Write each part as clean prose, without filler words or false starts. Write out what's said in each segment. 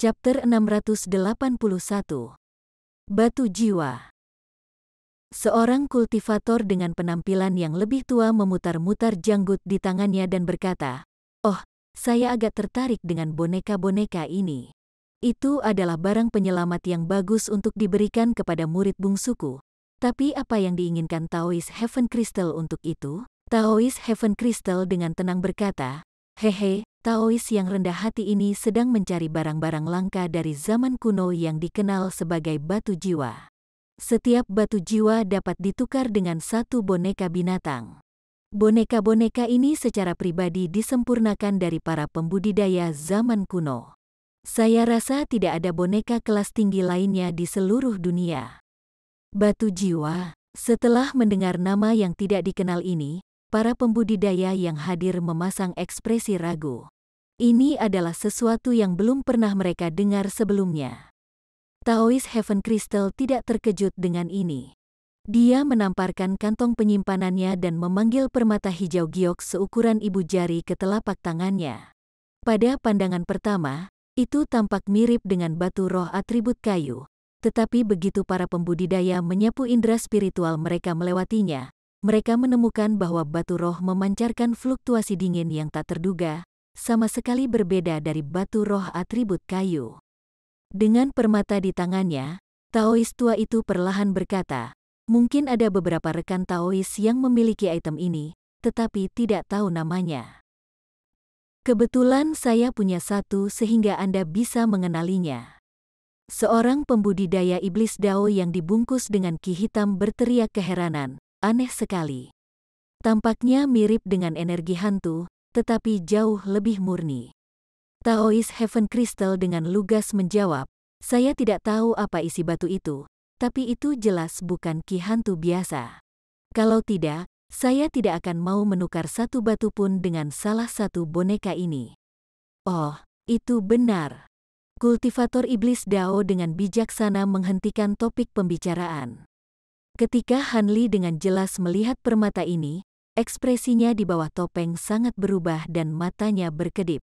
Chapter 681. Batu Jiwa. Seorang kultivator dengan penampilan yang lebih tua memutar-mutar janggut di tangannya dan berkata, "Oh, saya agak tertarik dengan boneka-boneka ini. Itu adalah barang penyelamat yang bagus untuk diberikan kepada murid bungsuku. Tapi apa yang diinginkan Taoist Heaven Crystal untuk itu?" Taoist Heaven Crystal dengan tenang berkata, "Hehe, Taoist yang rendah hati ini sedang mencari barang-barang langka dari zaman kuno yang dikenal sebagai batu jiwa. Setiap batu jiwa dapat ditukar dengan satu boneka binatang. Boneka-boneka ini secara pribadi disempurnakan dari para pembudidaya zaman kuno. Saya rasa tidak ada boneka kelas tinggi lainnya di seluruh dunia." Batu jiwa. Setelah mendengar nama yang tidak dikenal ini, para pembudidaya yang hadir memasang ekspresi ragu. Ini adalah sesuatu yang belum pernah mereka dengar sebelumnya. Taoist Heaven Crystal tidak terkejut dengan ini. Dia menamparkan kantong penyimpanannya dan memanggil permata hijau giok seukuran ibu jari ke telapak tangannya. Pada pandangan pertama, itu tampak mirip dengan batu roh atribut kayu. Tetapi begitu para pembudidaya menyapu indera spiritual mereka melewatinya, mereka menemukan bahwa batu roh memancarkan fluktuasi dingin yang tak terduga, sama sekali berbeda dari batu roh atribut kayu. Dengan permata di tangannya, Taoist tua itu perlahan berkata, "Mungkin ada beberapa rekan Taoist yang memiliki item ini, tetapi tidak tahu namanya. Kebetulan saya punya satu sehingga Anda bisa mengenalinya." Seorang pembudidaya iblis Dao yang dibungkus dengan ki hitam berteriak keheranan, "Aneh sekali. Tampaknya mirip dengan energi hantu, tetapi jauh lebih murni." Taoist Heaven Crystal dengan lugas menjawab, "Saya tidak tahu apa isi batu itu, tapi itu jelas bukan ki hantu biasa. Kalau tidak, saya tidak akan mau menukar satu batu pun dengan salah satu boneka ini." "Oh, itu benar." Kultivator iblis Dao dengan bijaksana menghentikan topik pembicaraan. Ketika Han Li dengan jelas melihat permata ini, ekspresinya di bawah topeng sangat berubah dan matanya berkedip.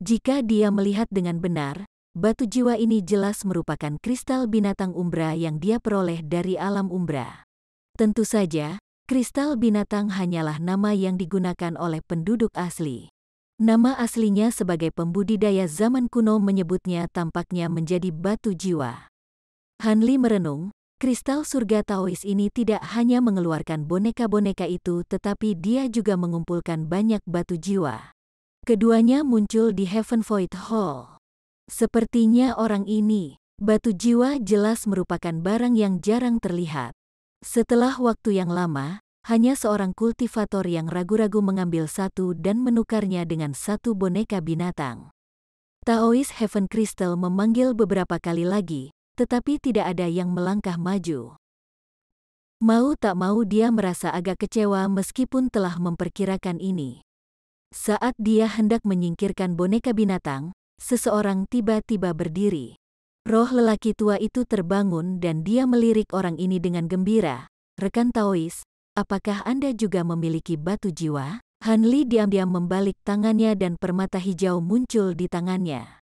Jika dia melihat dengan benar, batu jiwa ini jelas merupakan kristal binatang umbra yang dia peroleh dari alam umbra. Tentu saja, kristal binatang hanyalah nama yang digunakan oleh penduduk asli. Nama aslinya sebagai pembudidaya zaman kuno menyebutnya tampaknya menjadi batu jiwa. Han Li merenung, kristal surga Taoist ini tidak hanya mengeluarkan boneka-boneka itu tetapi dia juga mengumpulkan banyak batu jiwa. Keduanya muncul di Heaven Void Hall. Sepertinya orang ini, batu jiwa jelas merupakan barang yang jarang terlihat. Setelah waktu yang lama, hanya seorang kultivator yang ragu-ragu mengambil satu dan menukarnya dengan satu boneka binatang. Taoist Heaven Crystal memanggil beberapa kali lagi, tetapi tidak ada yang melangkah maju. Mau tak mau dia merasa agak kecewa meskipun telah memperkirakan ini. Saat dia hendak menyingkirkan boneka binatang, seseorang tiba-tiba berdiri. Roh lelaki tua itu terbangun dan dia melirik orang ini dengan gembira. "Rekan Taoist, apakah Anda juga memiliki batu jiwa?" Han Li diam-diam membalik tangannya dan permata hijau muncul di tangannya.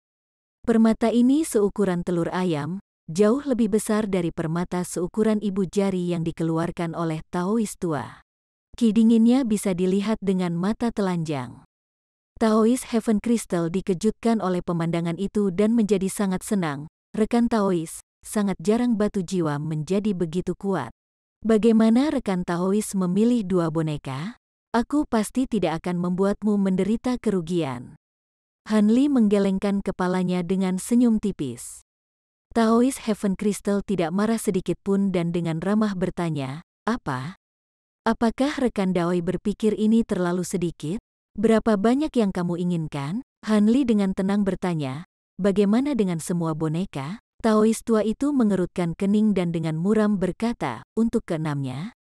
Permata ini seukuran telur ayam, jauh lebih besar dari permata seukuran ibu jari yang dikeluarkan oleh Taoist tua. Ki dinginnya bisa dilihat dengan mata telanjang. Taoist Heaven Crystal dikejutkan oleh pemandangan itu dan menjadi sangat senang. "Rekan Taoist, sangat jarang batu jiwa menjadi begitu kuat. Bagaimana rekan Taoist memilih dua boneka? Aku pasti tidak akan membuatmu menderita kerugian." Han Li menggelengkan kepalanya dengan senyum tipis. Taoist Heaven Crystal tidak marah sedikit pun dan dengan ramah bertanya, "Apa? Apakah rekan Daoi berpikir ini terlalu sedikit? Berapa banyak yang kamu inginkan?" Han Li dengan tenang bertanya, "Bagaimana dengan semua boneka?" Taoist tua itu mengerutkan kening dan dengan muram berkata, "Untuk keenamnya?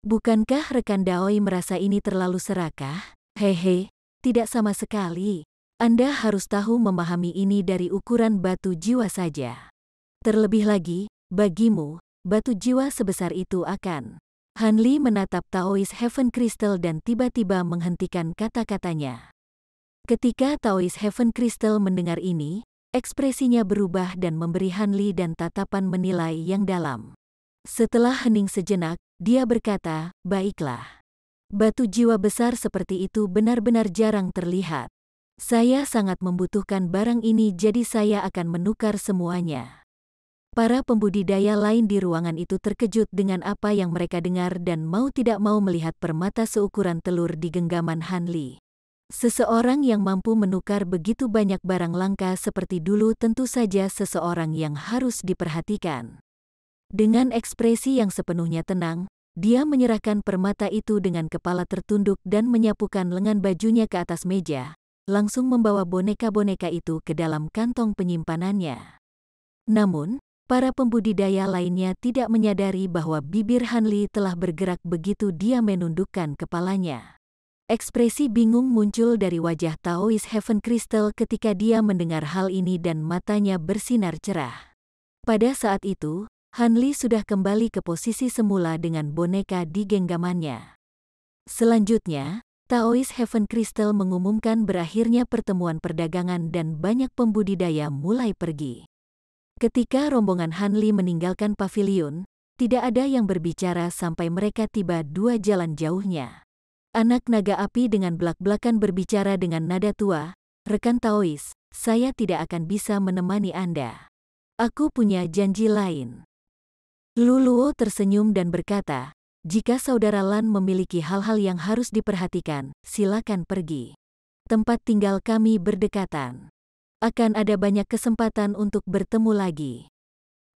Bukankah rekan Daoi merasa ini terlalu serakah?" "Hehe, tidak sama sekali. Anda harus tahu memahami ini dari ukuran batu jiwa saja. Terlebih lagi, bagimu, batu jiwa sebesar itu akan..." Han Li menatap Taoist Heaven Crystal dan tiba-tiba menghentikan kata-katanya. Ketika Taoist Heaven Crystal mendengar ini, Ekspresinya berubah dan memberi Hanli dan tatapan menilai yang dalam. Setelah hening sejenak, dia berkata, "Baiklah. Batu jiwa besar seperti itu benar-benar jarang terlihat. Saya sangat membutuhkan barang ini, jadi saya akan menukar semuanya." Para pembudidaya lain di ruangan itu terkejut dengan apa yang mereka dengar dan mau tidak mau melihat permata seukuran telur di genggaman Hanli. Seseorang yang mampu menukar begitu banyak barang langka seperti dulu tentu saja seseorang yang harus diperhatikan. Dengan ekspresi yang sepenuhnya tenang, dia menyerahkan permata itu dengan kepala tertunduk dan menyapukan lengan bajunya ke atas meja, langsung membawa boneka-boneka itu ke dalam kantong penyimpanannya. Namun, para pembudidaya lainnya tidak menyadari bahwa bibir Hanli telah bergerak begitu dia menundukkan kepalanya. Ekspresi bingung muncul dari wajah Taois Heaven Crystal ketika dia mendengar hal ini dan matanya bersinar cerah. Pada saat itu, Hanli sudah kembali ke posisi semula dengan boneka di genggamannya. Selanjutnya, Taois Heaven Crystal mengumumkan berakhirnya pertemuan perdagangan dan banyak pembudidaya mulai pergi. Ketika rombongan Hanli meninggalkan paviliun, tidak ada yang berbicara sampai mereka tiba 2 jalan jauhnya. Anak naga api dengan belak-belakan berbicara dengan nada tua, "Rekan Taois, saya tidak akan bisa menemani Anda. Aku punya janji lain." Luluo tersenyum dan berkata, "Jika saudara Lan memiliki hal-hal yang harus diperhatikan, silakan pergi. Tempat tinggal kami berdekatan. Akan ada banyak kesempatan untuk bertemu lagi."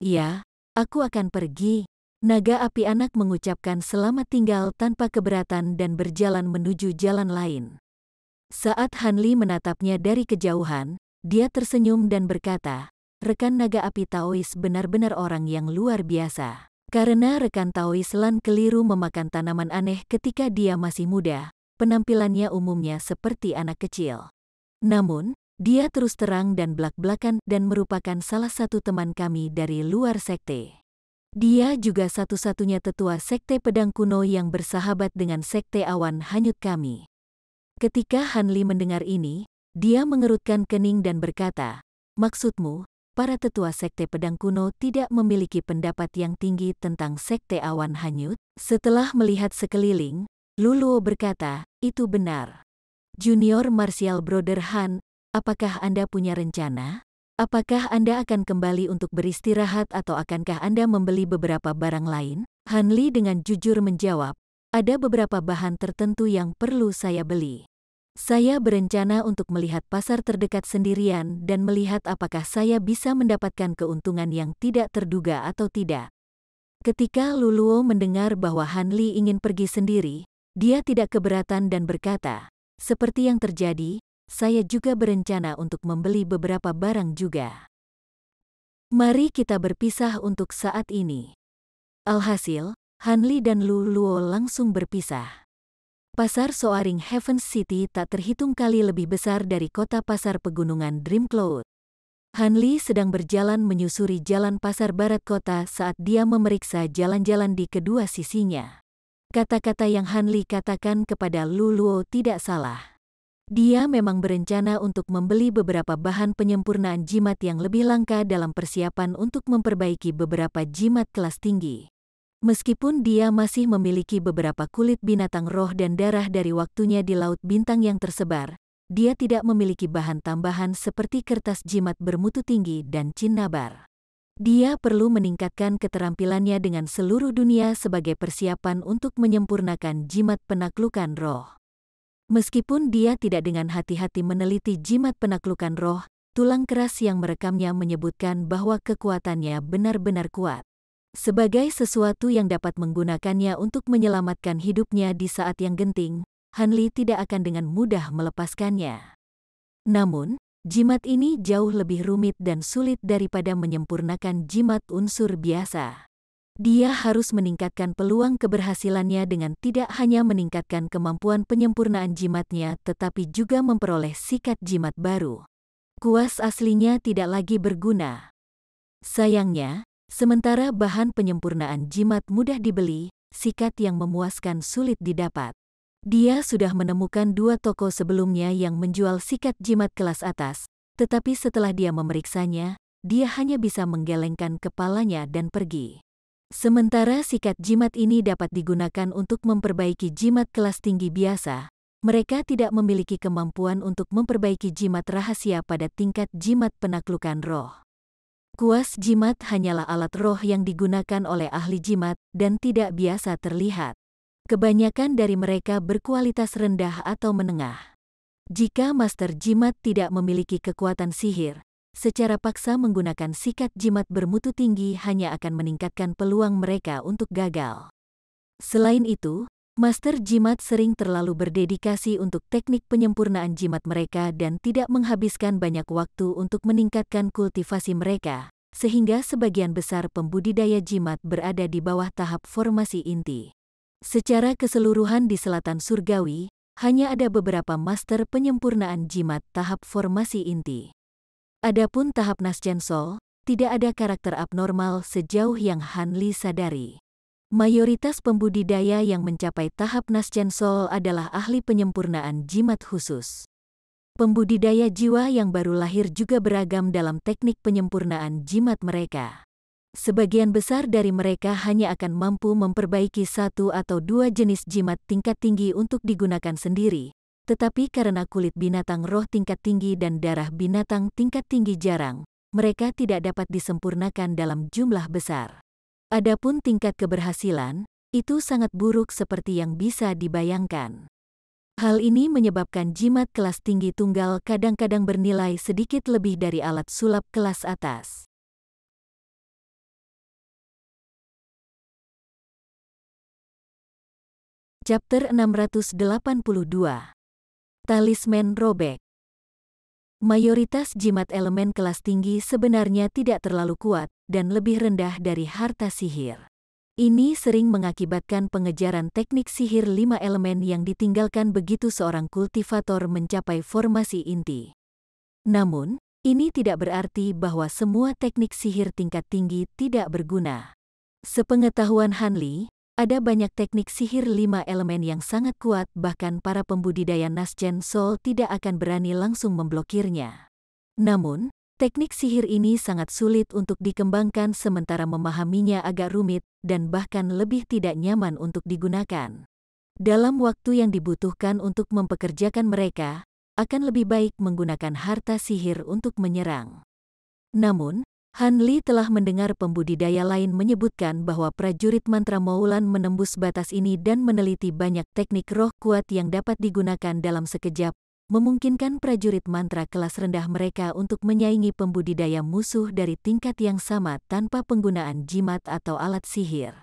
"Ya, aku akan pergi." Naga api anak mengucapkan selamat tinggal tanpa keberatan dan berjalan menuju jalan lain. Saat Hanli menatapnya dari kejauhan, dia tersenyum dan berkata, "Rekan naga api Taois benar-benar orang yang luar biasa." Karena rekan Taois Lan keliru memakan tanaman aneh ketika dia masih muda, penampilannya umumnya seperti anak kecil. Namun, dia terus terang dan belak-belakan dan merupakan salah satu teman kami dari luar sekte. Dia juga satu-satunya tetua sekte pedang kuno yang bersahabat dengan sekte awan hanyut kami. Ketika Hanli mendengar ini, dia mengerutkan kening dan berkata, "Maksudmu, para tetua sekte pedang kuno tidak memiliki pendapat yang tinggi tentang sekte awan hanyut?" Setelah melihat sekeliling, Luluo berkata, "Itu benar. Junior Martial Brother Han, apakah Anda punya rencana? Apakah Anda akan kembali untuk beristirahat atau akankah Anda membeli beberapa barang lain?" Hanli dengan jujur menjawab, "Ada beberapa bahan tertentu yang perlu saya beli. Saya berencana untuk melihat pasar terdekat sendirian dan melihat apakah saya bisa mendapatkan keuntungan yang tidak terduga atau tidak." Ketika Luluo mendengar bahwa Hanli ingin pergi sendiri, dia tidak keberatan dan berkata, "Seperti yang terjadi, saya juga berencana untuk membeli beberapa barang juga. Mari kita berpisah untuk saat ini." Alhasil, Hanli dan Luluo langsung berpisah. Pasar Soaring Heaven City tak terhitung kali lebih besar dari kota pasar pegunungan Dreamcloud. Hanli sedang berjalan menyusuri jalan pasar barat kota saat dia memeriksa jalan-jalan di kedua sisinya. Kata-kata yang Hanli katakan kepada Luluo tidak salah. Dia memang berencana untuk membeli beberapa bahan penyempurnaan jimat yang lebih langka dalam persiapan untuk memperbaiki beberapa jimat kelas tinggi. Meskipun dia masih memiliki beberapa kulit binatang roh dan darah dari waktunya di Laut Bintang yang tersebar, dia tidak memiliki bahan tambahan seperti kertas jimat bermutu tinggi dan cinnabar. Dia perlu meningkatkan keterampilannya dengan seluruh dunia sebagai persiapan untuk menyempurnakan jimat penaklukan roh. Meskipun dia tidak dengan hati-hati meneliti jimat penaklukan roh, tulang keras yang merekamnya menyebutkan bahwa kekuatannya benar-benar kuat. Sebagai sesuatu yang dapat menggunakannya untuk menyelamatkan hidupnya di saat yang genting, Hanli tidak akan dengan mudah melepaskannya. Namun, jimat ini jauh lebih rumit dan sulit daripada menyempurnakan jimat unsur biasa. Dia harus meningkatkan peluang keberhasilannya dengan tidak hanya meningkatkan kemampuan penyempurnaan jimatnya tetapi juga memperoleh sikat jimat baru. Kuas aslinya tidak lagi berguna. Sayangnya, sementara bahan penyempurnaan jimat mudah dibeli, sikat yang memuaskan sulit didapat. Dia sudah menemukan 2 toko sebelumnya yang menjual sikat jimat kelas atas, tetapi setelah dia memeriksanya, dia hanya bisa menggelengkan kepalanya dan pergi. Sementara sikat jimat ini dapat digunakan untuk memperbaiki jimat kelas tinggi biasa, mereka tidak memiliki kemampuan untuk memperbaiki jimat rahasia pada tingkat jimat penaklukan roh. Kuas jimat hanyalah alat roh yang digunakan oleh ahli jimat dan tidak biasa terlihat. Kebanyakan dari mereka berkualitas rendah atau menengah. Jika master jimat tidak memiliki kekuatan sihir, secara paksa menggunakan sikat jimat bermutu tinggi hanya akan meningkatkan peluang mereka untuk gagal. Selain itu, master jimat sering terlalu berdedikasi untuk teknik penyempurnaan jimat mereka dan tidak menghabiskan banyak waktu untuk meningkatkan kultivasi mereka, sehingga sebagian besar pembudidaya jimat berada di bawah tahap formasi inti. Secara keseluruhan di Selatan Surgawi, hanya ada beberapa master penyempurnaan jimat tahap formasi inti. Adapun tahap Nasjen Sol, tidak ada karakter abnormal sejauh yang Han Li sadari. Mayoritas pembudidaya yang mencapai tahap Nasjen Sol adalah ahli penyempurnaan jimat khusus. Pembudidaya jiwa yang baru lahir juga beragam dalam teknik penyempurnaan jimat mereka. Sebagian besar dari mereka hanya akan mampu memperbaiki satu atau dua jenis jimat tingkat tinggi untuk digunakan sendiri. Tetapi karena kulit binatang roh tingkat tinggi dan darah binatang tingkat tinggi jarang, mereka tidak dapat disempurnakan dalam jumlah besar. Adapun tingkat keberhasilan, itu sangat buruk seperti yang bisa dibayangkan. Hal ini menyebabkan jimat kelas tinggi tunggal kadang-kadang bernilai sedikit lebih dari alat sulap kelas atas. Chapter 682. Talisman robek. Mayoritas jimat elemen kelas tinggi sebenarnya tidak terlalu kuat dan lebih rendah dari harta sihir. Ini sering mengakibatkan pengejaran teknik sihir 5 elemen yang ditinggalkan begitu seorang kultivator mencapai formasi inti. Namun, ini tidak berarti bahwa semua teknik sihir tingkat tinggi tidak berguna. Sepengetahuan Han Li, ada banyak teknik sihir 5 elemen yang sangat kuat, bahkan para pembudidaya Nasjen Sol tidak akan berani langsung memblokirnya. Namun, teknik sihir ini sangat sulit untuk dikembangkan sementara memahaminya agak rumit dan bahkan lebih tidak nyaman untuk digunakan. Dalam waktu yang dibutuhkan untuk mempekerjakan mereka, akan lebih baik menggunakan harta sihir untuk menyerang. Namun, Han Li telah mendengar pembudidaya lain menyebutkan bahwa prajurit mantra Moulan menembus batas ini dan meneliti banyak teknik roh kuat yang dapat digunakan dalam sekejap, memungkinkan prajurit mantra kelas rendah mereka untuk menyaingi pembudidaya musuh dari tingkat yang sama tanpa penggunaan jimat atau alat sihir.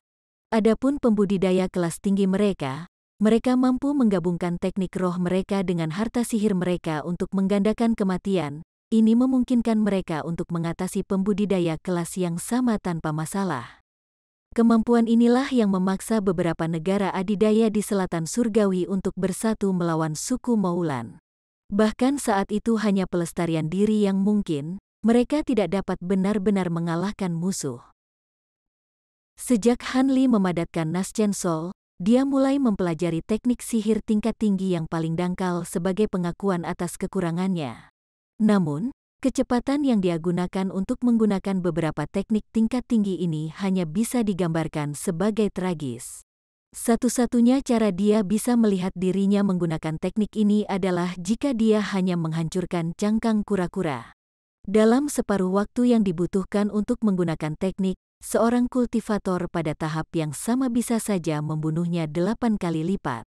Adapun pembudidaya kelas tinggi mereka mampu menggabungkan teknik roh mereka dengan harta sihir mereka untuk menggandakan kematian. Ini memungkinkan mereka untuk mengatasi pembudidaya kelas yang sama tanpa masalah. Kemampuan inilah yang memaksa beberapa negara adidaya di Selatan Surgawi untuk bersatu melawan suku Moulan. Bahkan saat itu hanya pelestarian diri yang mungkin, mereka tidak dapat benar-benar mengalahkan musuh. Sejak Han Li memadatkan Nasjen Sol, dia mulai mempelajari teknik sihir tingkat tinggi yang paling dangkal sebagai pengakuan atas kekurangannya. Namun, kecepatan yang dia gunakan untuk menggunakan beberapa teknik tingkat tinggi ini hanya bisa digambarkan sebagai tragis. Satu-satunya cara dia bisa melihat dirinya menggunakan teknik ini adalah jika dia hanya menghancurkan cangkang kura-kura. Dalam separuh waktu yang dibutuhkan untuk menggunakan teknik, seorang kultivator pada tahap yang sama bisa saja membunuhnya 8 kali lipat.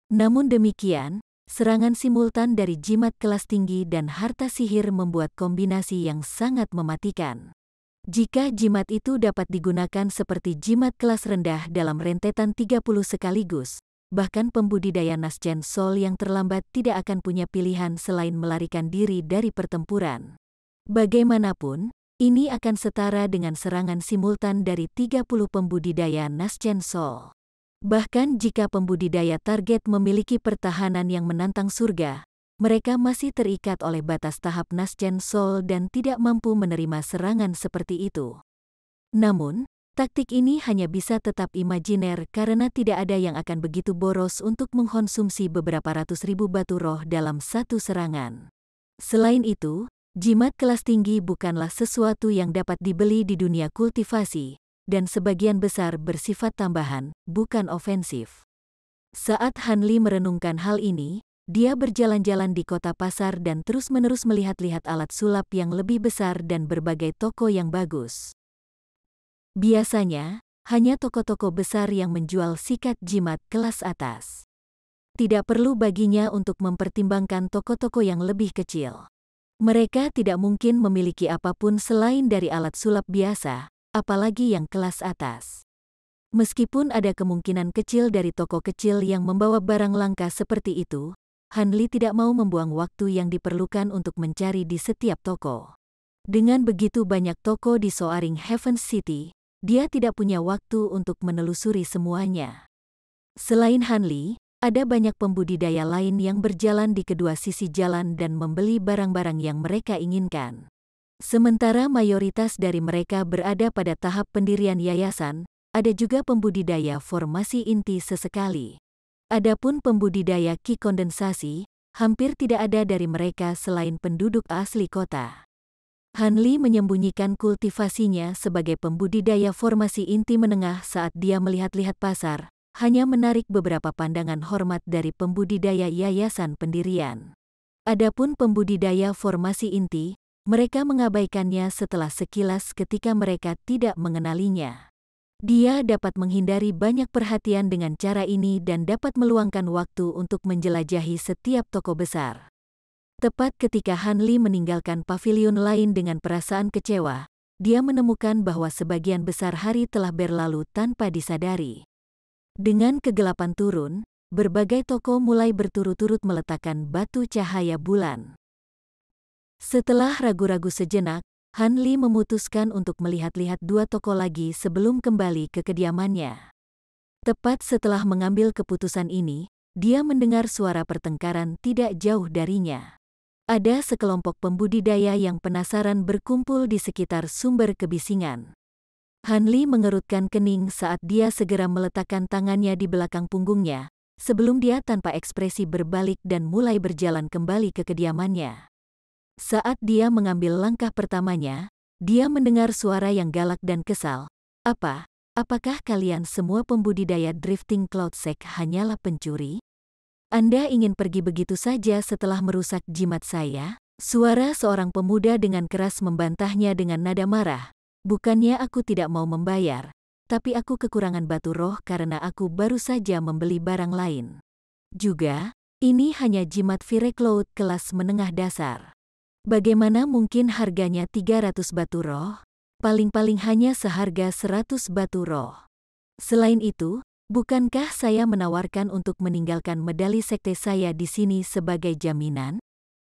Namun demikian, serangan simultan dari jimat kelas tinggi dan harta sihir membuat kombinasi yang sangat mematikan. Jika jimat itu dapat digunakan seperti jimat kelas rendah dalam rentetan 30 sekaligus, bahkan pembudidaya Nasjen Sol yang terlambat tidak akan punya pilihan selain melarikan diri dari pertempuran. Bagaimanapun, ini akan setara dengan serangan simultan dari 30 pembudidaya Nasjen Sol. Bahkan jika pembudidaya target memiliki pertahanan yang menantang surga, mereka masih terikat oleh batas tahap Nasjen Sol dan tidak mampu menerima serangan seperti itu. Namun, taktik ini hanya bisa tetap imajiner karena tidak ada yang akan begitu boros untuk mengkonsumsi beberapa ratus ribu batu roh dalam satu serangan. Selain itu, Jimat kelas tinggi bukanlah sesuatu yang dapat dibeli di dunia kultivasi, dan sebagian besar bersifat tambahan, bukan ofensif. Saat Han Li merenungkan hal ini, dia berjalan-jalan di kota pasar dan terus-menerus melihat-lihat alat sulap yang lebih besar dan berbagai toko yang bagus. Biasanya, hanya toko-toko besar yang menjual sikat jimat kelas atas. Tidak perlu baginya untuk mempertimbangkan toko-toko yang lebih kecil. Mereka tidak mungkin memiliki apapun selain dari alat sulap biasa, apalagi yang kelas atas. Meskipun ada kemungkinan kecil dari toko kecil yang membawa barang langka seperti itu, Han Li tidak mau membuang waktu yang diperlukan untuk mencari di setiap toko. Dengan begitu banyak toko di Soaring Heaven City, dia tidak punya waktu untuk menelusuri semuanya. Selain Han Li, ada banyak pembudidaya lain yang berjalan di kedua sisi jalan dan membeli barang-barang yang mereka inginkan. Sementara mayoritas dari mereka berada pada tahap pendirian yayasan, ada juga pembudidaya formasi inti sesekali. Adapun pembudidaya ki kondensasi, hampir tidak ada dari mereka selain penduduk asli kota. Han Li menyembunyikan kultivasinya sebagai pembudidaya formasi inti menengah saat dia melihat-lihat pasar, hanya menarik beberapa pandangan hormat dari pembudidaya yayasan pendirian. Adapun pembudidaya formasi inti, mereka mengabaikannya setelah sekilas ketika mereka tidak mengenalinya. Dia dapat menghindari banyak perhatian dengan cara ini dan dapat meluangkan waktu untuk menjelajahi setiap toko besar. Tepat ketika Han Li meninggalkan pavilion lain dengan perasaan kecewa, dia menemukan bahwa sebagian besar hari telah berlalu tanpa disadari. Dengan kegelapan turun, berbagai toko mulai berturut-turut meletakkan batu cahaya bulan. Setelah ragu-ragu sejenak, Han Li memutuskan untuk melihat-lihat dua toko lagi sebelum kembali ke kediamannya. Tepat setelah mengambil keputusan ini, dia mendengar suara pertengkaran tidak jauh darinya. Ada sekelompok pembudidaya yang penasaran berkumpul di sekitar sumber kebisingan. Han Li mengerutkan kening saat dia segera meletakkan tangannya di belakang punggungnya, sebelum dia tanpa ekspresi berbalik dan mulai berjalan kembali ke kediamannya. Saat dia mengambil langkah pertamanya, dia mendengar suara yang galak dan kesal. Apakah kalian semua pembudidaya Drifting Cloud Sect hanyalah pencuri? Anda ingin pergi begitu saja setelah merusak jimat saya? Suara seorang pemuda dengan keras membantahnya dengan nada marah. Bukannya aku tidak mau membayar, tapi aku kekurangan batu roh karena aku baru saja membeli barang lain. Juga, ini hanya jimat Fire Cloud kelas menengah dasar. Bagaimana mungkin harganya 300 batu roh? Paling-paling hanya seharga 100 batu roh. Selain itu, bukankah saya menawarkan untuk meninggalkan medali sekte saya di sini sebagai jaminan?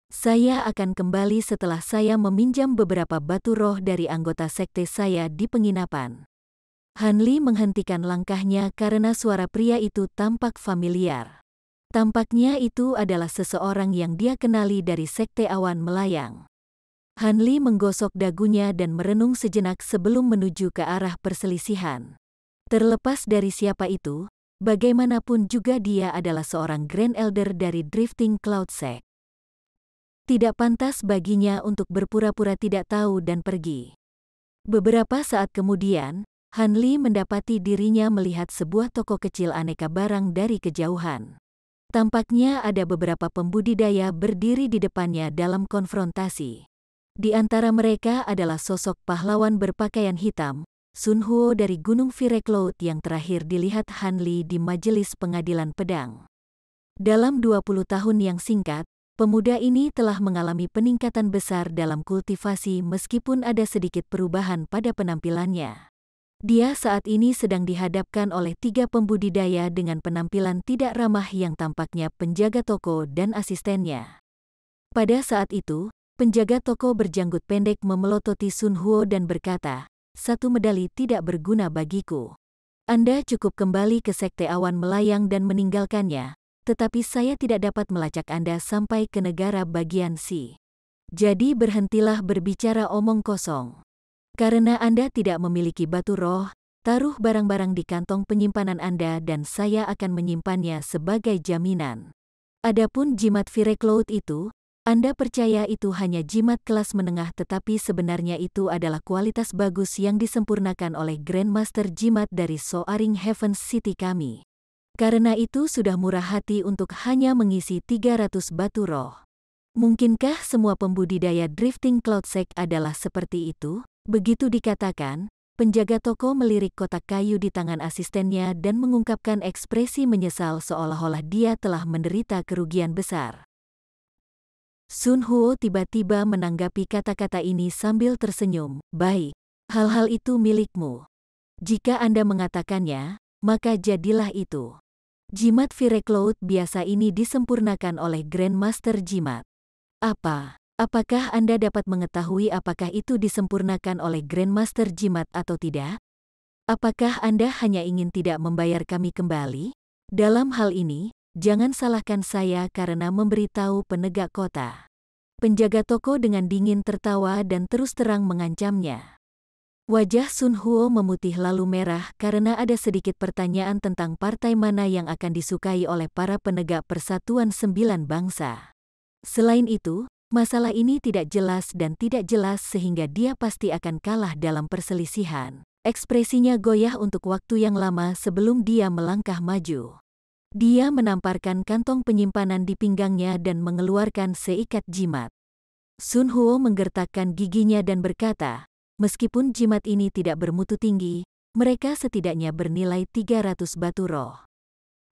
Saya akan kembali setelah saya meminjam beberapa batu roh dari anggota sekte saya di penginapan. Han Li menghentikan langkahnya karena suara pria itu tampak familiar. Tampaknya itu adalah seseorang yang dia kenali dari sekte awan melayang. Han Li menggosok dagunya dan merenung sejenak sebelum menuju ke arah perselisihan. Terlepas dari siapa itu, bagaimanapun juga dia adalah seorang Grand Elder dari Drifting Cloud Sect. Tidak pantas baginya untuk berpura-pura tidak tahu dan pergi. Beberapa saat kemudian, Han Li mendapati dirinya melihat sebuah toko kecil aneka barang dari kejauhan. Tampaknya ada beberapa pembudidaya berdiri di depannya dalam konfrontasi. Di antara mereka adalah sosok pahlawan berpakaian hitam, Sun Huo dari Gunung Fire Cloud yang terakhir dilihat Han Li di majelis pengadilan pedang. Dalam 20 tahun yang singkat, pemuda ini telah mengalami peningkatan besar dalam kultivasi meskipun ada sedikit perubahan pada penampilannya. Dia saat ini sedang dihadapkan oleh 3 pembudidaya dengan penampilan tidak ramah yang tampaknya penjaga toko dan asistennya. Pada saat itu, penjaga toko berjanggut pendek memelototi Sun Huo dan berkata, "Satu medali tidak berguna bagiku. Anda cukup kembali ke sekte awan melayang dan meninggalkannya. Tetapi saya tidak dapat melacak Anda sampai ke negara bagian Si. Jadi berhentilah berbicara omong kosong. Karena Anda tidak memiliki batu roh, taruh barang-barang di kantong penyimpanan Anda dan saya akan menyimpannya sebagai jaminan. Adapun jimat Fire Cloud itu, Anda percaya itu hanya jimat kelas menengah, tetapi sebenarnya itu adalah kualitas bagus yang disempurnakan oleh Grandmaster Jimat dari Soaring Heavens City kami. Karena itu sudah murah hati untuk hanya mengisi 300 batu roh. Mungkinkah semua pembudidaya Drifting Cloud Sect adalah seperti itu? Begitu dikatakan, penjaga toko melirik kotak kayu di tangan asistennya dan mengungkapkan ekspresi menyesal seolah-olah dia telah menderita kerugian besar. Sun Huo tiba-tiba menanggapi kata-kata ini sambil tersenyum. Baik, hal-hal itu milikmu. Jika Anda mengatakannya, maka jadilah itu. Jimat Fire Cloud biasa ini disempurnakan oleh Grandmaster Jimat. Apakah Anda dapat mengetahui apakah itu disempurnakan oleh Grandmaster Jimat atau tidak? Apakah Anda hanya ingin tidak membayar kami kembali? Dalam hal ini, jangan salahkan saya karena memberitahu penegak kota. Penjaga toko dengan dingin tertawa dan terus terang mengancamnya. Wajah Sun Huo memutih lalu merah karena ada sedikit pertanyaan tentang partai mana yang akan disukai oleh para penegak Persatuan Sembilan Bangsa. Selain itu, masalah ini tidak jelas dan tidak jelas sehingga dia pasti akan kalah dalam perselisihan. Ekspresinya goyah untuk waktu yang lama sebelum dia melangkah maju. Dia menamparkan kantong penyimpanan di pinggangnya dan mengeluarkan seikat jimat. Sun Huo menggertakkan giginya dan berkata, meskipun jimat ini tidak bermutu tinggi, mereka setidaknya bernilai 300 batu roh.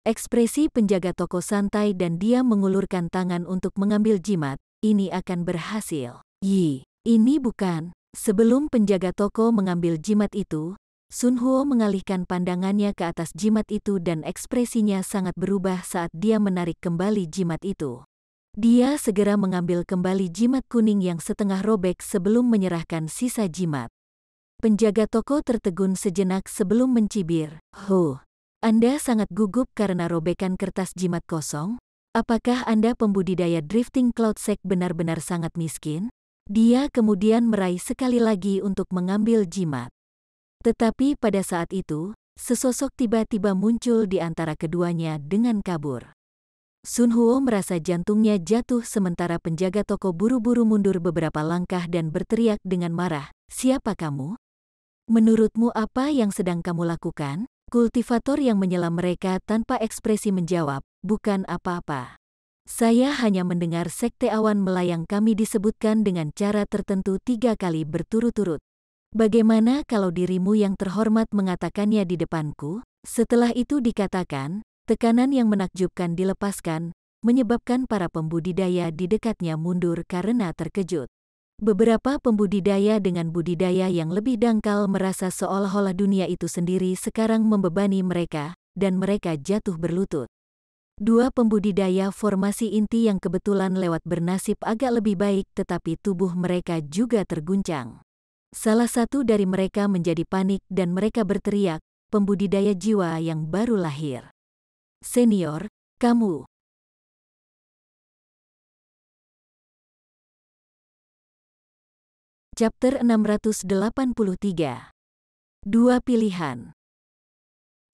Ekspresi penjaga toko santai dan dia mengulurkan tangan untuk mengambil jimat, ini akan berhasil. Ini bukan. Sebelum penjaga toko mengambil jimat itu, Sun Huo mengalihkan pandangannya ke atas jimat itu dan ekspresinya sangat berubah saat dia menarik kembali jimat itu. Dia segera mengambil kembali jimat kuning yang setengah robek sebelum menyerahkan sisa jimat. Penjaga toko tertegun sejenak sebelum mencibir. Anda sangat gugup karena robekan kertas jimat kosong? Apakah Anda pembudidaya Drifting Cloud Sect benar-benar sangat miskin? Dia kemudian meraih sekali lagi untuk mengambil jimat. Tetapi pada saat itu, sesosok tiba-tiba muncul di antara keduanya dengan kabur. Sun Huo merasa jantungnya jatuh sementara penjaga toko buru-buru mundur beberapa langkah dan berteriak dengan marah, "Siapa kamu? Menurutmu apa yang sedang kamu lakukan?" Kultivator yang menyela mereka tanpa ekspresi menjawab, "Bukan apa-apa. Saya hanya mendengar sekte awan melayang kami disebutkan dengan cara tertentu 3 kali berturut-turut. Bagaimana kalau dirimu yang terhormat mengatakannya di depanku?" Setelah itu dikatakan, tekanan yang menakjubkan dilepaskan, menyebabkan para pembudidaya di dekatnya mundur karena terkejut. Beberapa pembudidaya dengan budidaya yang lebih dangkal merasa seolah-olah dunia itu sendiri sekarang membebani mereka, dan mereka jatuh berlutut. 2 pembudidaya formasi inti yang kebetulan lewat bernasib agak lebih baik tetapi tubuh mereka juga terguncang. Salah satu dari mereka menjadi panik dan mereka berteriak, "Pembudidaya jiwa yang baru lahir. Senior, kamu." Chapter 683. 2 pilihan.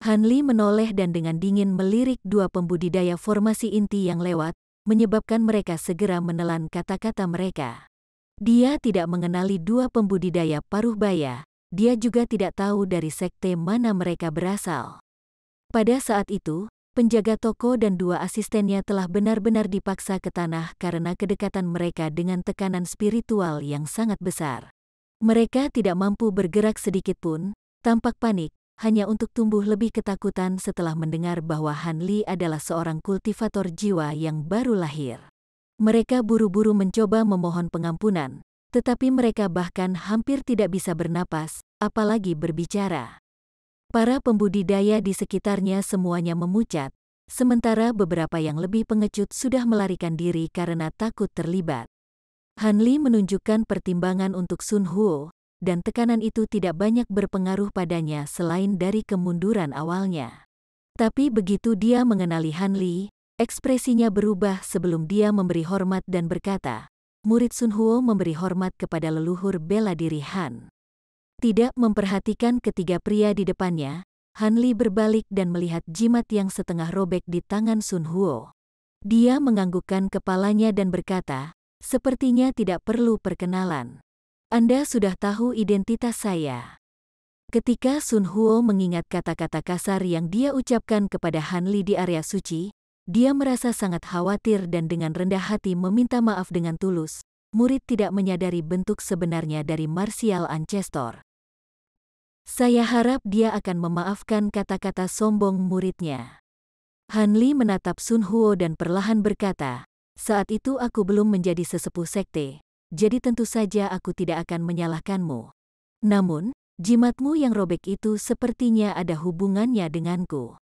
Han Li menoleh dan dengan dingin melirik 2 pembudidaya formasi inti yang lewat, menyebabkan mereka segera menelan kata-kata mereka. Dia tidak mengenali 2 pembudidaya paruh baya, dia juga tidak tahu dari sekte mana mereka berasal. Pada saat itu, penjaga toko dan 2 asistennya telah benar-benar dipaksa ke tanah karena kedekatan mereka dengan tekanan spiritual yang sangat besar. Mereka tidak mampu bergerak sedikit pun, tampak panik, hanya untuk tumbuh lebih ketakutan setelah mendengar bahwa Han Li adalah seorang kultivator jiwa yang baru lahir. Mereka buru-buru mencoba memohon pengampunan, tetapi mereka bahkan hampir tidak bisa bernapas, apalagi berbicara. Para pembudidaya di sekitarnya semuanya memucat, sementara beberapa yang lebih pengecut sudah melarikan diri karena takut terlibat. Han Li menunjukkan pertimbangan untuk Sun Huo, dan tekanan itu tidak banyak berpengaruh padanya selain dari kemunduran awalnya. Tapi begitu dia mengenali Han Li, ekspresinya berubah sebelum dia memberi hormat dan berkata, "Murid Sun Huo memberi hormat kepada leluhur bela diri Han." Tidak memperhatikan ketiga pria di depannya, Han Li berbalik dan melihat jimat yang setengah robek di tangan Sun Huo. Dia menganggukkan kepalanya dan berkata, sepertinya tidak perlu perkenalan. Anda sudah tahu identitas saya. Ketika Sun Huo mengingat kata-kata kasar yang dia ucapkan kepada Han Li di area suci, dia merasa sangat khawatir dan dengan rendah hati meminta maaf dengan tulus. Murid tidak menyadari bentuk sebenarnya dari martial ancestor. Saya harap dia akan memaafkan kata-kata sombong muridnya. Han Li menatap Sun Huo dan perlahan berkata, saat itu aku belum menjadi sesepuh sekte, jadi tentu saja aku tidak akan menyalahkanmu. Namun, jimatmu yang robek itu sepertinya ada hubungannya denganku.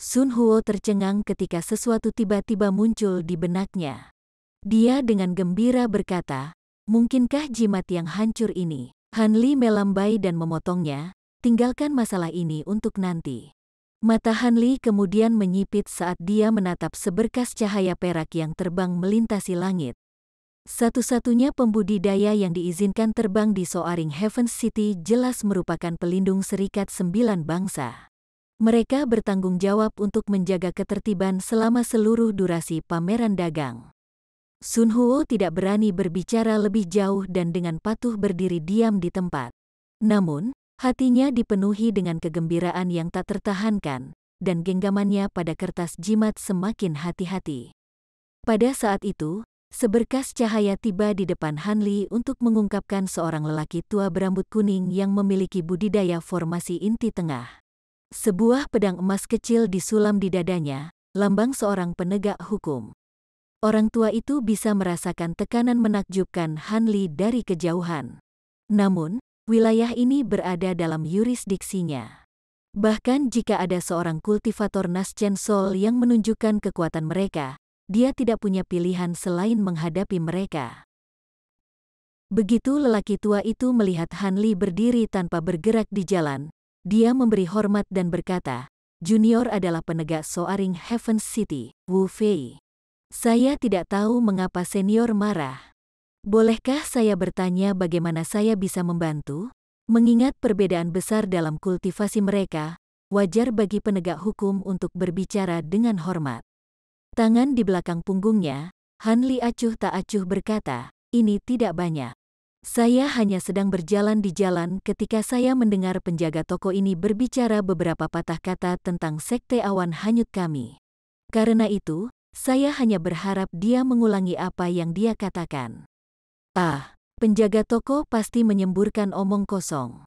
Sun Huo tercengang ketika sesuatu tiba-tiba muncul di benaknya. Dia dengan gembira berkata, mungkinkah jimat yang hancur ini? Han Li melambai dan memotongnya, tinggalkan masalah ini untuk nanti. Mata Han Li kemudian menyipit saat dia menatap seberkas cahaya perak yang terbang melintasi langit. Satu-satunya pembudidaya yang diizinkan terbang di Soaring Heaven City jelas merupakan pelindung Serikat 9 Bangsa. Mereka bertanggung jawab untuk menjaga ketertiban selama seluruh durasi pameran dagang. Sun Huo tidak berani berbicara lebih jauh dan dengan patuh berdiri diam di tempat. Namun, hatinya dipenuhi dengan kegembiraan yang tak tertahankan, dan genggamannya pada kertas jimat semakin hati-hati. Pada saat itu, seberkas cahaya tiba di depan Han Li untuk mengungkapkan seorang lelaki tua berambut kuning yang memiliki budidaya formasi inti tengah. Sebuah pedang emas kecil disulam di dadanya, lambang seorang penegak hukum. Orang tua itu bisa merasakan tekanan menakjubkan Han Li dari kejauhan. Namun, wilayah ini berada dalam yurisdiksinya. Bahkan jika ada seorang kultivator Naschen Sol yang menunjukkan kekuatan mereka, dia tidak punya pilihan selain menghadapi mereka. Begitu lelaki tua itu melihat Han Li berdiri tanpa bergerak di jalan, dia memberi hormat dan berkata, Junior adalah penegak Soaring Heaven City, Wu Fei. Saya tidak tahu mengapa senior marah. Bolehkah saya bertanya bagaimana saya bisa membantu? Mengingat perbedaan besar dalam kultivasi mereka, wajar bagi penegak hukum untuk berbicara dengan hormat. Tangan di belakang punggungnya, Han Li acuh tak acuh berkata, ini tidak banyak. Saya hanya sedang berjalan di jalan ketika saya mendengar penjaga toko ini berbicara beberapa patah kata tentang sekte awan hanyut kami. Karena itu, saya hanya berharap dia mengulangi apa yang dia katakan. Penjaga toko pasti menyemburkan omong kosong.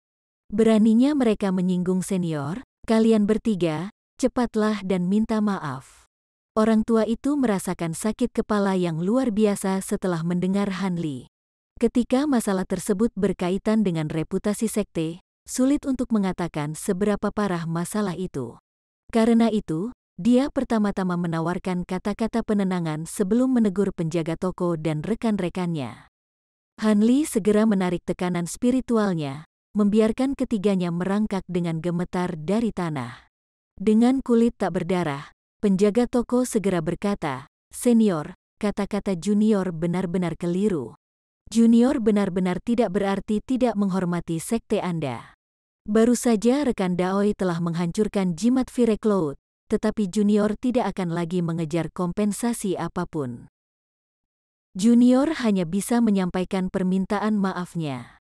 Beraninya mereka menyinggung senior, kalian bertiga, cepatlah dan minta maaf. Orang tua itu merasakan sakit kepala yang luar biasa setelah mendengar Han Li. Ketika masalah tersebut berkaitan dengan reputasi sekte, sulit untuk mengatakan seberapa parah masalah itu. Karena itu, dia pertama-tama menawarkan kata-kata penenangan sebelum menegur penjaga toko dan rekan-rekannya. Han Li segera menarik tekanan spiritualnya, membiarkan ketiganya merangkak dengan gemetar dari tanah. Dengan kulit tak berdarah, penjaga toko segera berkata, Senior, kata-kata junior benar-benar keliru. Junior benar-benar tidak berarti tidak menghormati sekte Anda. Baru saja rekan Daoi telah menghancurkan jimat Fire Cloud, tetapi junior tidak akan lagi mengejar kompensasi apapun. Junior hanya bisa menyampaikan permintaan maafnya.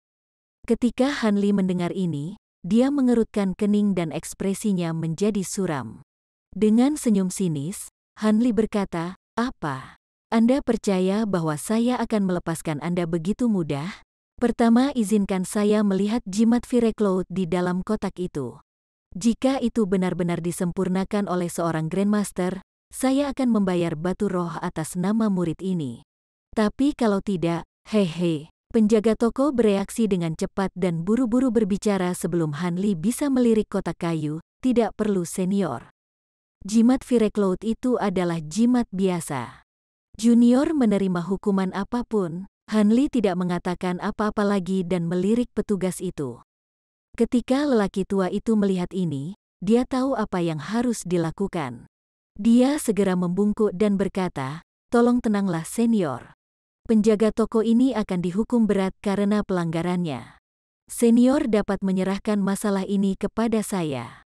Ketika Han Li mendengar ini, dia mengerutkan kening dan ekspresinya menjadi suram. Dengan senyum sinis, Han Li berkata, apa? Anda percaya bahwa saya akan melepaskan Anda begitu mudah? Pertama, izinkan saya melihat jimat Fire Cloud di dalam kotak itu. Jika itu benar-benar disempurnakan oleh seorang Grandmaster, saya akan membayar batu roh atas nama murid ini. Tapi kalau tidak, hehe. Penjaga toko bereaksi dengan cepat dan buru-buru berbicara sebelum Han Li bisa melirik kotak kayu, tidak perlu senior. Jimat Fire Cloud itu adalah jimat biasa. Junior menerima hukuman apapun, Han Li tidak mengatakan apa-apa lagi dan melirik petugas itu. Ketika lelaki tua itu melihat ini, dia tahu apa yang harus dilakukan. Dia segera membungkuk dan berkata, tolong tenanglah senior. Penjaga toko ini akan dihukum berat karena pelanggarannya. Senior dapat menyerahkan masalah ini kepada saya.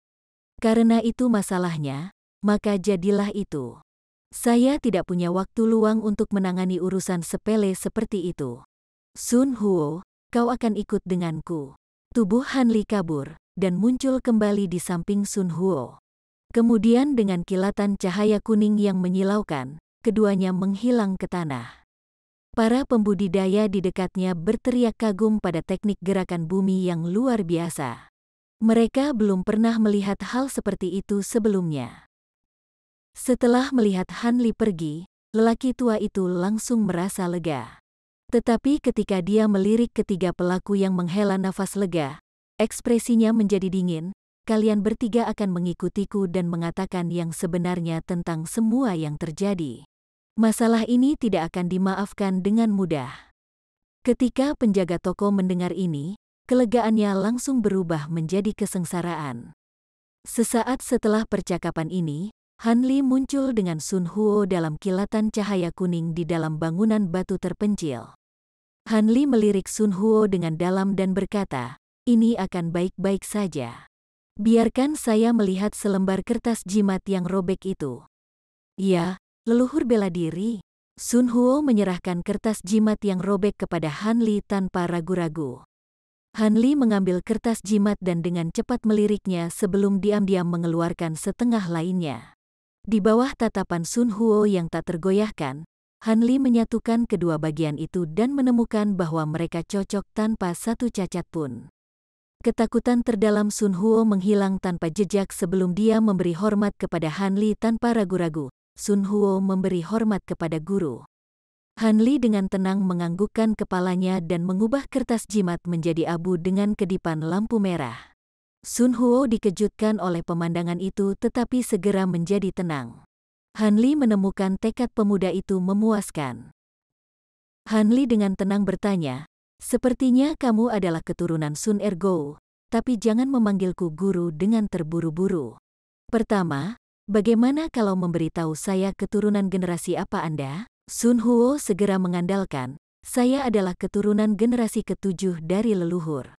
Karena itu masalahnya, maka jadilah itu. Saya tidak punya waktu luang untuk menangani urusan sepele seperti itu. Sun Huo, kau akan ikut denganku. Tubuh Han Li kabur, dan muncul kembali di samping Sun Huo. Kemudian dengan kilatan cahaya kuning yang menyilaukan, keduanya menghilang ke tanah. Para pembudidaya di dekatnya berteriak kagum pada teknik gerakan bumi yang luar biasa. Mereka belum pernah melihat hal seperti itu sebelumnya. Setelah melihat Han Li pergi, lelaki tua itu langsung merasa lega. Tetapi ketika dia melirik ketiga pelaku yang menghela nafas lega, ekspresinya menjadi dingin. Kalian bertiga akan mengikutiku dan mengatakan yang sebenarnya tentang semua yang terjadi. Masalah ini tidak akan dimaafkan dengan mudah. Ketika penjaga toko mendengar ini, kelegaannya langsung berubah menjadi kesengsaraan. Sesaat setelah percakapan ini, Han Li muncul dengan Sun Huo dalam kilatan cahaya kuning di dalam bangunan batu terpencil. Han Li melirik Sun Huo dengan dalam dan berkata, "Ini akan baik-baik saja. Biarkan saya melihat selembar kertas jimat yang robek itu." "Ya, leluhur bela diri." Sun Huo menyerahkan kertas jimat yang robek kepada Han Li tanpa ragu-ragu. Han Li mengambil kertas jimat dan dengan cepat meliriknya sebelum diam-diam mengeluarkan setengah lainnya. Di bawah tatapan Sun Huo yang tak tergoyahkan, Han Li menyatukan kedua bagian itu dan menemukan bahwa mereka cocok tanpa satu cacat pun. Ketakutan terdalam Sun Huo menghilang tanpa jejak sebelum dia memberi hormat kepada Han Li tanpa ragu-ragu. Sun Huo memberi hormat kepada guru. Han Li dengan tenang menganggukkan kepalanya dan mengubah kertas jimat menjadi abu dengan kedipan lampu merah. Sun Huo dikejutkan oleh pemandangan itu tetapi segera menjadi tenang. Han Li menemukan tekad pemuda itu memuaskan. Han Li dengan tenang bertanya, "Sepertinya kamu adalah keturunan Sun Ergo, tapi jangan memanggilku guru dengan terburu-buru. Pertama, bagaimana kalau memberitahu saya keturunan generasi apa Anda?" Sun Huo segera mengandalkan, "Saya adalah keturunan generasi ke-7 dari leluhur."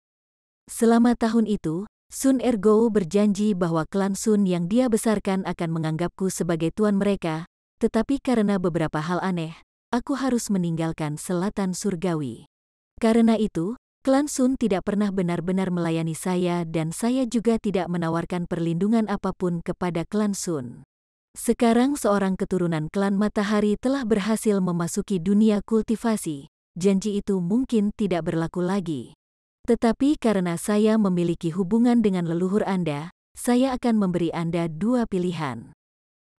Selama tahun itu, Sun Ergo berjanji bahwa klan Sun yang dia besarkan akan menganggapku sebagai tuan mereka, tetapi karena beberapa hal aneh, aku harus meninggalkan selatan surgawi. Karena itu, klan Sun tidak pernah benar-benar melayani saya dan saya juga tidak menawarkan perlindungan apapun kepada klan Sun. Sekarang seorang keturunan klan Matahari telah berhasil memasuki dunia kultivasi, janji itu mungkin tidak berlaku lagi. Tetapi karena saya memiliki hubungan dengan leluhur Anda, saya akan memberi Anda dua pilihan.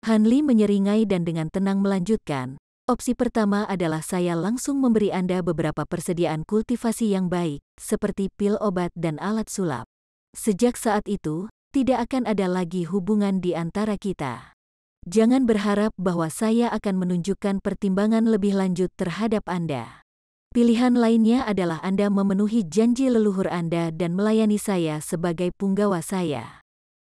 Han Li menyeringai dan dengan tenang melanjutkan, opsi pertama adalah saya langsung memberi Anda beberapa persediaan kultivasi yang baik, seperti pil obat dan alat sulap. Sejak saat itu, tidak akan ada lagi hubungan di antara kita. Jangan berharap bahwa saya akan menunjukkan pertimbangan lebih lanjut terhadap Anda. Pilihan lainnya adalah Anda memenuhi janji leluhur Anda dan melayani saya sebagai punggawa saya.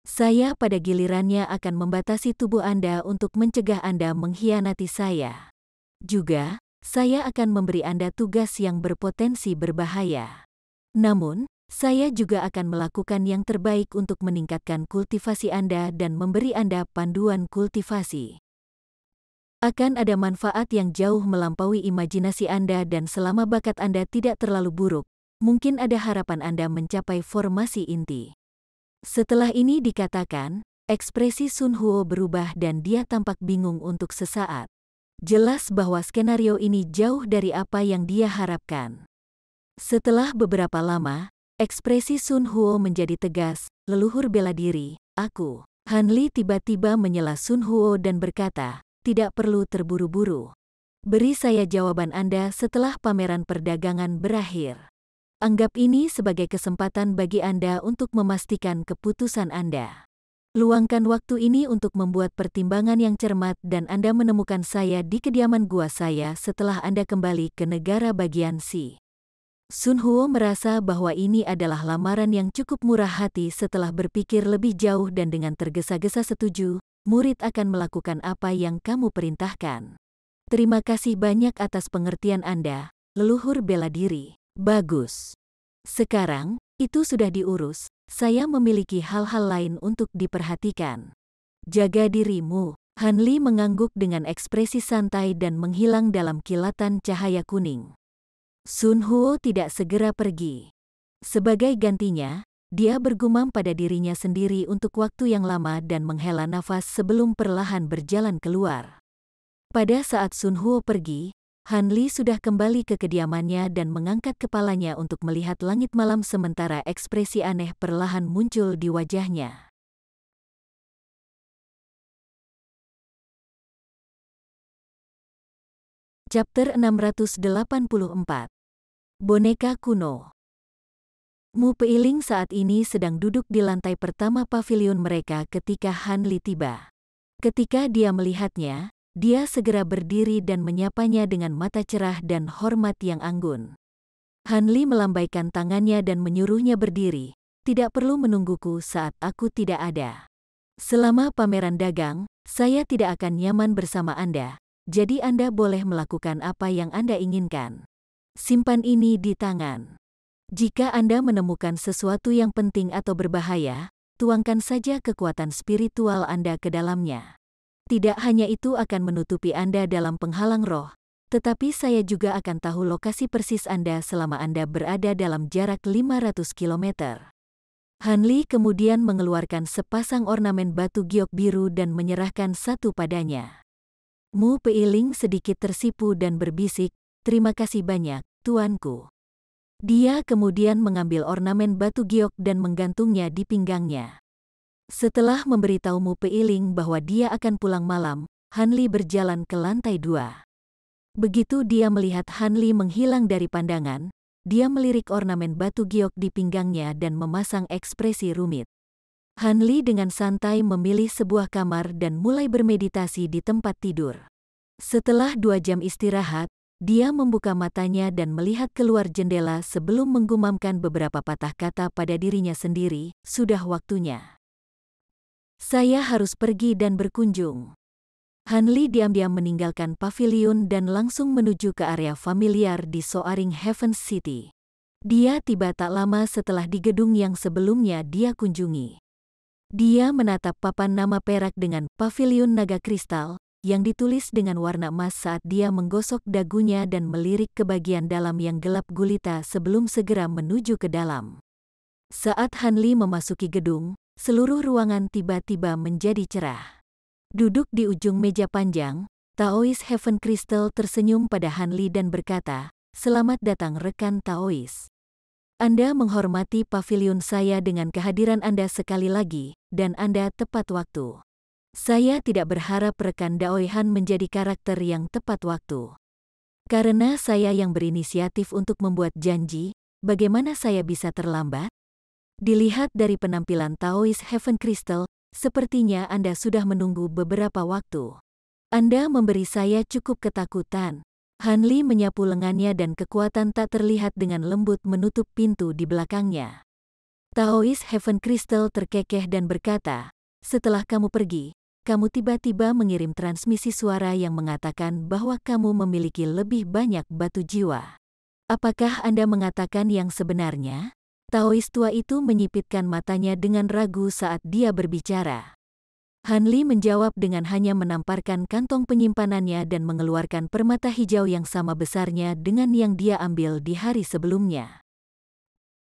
Saya pada gilirannya akan membatasi tubuh Anda untuk mencegah Anda mengkhianati saya. Juga, saya akan memberi Anda tugas yang berpotensi berbahaya. Namun, saya juga akan melakukan yang terbaik untuk meningkatkan kultivasi Anda dan memberi Anda panduan kultivasi. Akan ada manfaat yang jauh melampaui imajinasi Anda dan selama bakat Anda tidak terlalu buruk, mungkin ada harapan Anda mencapai formasi inti. Setelah ini dikatakan, ekspresi Sun Huo berubah dan dia tampak bingung untuk sesaat. Jelas bahwa skenario ini jauh dari apa yang dia harapkan. Setelah beberapa lama, ekspresi Sun Huo menjadi tegas, "Leluhur bela diri, aku." Han Li tiba-tiba menyela Sun Huo dan berkata, "Tidak perlu terburu-buru. Beri saya jawaban Anda setelah pameran perdagangan berakhir. Anggap ini sebagai kesempatan bagi Anda untuk memastikan keputusan Anda. Luangkan waktu ini untuk membuat pertimbangan yang cermat dan Anda menemukan saya di kediaman gua saya setelah Anda kembali ke negara bagian Si." Sun Huo merasa bahwa ini adalah lamaran yang cukup murah hati setelah berpikir lebih jauh dan dengan tergesa-gesa setuju, "Murid akan melakukan apa yang kamu perintahkan. Terima kasih banyak atas pengertian Anda, leluhur bela diri." "Bagus. Sekarang, itu sudah diurus, saya memiliki hal-hal lain untuk diperhatikan. Jaga dirimu." Hanli mengangguk dengan ekspresi santai dan menghilang dalam kilatan cahaya kuning. Sun Huo tidak segera pergi. Sebagai gantinya, dia bergumam pada dirinya sendiri untuk waktu yang lama dan menghela nafas sebelum perlahan berjalan keluar. Pada saat Sun Huo pergi, Hanli sudah kembali ke kediamannya dan mengangkat kepalanya untuk melihat langit malam sementara ekspresi aneh perlahan muncul di wajahnya. Chapter 684. Boneka kuno. Mu Peiling saat ini sedang duduk di lantai pertama pavilion mereka ketika Hanli tiba. Ketika dia melihatnya, dia segera berdiri dan menyapanya dengan mata cerah dan hormat yang anggun. Hanli melambaikan tangannya dan menyuruhnya berdiri. Tidak perlu menungguku saat aku tidak ada. Selama pameran dagang, saya tidak akan nyaman bersama Anda, jadi Anda boleh melakukan apa yang Anda inginkan. Simpan ini di tangan. Jika Anda menemukan sesuatu yang penting atau berbahaya, tuangkan saja kekuatan spiritual Anda ke dalamnya. Tidak hanya itu akan menutupi Anda dalam penghalang roh, tetapi saya juga akan tahu lokasi persis Anda selama Anda berada dalam jarak 500 km. Hanli kemudian mengeluarkan sepasang ornamen batu giok biru dan menyerahkan satu padanya. Mu Peiling sedikit tersipu dan berbisik, "Terima kasih banyak, tuanku." Dia kemudian mengambil ornamen batu giok dan menggantungnya di pinggangnya. Setelah memberitahu Mu Peiling bahwa dia akan pulang malam, Hanli berjalan ke lantai 2. Begitu dia melihat Hanli menghilang dari pandangan, dia melirik ornamen batu giok di pinggangnya dan memasang ekspresi rumit. Hanli dengan santai memilih sebuah kamar dan mulai bermeditasi di tempat tidur. Setelah 2 jam istirahat, dia membuka matanya dan melihat keluar jendela sebelum menggumamkan beberapa patah kata pada dirinya sendiri, "Sudah waktunya. Saya harus pergi dan berkunjung." Hanli diam-diam meninggalkan pavilion dan langsung menuju ke area familiar di Soaring Heavens City. Dia tiba tak lama setelah di gedung yang sebelumnya dia kunjungi. Dia menatap papan nama perak dengan Pavilion Naga Kristal, yang ditulis dengan warna emas saat dia menggosok dagunya dan melirik ke bagian dalam yang gelap gulita sebelum segera menuju ke dalam. Saat Hanli memasuki gedung, seluruh ruangan tiba-tiba menjadi cerah. Duduk di ujung meja panjang, Taois Heaven Crystal tersenyum pada Hanli dan berkata, "Selamat datang rekan Taois. Anda menghormati pavilion saya dengan kehadiran Anda sekali lagi, dan Anda tepat waktu. Saya tidak berharap rekan Daoihan menjadi karakter yang tepat waktu. Karena saya yang berinisiatif untuk membuat janji, bagaimana saya bisa terlambat?" Dilihat dari penampilan Taois Heaven Crystal, sepertinya Anda sudah menunggu beberapa waktu. Anda memberi saya cukup ketakutan. Hanli menyapu lengannya dan kekuatan tak terlihat dengan lembut menutup pintu di belakangnya. Taois Heaven Crystal terkekeh dan berkata, "Setelah kamu pergi, kamu tiba-tiba mengirim transmisi suara yang mengatakan bahwa kamu memiliki lebih banyak batu jiwa. Apakah Anda mengatakan yang sebenarnya?" Taois tua itu menyipitkan matanya dengan ragu saat dia berbicara. Hanli menjawab dengan hanya menamparkan kantong penyimpanannya dan mengeluarkan permata hijau yang sama besarnya dengan yang dia ambil di hari sebelumnya.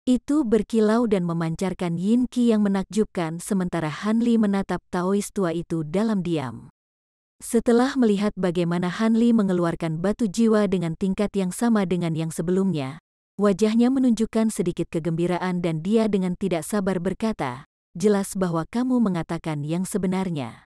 Itu berkilau dan memancarkan yin qi yang menakjubkan sementara Hanli menatap Taois tua itu dalam diam. Setelah melihat bagaimana Hanli mengeluarkan batu jiwa dengan tingkat yang sama dengan yang sebelumnya, wajahnya menunjukkan sedikit kegembiraan dan dia dengan tidak sabar berkata, "Jelas bahwa kamu mengatakan yang sebenarnya.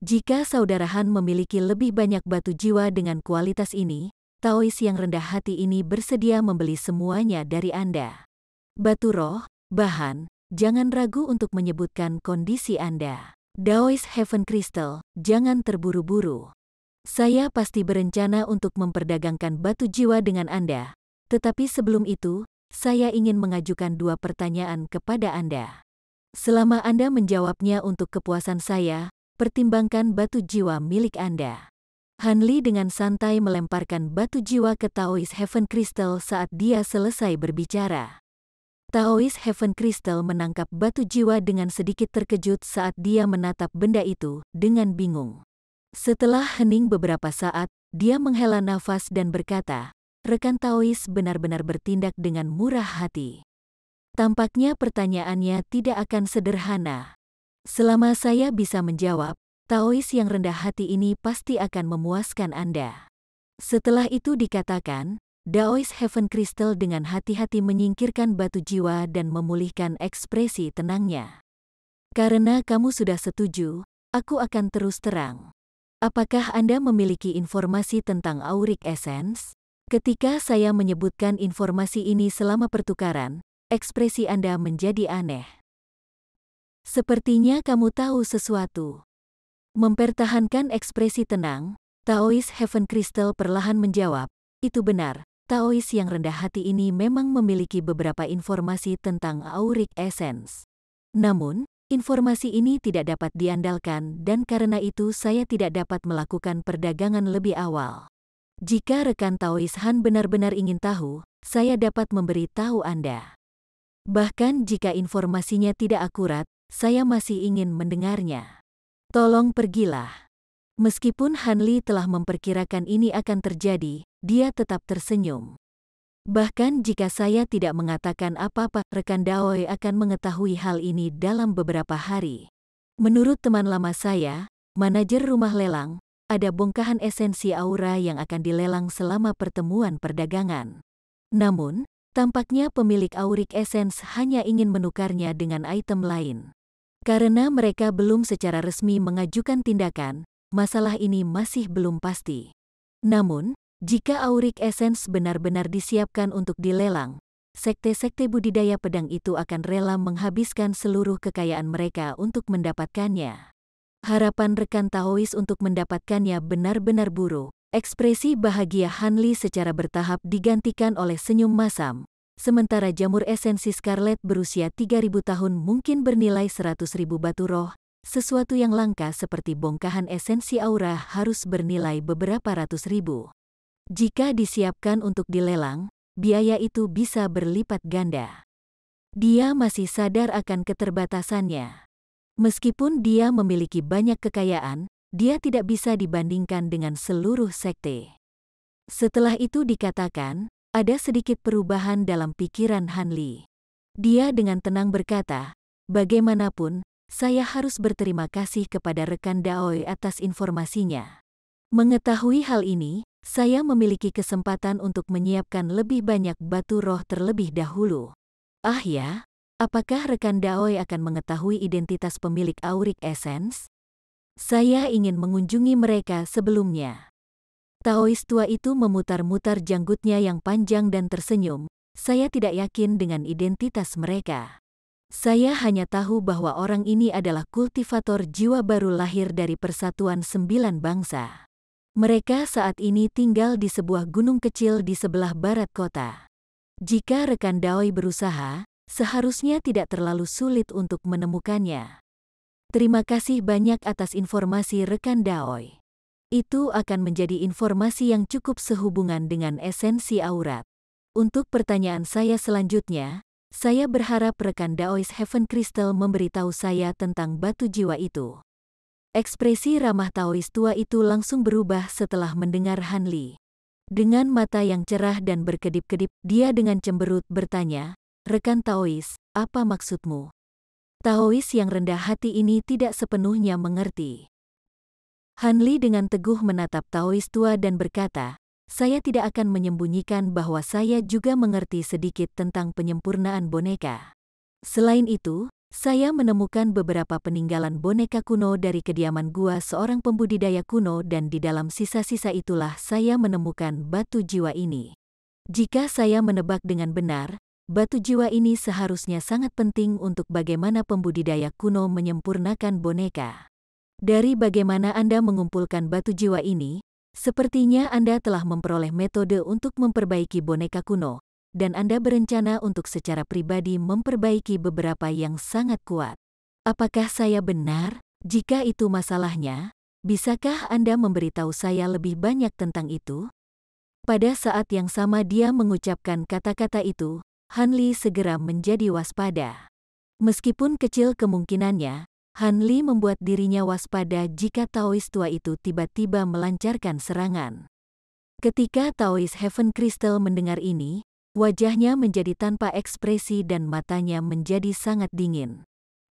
Jika saudara Han memiliki lebih banyak batu jiwa dengan kualitas ini, Taois yang rendah hati ini bersedia membeli semuanya dari Anda. Batu roh, bahan, jangan ragu untuk menyebutkan kondisi Anda. Taois Heaven Crystal, jangan terburu-buru. Saya pasti berencana untuk memperdagangkan batu jiwa dengan Anda, tetapi sebelum itu, saya ingin mengajukan 2 pertanyaan kepada Anda. Selama Anda menjawabnya untuk kepuasan saya, pertimbangkan batu jiwa milik Anda." Hanli dengan santai melemparkan batu jiwa ke Taois Heaven Crystal saat dia selesai berbicara. Taois Heaven Crystal menangkap batu jiwa dengan sedikit terkejut saat dia menatap benda itu dengan bingung. Setelah hening beberapa saat, dia menghela nafas dan berkata, rekan Taois benar-benar bertindak dengan murah hati. Tampaknya pertanyaannya tidak akan sederhana. Selama saya bisa menjawab, Taois yang rendah hati ini pasti akan memuaskan Anda. Setelah itu dikatakan, Daois Heaven Crystal dengan hati-hati menyingkirkan batu jiwa dan memulihkan ekspresi tenangnya. Karena kamu sudah setuju, aku akan terus terang. Apakah Anda memiliki informasi tentang Auric Essence? Ketika saya menyebutkan informasi ini selama pertukaran, ekspresi Anda menjadi aneh. Sepertinya kamu tahu sesuatu. Mempertahankan ekspresi tenang, Taois Heaven Crystal perlahan menjawab, itu benar, Taois yang rendah hati ini memang memiliki beberapa informasi tentang Auric Essence. Namun, informasi ini tidak dapat diandalkan dan karena itu saya tidak dapat melakukan perdagangan lebih awal. Jika rekan Taois Han benar-benar ingin tahu, saya dapat memberi tahu Anda. Bahkan jika informasinya tidak akurat, saya masih ingin mendengarnya. Tolong pergilah. Meskipun Han Li telah memperkirakan ini akan terjadi, dia tetap tersenyum. Bahkan jika saya tidak mengatakan apa-apa, rekan Daoi akan mengetahui hal ini dalam beberapa hari. Menurut teman lama saya, manajer rumah lelang, ada bongkahan esensi aura yang akan dilelang selama pertemuan perdagangan. Namun, tampaknya pemilik Auric Essence hanya ingin menukarnya dengan item lain. Karena mereka belum secara resmi mengajukan tindakan, masalah ini masih belum pasti. Namun, jika Auric Essence benar-benar disiapkan untuk dilelang, sekte-sekte budidaya pedang itu akan rela menghabiskan seluruh kekayaan mereka untuk mendapatkannya. Harapan rekan Taois untuk mendapatkannya benar-benar buruk. Ekspresi bahagia Han Li secara bertahap digantikan oleh senyum masam, sementara jamur esensi Scarlet berusia 3.000 tahun mungkin bernilai 100.000 batu roh. Sesuatu yang langka seperti bongkahan esensi aura harus bernilai beberapa ratus ribu. Jika disiapkan untuk dilelang, biaya itu bisa berlipat ganda. Dia masih sadar akan keterbatasannya. Meskipun dia memiliki banyak kekayaan, dia tidak bisa dibandingkan dengan seluruh sekte. Setelah itu dikatakan, ada sedikit perubahan dalam pikiran Han Li. Dia dengan tenang berkata, bagaimanapun, saya harus berterima kasih kepada rekan Daoi atas informasinya. Mengetahui hal ini, saya memiliki kesempatan untuk menyiapkan lebih banyak batu roh terlebih dahulu. Ah ya, apakah rekan Daoi akan mengetahui identitas pemilik Auric Essence? Saya ingin mengunjungi mereka sebelumnya. Taois tua itu memutar-mutar janggutnya yang panjang dan tersenyum. Saya tidak yakin dengan identitas mereka. Saya hanya tahu bahwa orang ini adalah kultivator jiwa baru lahir dari Persatuan Sembilan Bangsa. Mereka saat ini tinggal di sebuah gunung kecil di sebelah barat kota. Jika rekan Daoi berusaha, seharusnya tidak terlalu sulit untuk menemukannya. Terima kasih banyak atas informasi rekan Daoi. Itu akan menjadi informasi yang cukup sehubungan dengan esensi aurat. Untuk pertanyaan saya selanjutnya, saya berharap rekan Daois Heaven Crystal memberitahu saya tentang batu jiwa itu. Ekspresi ramah Taois tua itu langsung berubah setelah mendengar Han Li. Dengan mata yang cerah dan berkedip-kedip, dia dengan cemberut bertanya, rekan Taois, apa maksudmu? Taois yang rendah hati ini tidak sepenuhnya mengerti. Han Li dengan teguh menatap Taois tua dan berkata, saya tidak akan menyembunyikan bahwa saya juga mengerti sedikit tentang penyempurnaan boneka. Selain itu, saya menemukan beberapa peninggalan boneka kuno dari kediaman gua seorang pembudidaya kuno dan di dalam sisa-sisa itulah saya menemukan batu jiwa ini. Jika saya menebak dengan benar, batu jiwa ini seharusnya sangat penting untuk bagaimana pembudidaya kuno menyempurnakan boneka. Dari bagaimana Anda mengumpulkan batu jiwa ini, sepertinya Anda telah memperoleh metode untuk memperbaiki boneka kuno, dan Anda berencana untuk secara pribadi memperbaiki beberapa yang sangat kuat. Apakah saya benar? Jika itu masalahnya, bisakah Anda memberitahu saya lebih banyak tentang itu? Pada saat yang sama dia mengucapkan kata-kata itu, Han Li segera menjadi waspada. Meskipun kecil kemungkinannya, Han Li membuat dirinya waspada jika Taois tua itu tiba-tiba melancarkan serangan. Ketika Taois Heaven Crystal mendengar ini, wajahnya menjadi tanpa ekspresi dan matanya menjadi sangat dingin.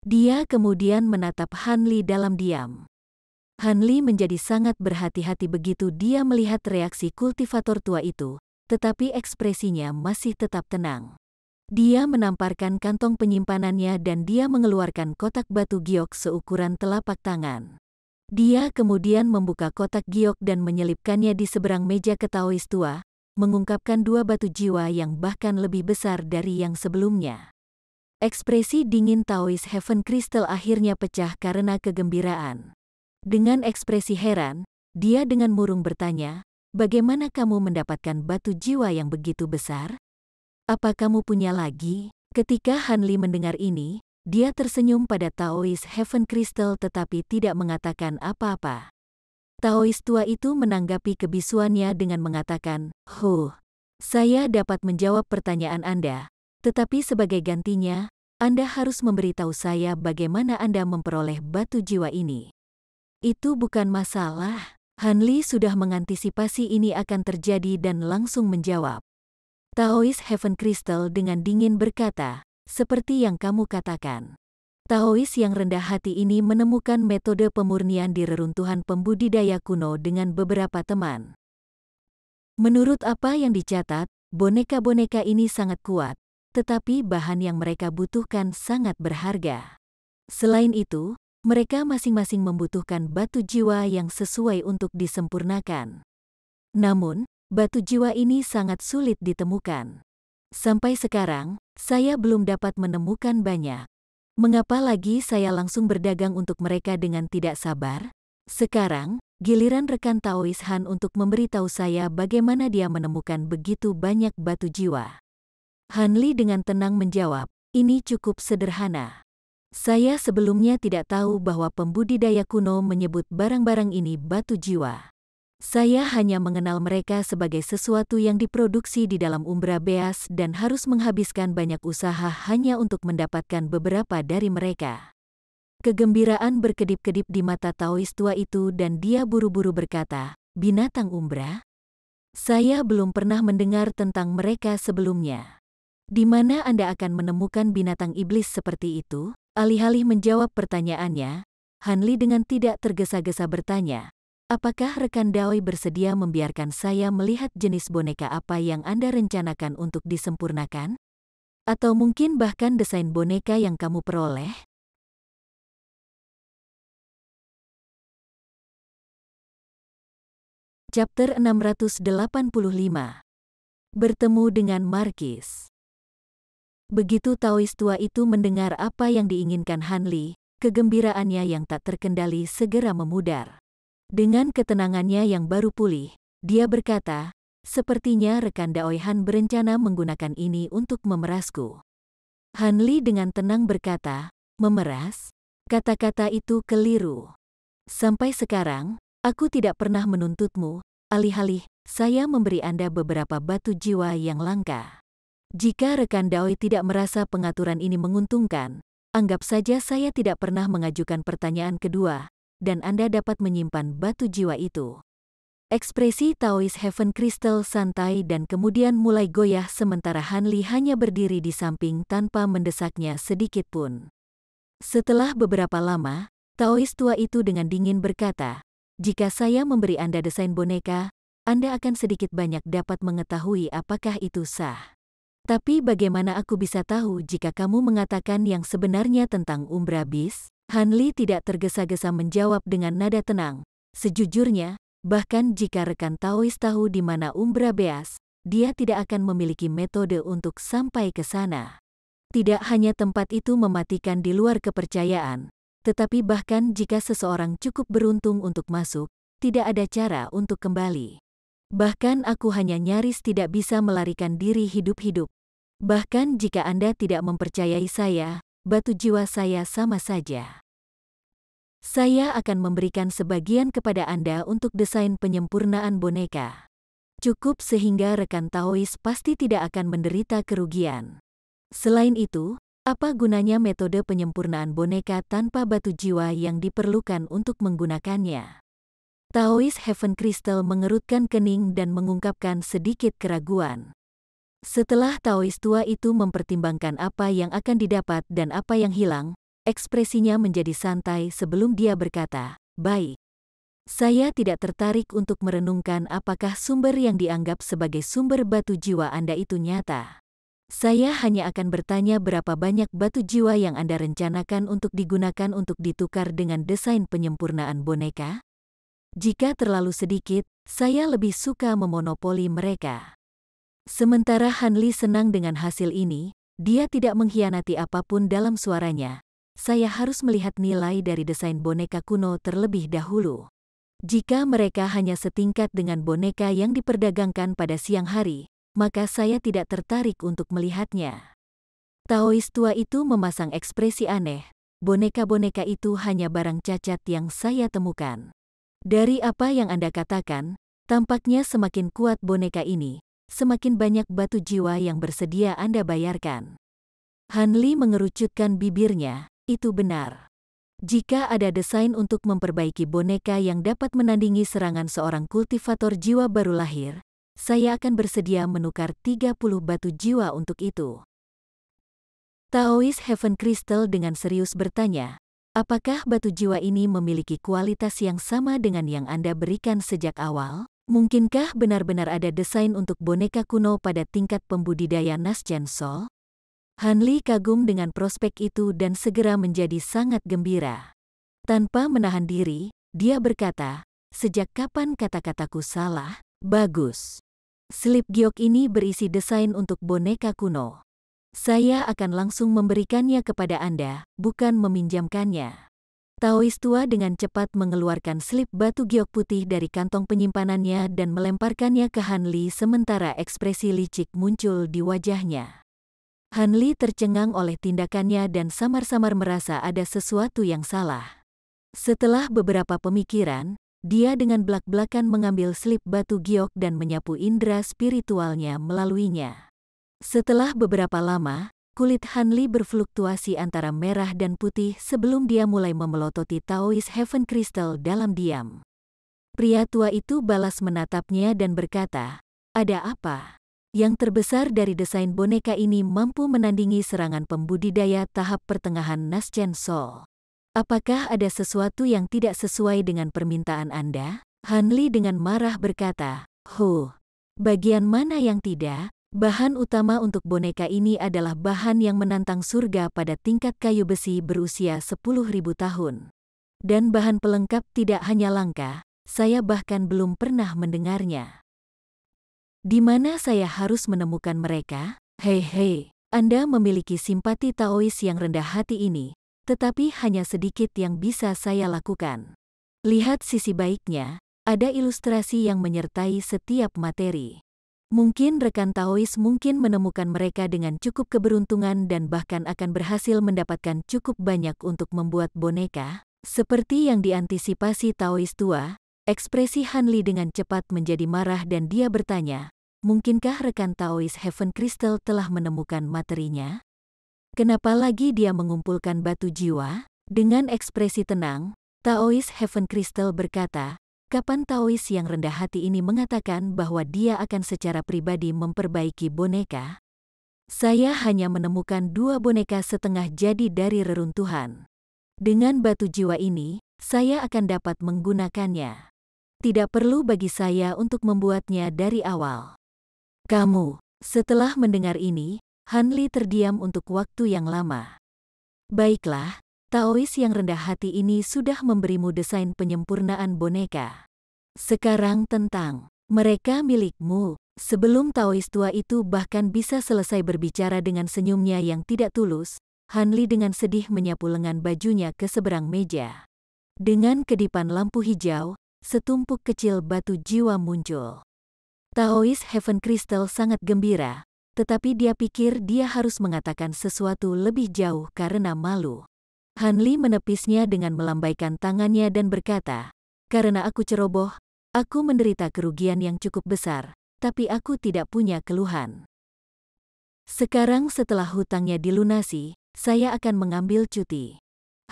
Dia kemudian menatap Han Li dalam diam. Han Li menjadi sangat berhati-hati begitu dia melihat reaksi kultivator tua itu, tetapi ekspresinya masih tetap tenang. Dia menamparkan kantong penyimpanannya dan dia mengeluarkan kotak batu giok seukuran telapak tangan. Dia kemudian membuka kotak giok dan menyelipkannya di seberang meja ke Taois tua, mengungkapkan 2 batu jiwa yang bahkan lebih besar dari yang sebelumnya. Ekspresi dingin Taois Heaven Crystal akhirnya pecah karena kegembiraan. Dengan ekspresi heran, dia dengan murung bertanya, "Bagaimana kamu mendapatkan batu jiwa yang begitu besar? Apa kamu punya lagi?" Ketika Han Li mendengar ini, dia tersenyum pada Taois Heaven Crystal tetapi tidak mengatakan apa-apa. Taois tua itu menanggapi kebisuannya dengan mengatakan, saya dapat menjawab pertanyaan Anda, tetapi sebagai gantinya, Anda harus memberitahu saya bagaimana Anda memperoleh batu jiwa ini." "Itu bukan masalah." Han Li sudah mengantisipasi ini akan terjadi dan langsung menjawab. Taois Heaven Crystal dengan dingin berkata, "Seperti yang kamu katakan." Taois yang rendah hati ini menemukan metode pemurnian di reruntuhan pembudidaya kuno dengan beberapa teman. Menurut apa yang dicatat, boneka-boneka ini sangat kuat, tetapi bahan yang mereka butuhkan sangat berharga. Selain itu, mereka masing-masing membutuhkan batu jiwa yang sesuai untuk disempurnakan. Namun, batu jiwa ini sangat sulit ditemukan. Sampai sekarang, saya belum dapat menemukan banyak. Mengapa lagi saya langsung berdagang untuk mereka dengan tidak sabar? Sekarang, giliran rekan Taois Han untuk memberitahu saya bagaimana dia menemukan begitu banyak batu jiwa. Han Li dengan tenang menjawab, "Ini cukup sederhana. Saya sebelumnya tidak tahu bahwa pembudidaya kuno menyebut barang-barang ini batu jiwa. Saya hanya mengenal mereka sebagai sesuatu yang diproduksi di dalam umbra beas dan harus menghabiskan banyak usaha hanya untuk mendapatkan beberapa dari mereka." Kegembiraan berkedip-kedip di mata Taois tua itu dan dia buru-buru berkata, "Binatang umbra? Saya belum pernah mendengar tentang mereka sebelumnya. Di mana Anda akan menemukan binatang iblis seperti itu?" Alih-alih menjawab pertanyaannya, Han Li dengan tidak tergesa-gesa bertanya, "Apakah rekan Doi bersedia membiarkan saya melihat jenis boneka apa yang Anda rencanakan untuk disempurnakan? Atau mungkin bahkan desain boneka yang kamu peroleh?" Chapter 685. Bertemu dengan Markis. Begitu Taois tua itu mendengar apa yang diinginkan Han Li, kegembiraannya yang tak terkendali segera memudar. Dengan ketenangannya yang baru pulih, dia berkata, "Sepertinya rekan Doi Han berencana menggunakan ini untuk memerasku." Han Li dengan tenang berkata, "Memeras? Kata-kata itu keliru. Sampai sekarang, aku tidak pernah menuntutmu, alih-alih, saya memberi Anda beberapa batu jiwa yang langka. Jika rekan Doi tidak merasa pengaturan ini menguntungkan, anggap saja saya tidak pernah mengajukan pertanyaan kedua, dan Anda dapat menyimpan batu jiwa itu." Ekspresi Taois Heaven Crystal santai dan kemudian mulai goyah sementara Han Li hanya berdiri di samping tanpa mendesaknya sedikit pun. Setelah beberapa lama, Taois tua itu dengan dingin berkata, "Jika saya memberi Anda desain boneka, Anda akan sedikit banyak dapat mengetahui apakah itu sah. Tapi bagaimana aku bisa tahu jika kamu mengatakan yang sebenarnya tentang umbra bis?" Han Li tidak tergesa-gesa menjawab dengan nada tenang, "Sejujurnya, bahkan jika rekan Taois tahu di mana umbra beas, dia tidak akan memiliki metode untuk sampai ke sana. Tidak hanya tempat itu mematikan di luar kepercayaan, tetapi bahkan jika seseorang cukup beruntung untuk masuk, tidak ada cara untuk kembali. Bahkan aku hanya nyaris tidak bisa melarikan diri hidup-hidup. Bahkan jika Anda tidak mempercayai saya, batu jiwa saya sama saja. Saya akan memberikan sebagian kepada Anda untuk desain penyempurnaan boneka. Cukup sehingga rekan Taois pasti tidak akan menderita kerugian. Selain itu, Apa gunanya metode penyempurnaan boneka tanpa batu jiwa yang diperlukan untuk menggunakannya? Taois Heaven Crystal mengerutkan kening dan mengungkapkan sedikit keraguan. Setelah Taois tua itu mempertimbangkan apa yang akan didapat dan apa yang hilang, ekspresinya menjadi santai sebelum dia berkata, "Baik. Saya tidak tertarik untuk merenungkan apakah sumber yang dianggap sebagai sumber batu jiwa Anda itu nyata. Saya hanya akan bertanya berapa banyak batu jiwa yang Anda rencanakan untuk digunakan untuk ditukar dengan desain penyempurnaan boneka? Jika terlalu sedikit, saya lebih suka memonopoli mereka." Sementara Han Li senang dengan hasil ini, dia tidak mengkhianati apapun dalam suaranya. "Saya harus melihat nilai dari desain boneka kuno terlebih dahulu. Jika mereka hanya setingkat dengan boneka yang diperdagangkan pada siang hari, maka saya tidak tertarik untuk melihatnya." Taois tua itu memasang ekspresi aneh. "Boneka-boneka itu hanya barang cacat yang saya temukan. Dari apa yang Anda katakan, tampaknya semakin kuat boneka ini, semakin banyak batu jiwa yang bersedia Anda bayarkan." Han Li mengerucutkan bibirnya, "Itu benar. Jika ada desain untuk memperbaiki boneka yang dapat menandingi serangan seorang kultivator jiwa baru lahir, saya akan bersedia menukar 30 batu jiwa untuk itu." Taois Heaven Crystal dengan serius bertanya, "Apakah batu jiwa ini memiliki kualitas yang sama dengan yang Anda berikan sejak awal? Mungkinkah benar-benar ada desain untuk boneka kuno pada tingkat pembudidaya Naschen Sol?" Han Li kagum dengan prospek itu dan segera menjadi sangat gembira. Tanpa menahan diri, dia berkata, "Sejak kapan kata-kataku salah? Bagus. Slip giok ini berisi desain untuk boneka kuno. Saya akan langsung memberikannya kepada Anda, bukan meminjamkannya." Taois tua dengan cepat mengeluarkan slip batu giok putih dari kantong penyimpanannya dan melemparkannya ke Han Li sementara ekspresi licik muncul di wajahnya. Han Li tercengang oleh tindakannya dan samar-samar merasa ada sesuatu yang salah. Setelah beberapa pemikiran, dia dengan belak-belakan mengambil slip batu giok dan menyapu indera spiritualnya melaluinya. Setelah beberapa lama, kulit Han Li berfluktuasi antara merah dan putih sebelum dia mulai memelototi Taois Heaven Crystal dalam diam. Pria tua itu balas menatapnya dan berkata, "Ada apa? Yang terbesar dari desain boneka ini mampu menandingi serangan pembudidaya tahap pertengahan Naschen Sol. Apakah ada sesuatu yang tidak sesuai dengan permintaan Anda?" Han Li dengan marah berkata, Bagian mana yang tidak? Bahan utama untuk boneka ini adalah bahan yang menantang surga pada tingkat kayu besi berusia 10.000 tahun. Dan bahan pelengkap tidak hanya langka, saya bahkan belum pernah mendengarnya. Di mana saya harus menemukan mereka? Hei, Anda memiliki simpati Taois yang rendah hati ini, tetapi hanya sedikit yang bisa saya lakukan. Lihat sisi baiknya, ada ilustrasi yang menyertai setiap materi. Mungkin rekan Taois mungkin menemukan mereka dengan cukup keberuntungan dan bahkan akan berhasil mendapatkan cukup banyak untuk membuat boneka. Seperti yang diantisipasi Taois tua, ekspresi Han Li dengan cepat menjadi marah dan dia bertanya, "Mungkinkah rekan Taois Heaven Crystal telah menemukan materinya? Kenapa lagi dia mengumpulkan batu jiwa?" Dengan ekspresi tenang, Taois Heaven Crystal berkata, "Kapan Taois yang rendah hati ini mengatakan bahwa dia akan secara pribadi memperbaiki boneka? Saya hanya menemukan 2 boneka setengah jadi dari reruntuhan. Dengan batu jiwa ini, saya akan dapat menggunakannya. Tidak perlu bagi saya untuk membuatnya dari awal." "Kamu." Setelah mendengar ini, Han Li terdiam untuk waktu yang lama. "Baiklah. Taois yang rendah hati ini sudah memberimu desain penyempurnaan boneka. Sekarang tentang mereka milikmu." Sebelum Taois tua itu bahkan bisa selesai berbicara dengan senyumnya yang tidak tulus, Han Li dengan sedih menyapu lengan bajunya ke seberang meja. Dengan kedipan lampu hijau, setumpuk kecil batu jiwa muncul. Taois Heaven Crystal sangat gembira, tetapi dia pikir dia harus mengatakan sesuatu lebih jauh karena malu. Han Li menepisnya dengan melambaikan tangannya dan berkata, "Karena aku ceroboh, aku menderita kerugian yang cukup besar, tapi aku tidak punya keluhan. Sekarang setelah hutangnya dilunasi, Saya akan mengambil cuti.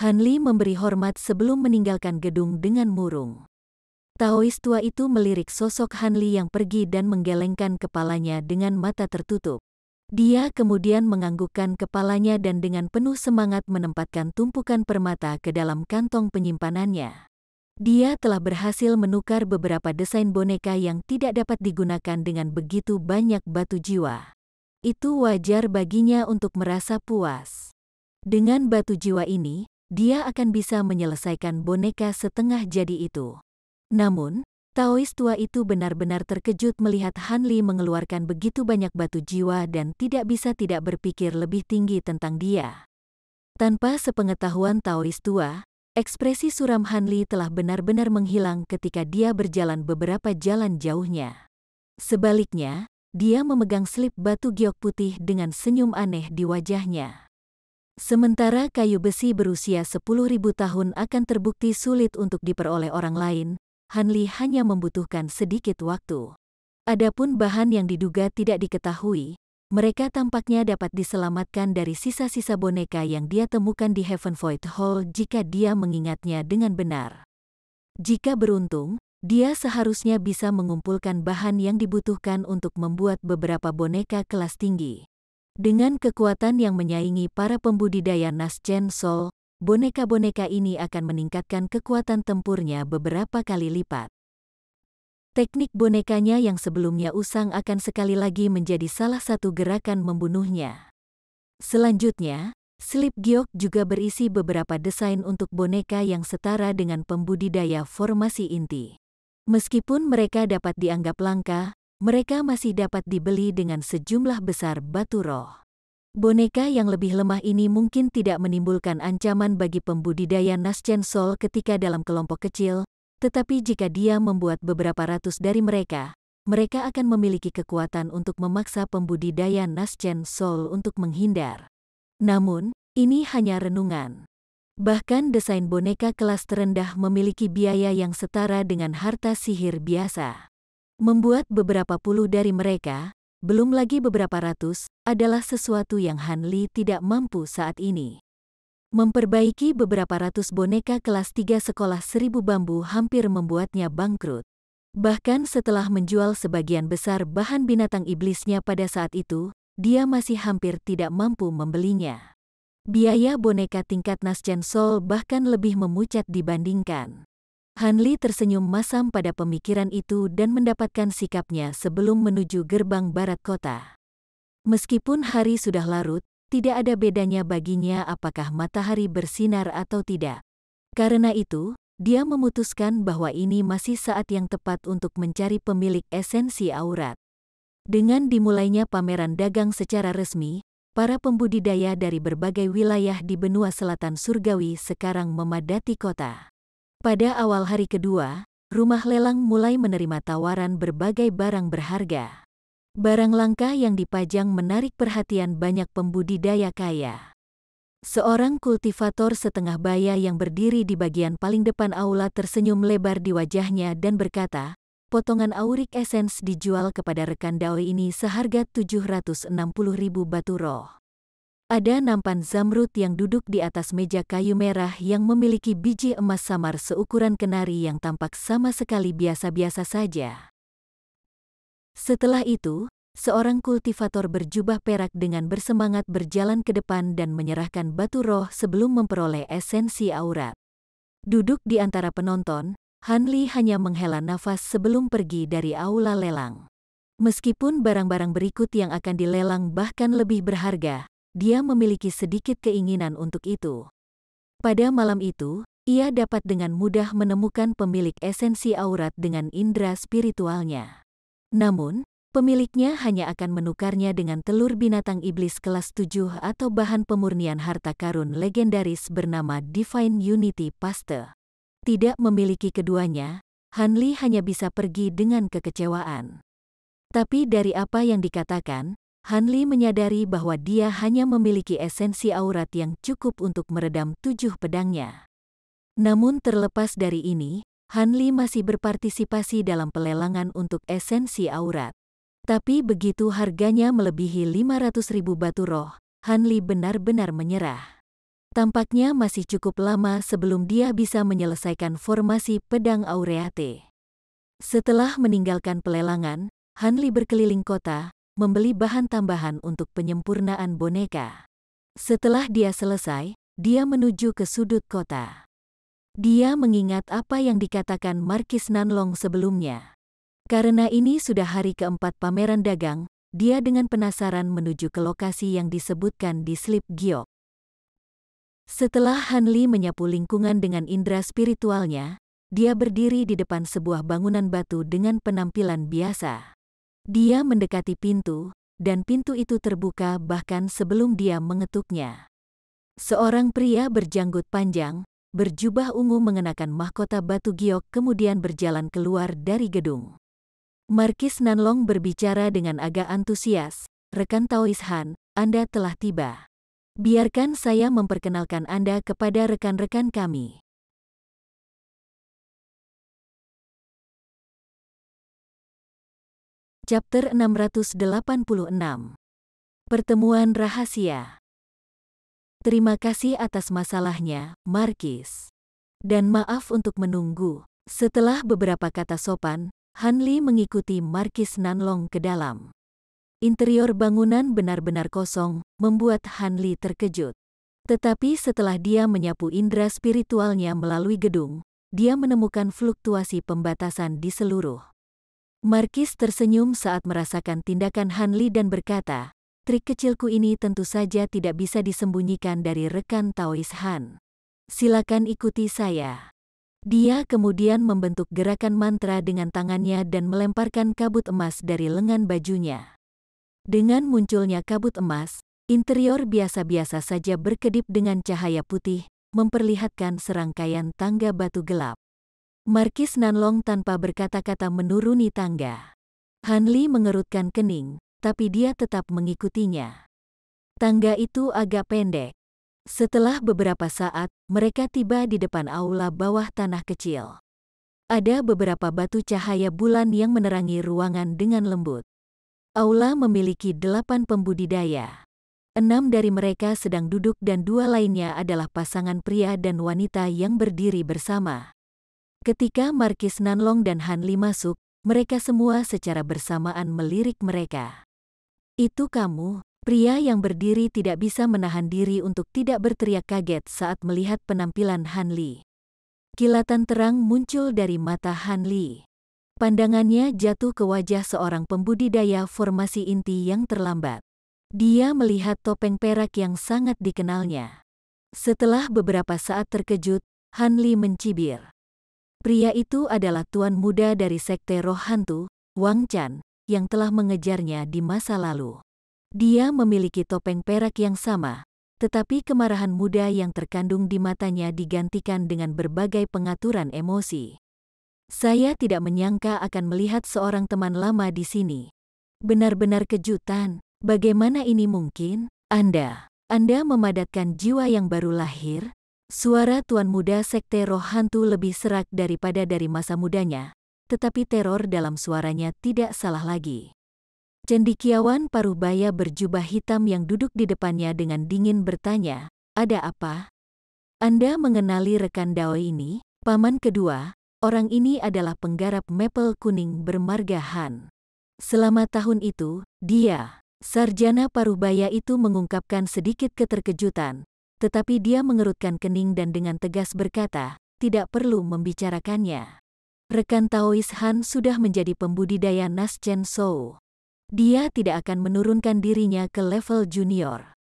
Han Li memberi hormat sebelum meninggalkan gedung dengan murung. Taois tua itu melirik sosok Han Li yang pergi dan menggelengkan kepalanya dengan mata tertutup. Dia kemudian menganggukkan kepalanya dan dengan penuh semangat menempatkan tumpukan permata ke dalam kantong penyimpanannya. Dia telah berhasil menukar beberapa desain boneka yang tidak dapat digunakan dengan begitu banyak batu jiwa. Itu wajar baginya untuk merasa puas. Dengan batu jiwa ini, dia akan bisa menyelesaikan boneka setengah jadi itu. Namun, Taois tua itu benar-benar terkejut melihat Han Li mengeluarkan begitu banyak batu jiwa dan tidak bisa tidak berpikir lebih tinggi tentang dia. Tanpa sepengetahuan Taois tua, ekspresi suram Han Li telah benar-benar menghilang ketika dia berjalan beberapa jalan jauhnya. Sebaliknya, dia memegang slip batu giok putih dengan senyum aneh di wajahnya. Sementara kayu besi berusia 10.000 tahun akan terbukti sulit untuk diperoleh orang lain, Han Li hanya membutuhkan sedikit waktu. Adapun bahan yang diduga tidak diketahui, mereka tampaknya dapat diselamatkan dari sisa-sisa boneka yang dia temukan di Heaven Void Hall jika dia mengingatnya dengan benar. Jika beruntung, dia seharusnya bisa mengumpulkan bahan yang dibutuhkan untuk membuat beberapa boneka kelas tinggi. Dengan kekuatan yang menyaingi para pembudidaya Naschen Soul, boneka-boneka ini akan meningkatkan kekuatan tempurnya beberapa kali lipat. Teknik bonekanya yang sebelumnya usang akan sekali lagi menjadi salah satu gerakan membunuhnya. Selanjutnya, slip giok juga berisi beberapa desain untuk boneka yang setara dengan pembudidaya formasi inti. Meskipun mereka dapat dianggap langka, mereka masih dapat dibeli dengan sejumlah besar batu roh. Boneka yang lebih lemah ini mungkin tidak menimbulkan ancaman bagi pembudidaya Naschen Soul ketika dalam kelompok kecil, tetapi jika dia membuat beberapa ratus dari mereka, mereka akan memiliki kekuatan untuk memaksa pembudidaya Naschen Soul untuk menghindar. Namun, ini hanya renungan. Bahkan desain boneka kelas terendah memiliki biaya yang setara dengan harta sihir biasa. Membuat beberapa puluh dari mereka, belum lagi beberapa ratus, adalah sesuatu yang Han Li tidak mampu saat ini. Memperbaiki beberapa ratus boneka kelas 3 sekolah 1000 bambu hampir membuatnya bangkrut. Bahkan setelah menjual sebagian besar bahan binatang iblisnya pada saat itu, dia masih hampir tidak mampu membelinya. Biaya boneka tingkat Naschen Soul bahkan lebih memucat dibandingkan. Han Li tersenyum masam pada pemikiran itu dan mendapatkan sikapnya sebelum menuju gerbang barat kota. Meskipun hari sudah larut, tidak ada bedanya baginya apakah matahari bersinar atau tidak. Karena itu, dia memutuskan bahwa ini masih saat yang tepat untuk mencari pemilik esensi aurat. Dengan dimulainya pameran dagang secara resmi, para pembudidaya dari berbagai wilayah di benua selatan surgawi sekarang memadati kota. Pada awal hari kedua, rumah lelang mulai menerima tawaran berbagai barang berharga. Barang langka yang dipajang menarik perhatian banyak pembudidaya kaya. Seorang kultivator setengah baya yang berdiri di bagian paling depan aula tersenyum lebar di wajahnya dan berkata, potongan Auric Essence dijual kepada rekan Dao ini seharga 760.000 batu roh. Ada nampan zamrud yang duduk di atas meja kayu merah yang memiliki biji emas samar seukuran kenari yang tampak sama sekali biasa-biasa saja. Setelah itu, seorang kultivator berjubah perak dengan bersemangat berjalan ke depan dan menyerahkan batu roh sebelum memperoleh esensi aurat. Duduk di antara penonton, Han Li hanya menghela nafas sebelum pergi dari aula lelang. Meskipun barang-barang berikut yang akan dilelang bahkan lebih berharga, dia memiliki sedikit keinginan untuk itu. Pada malam itu, ia dapat dengan mudah menemukan pemilik esensi aurat dengan indera spiritualnya. Namun, pemiliknya hanya akan menukarnya dengan telur binatang iblis kelas 7 atau bahan pemurnian harta karun legendaris bernama Divine Unity Paste. Tidak memiliki keduanya, Han Li hanya bisa pergi dengan kekecewaan. Tapi dari apa yang dikatakan, Han Li menyadari bahwa dia hanya memiliki esensi aurat yang cukup untuk meredam 7 pedangnya. Namun terlepas dari ini, Han Li masih berpartisipasi dalam pelelangan untuk esensi aurat. Tapi begitu harganya melebihi 500.000 batu roh, Han Li benar-benar menyerah. Tampaknya masih cukup lama sebelum dia bisa menyelesaikan formasi pedang Aureate. Setelah meninggalkan pelelangan, Han Li berkeliling kota, membeli bahan tambahan untuk penyempurnaan boneka. Setelah dia selesai, dia menuju ke sudut kota. Dia mengingat apa yang dikatakan Markis Nanlong sebelumnya. Karena ini sudah hari keempat pameran dagang, dia dengan penasaran menuju ke lokasi yang disebutkan di slip giok. Setelah Han Li menyapu lingkungan dengan indera spiritualnya, dia berdiri di depan sebuah bangunan batu dengan penampilan biasa. Dia mendekati pintu, dan pintu itu terbuka bahkan sebelum dia mengetuknya. Seorang pria berjanggut panjang, berjubah ungu mengenakan mahkota batu giok kemudian berjalan keluar dari gedung. Markis Nanlong berbicara dengan agak antusias, "Rekan Taois Han, Anda telah tiba. Biarkan saya memperkenalkan Anda kepada rekan-rekan kami." Chapter 686. Pertemuan Rahasia. Terima kasih atas masalahnya, Markis. Dan maaf untuk menunggu. Setelah beberapa kata sopan, Han Li mengikuti Markis Nanlong ke dalam. Interior bangunan benar-benar kosong, membuat Han Li terkejut. Tetapi setelah dia menyapu indera spiritualnya melalui gedung, dia menemukan fluktuasi pembatasan di seluruh. Markis tersenyum saat merasakan tindakan Han Li dan berkata, "Trik kecilku ini tentu saja tidak bisa disembunyikan dari rekan Taois Han. Silakan ikuti saya." Dia kemudian membentuk gerakan mantra dengan tangannya dan melemparkan kabut emas dari lengan bajunya. Dengan munculnya kabut emas, interior biasa-biasa saja berkedip dengan cahaya putih, memperlihatkan serangkaian tangga batu gelap. Markis Nanlong tanpa berkata-kata menuruni tangga. Han Li mengerutkan kening, tapi dia tetap mengikutinya. Tangga itu agak pendek. Setelah beberapa saat, mereka tiba di depan aula bawah tanah kecil. Ada beberapa batu cahaya bulan yang menerangi ruangan dengan lembut. Aula memiliki 8 pembudidaya. 6 dari mereka sedang duduk dan 2 lainnya adalah pasangan pria dan wanita yang berdiri bersama. Ketika Markis Nanlong dan Han Li masuk, mereka semua secara bersamaan melirik mereka. "Itu kamu?" Pria yang berdiri tidak bisa menahan diri untuk tidak berteriak kaget saat melihat penampilan Han Li. Kilatan terang muncul dari mata Han Li. Pandangannya jatuh ke wajah seorang pembudidaya formasi inti yang terlambat. Dia melihat topeng perak yang sangat dikenalnya. Setelah beberapa saat terkejut, Han Li mencibir. Pria itu adalah tuan muda dari sekte roh hantu, Wang Chan, yang telah mengejarnya di masa lalu. Dia memiliki topeng perak yang sama, tetapi kemarahan muda yang terkandung di matanya digantikan dengan berbagai pengaturan emosi. "Saya tidak menyangka akan melihat seorang teman lama di sini. Benar-benar kejutan. Bagaimana ini mungkin? Anda memadatkan jiwa yang baru lahir?" Suara tuan muda sekte roh hantu lebih serak daripada dari masa mudanya, tetapi teror dalam suaranya tidak salah lagi. Cendekiawan paruh baya berjubah hitam yang duduk di depannya dengan dingin bertanya, "Ada apa? Anda mengenali rekan Dao ini?" Paman kedua, orang ini adalah penggarap Maple kuning bermarga Han. Selama tahun itu, dia, sarjana paruhbaya itu mengungkapkan sedikit keterkejutan, tetapi dia mengerutkan kening dan dengan tegas berkata, "Tidak perlu membicarakannya. Rekan Taois Han sudah menjadi pembudidaya Nas Chen Shou. Dia tidak akan menurunkan dirinya ke level junior."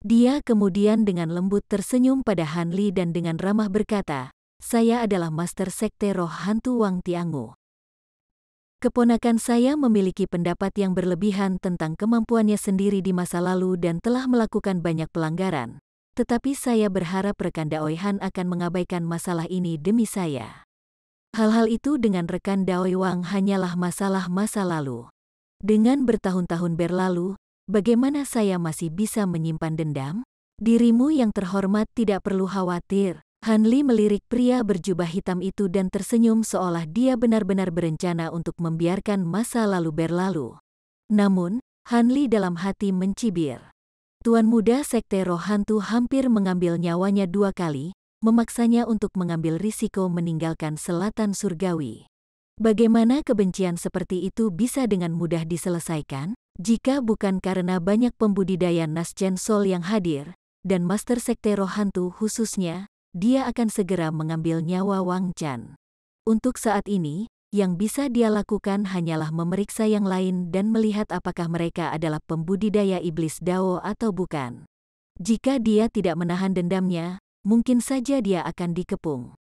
Dia kemudian dengan lembut tersenyum pada Han Li dan dengan ramah berkata, "Saya adalah Master Sekte Roh Hantu Wang Tiangu. Keponakan saya memiliki pendapat yang berlebihan tentang kemampuannya sendiri di masa lalu dan telah melakukan banyak pelanggaran. Tetapi saya berharap rekan Daoi Han akan mengabaikan masalah ini demi saya. Hal-hal itu dengan rekan Daoi Wang hanyalah masalah masa lalu. Dengan bertahun-tahun berlalu, bagaimana saya masih bisa menyimpan dendam? Dirimu yang terhormat tidak perlu khawatir." Han Li melirik pria berjubah hitam itu dan tersenyum seolah dia benar-benar berencana untuk membiarkan masa lalu berlalu. Namun, Han Li dalam hati mencibir. Tuan muda Sekte Roh Hantu hampir mengambil nyawanya 2 kali, memaksanya untuk mengambil risiko meninggalkan selatan surgawi. Bagaimana kebencian seperti itu bisa dengan mudah diselesaikan? Jika bukan karena banyak pembudidaya Nasjen Sol yang hadir, dan Master Sekte Roh Hantu khususnya, dia akan segera mengambil nyawa Wang Chan. Untuk saat ini, yang bisa dia lakukan hanyalah memeriksa yang lain dan melihat apakah mereka adalah pembudidaya iblis Dao atau bukan. Jika dia tidak menahan dendamnya, mungkin saja dia akan dikepung.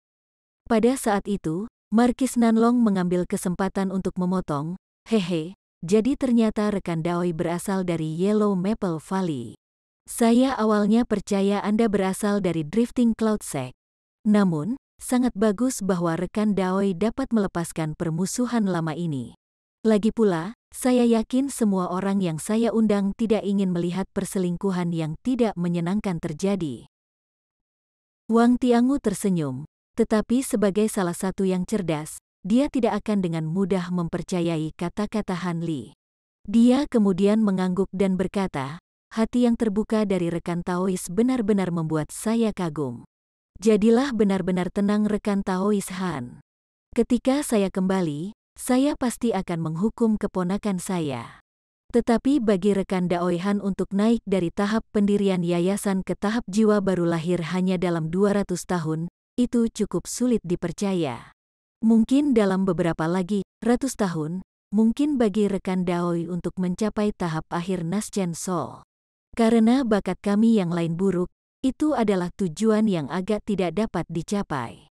Pada saat itu, Markis Nanlong mengambil kesempatan untuk memotong, "Hehe, jadi ternyata rekan Daoi berasal dari Yellow Maple Valley. Saya awalnya percaya Anda berasal dari Drifting Cloud Sect. Namun, sangat bagus bahwa rekan Daoi dapat melepaskan permusuhan lama ini. Lagi pula, saya yakin semua orang yang saya undang tidak ingin melihat perselingkuhan yang tidak menyenangkan terjadi." Wang Tiangu tersenyum, tetapi sebagai salah satu yang cerdas, dia tidak akan dengan mudah mempercayai kata-kata Han Li. Dia kemudian mengangguk dan berkata, "Hati yang terbuka dari rekan Taois benar-benar membuat saya kagum. Jadilah benar-benar tenang rekan Taois Han. Ketika saya kembali, saya pasti akan menghukum keponakan saya." Tetapi bagi rekan Daoi Han untuk naik dari tahap pendirian yayasan ke tahap jiwa baru lahir hanya dalam 200 tahun, itu cukup sulit dipercaya. Mungkin dalam beberapa lagi ratus tahun, mungkin bagi rekan Daoi untuk mencapai tahap akhir Nasjen Sol. Karena bakat kami yang lain buruk, itu adalah tujuan yang agak tidak dapat dicapai.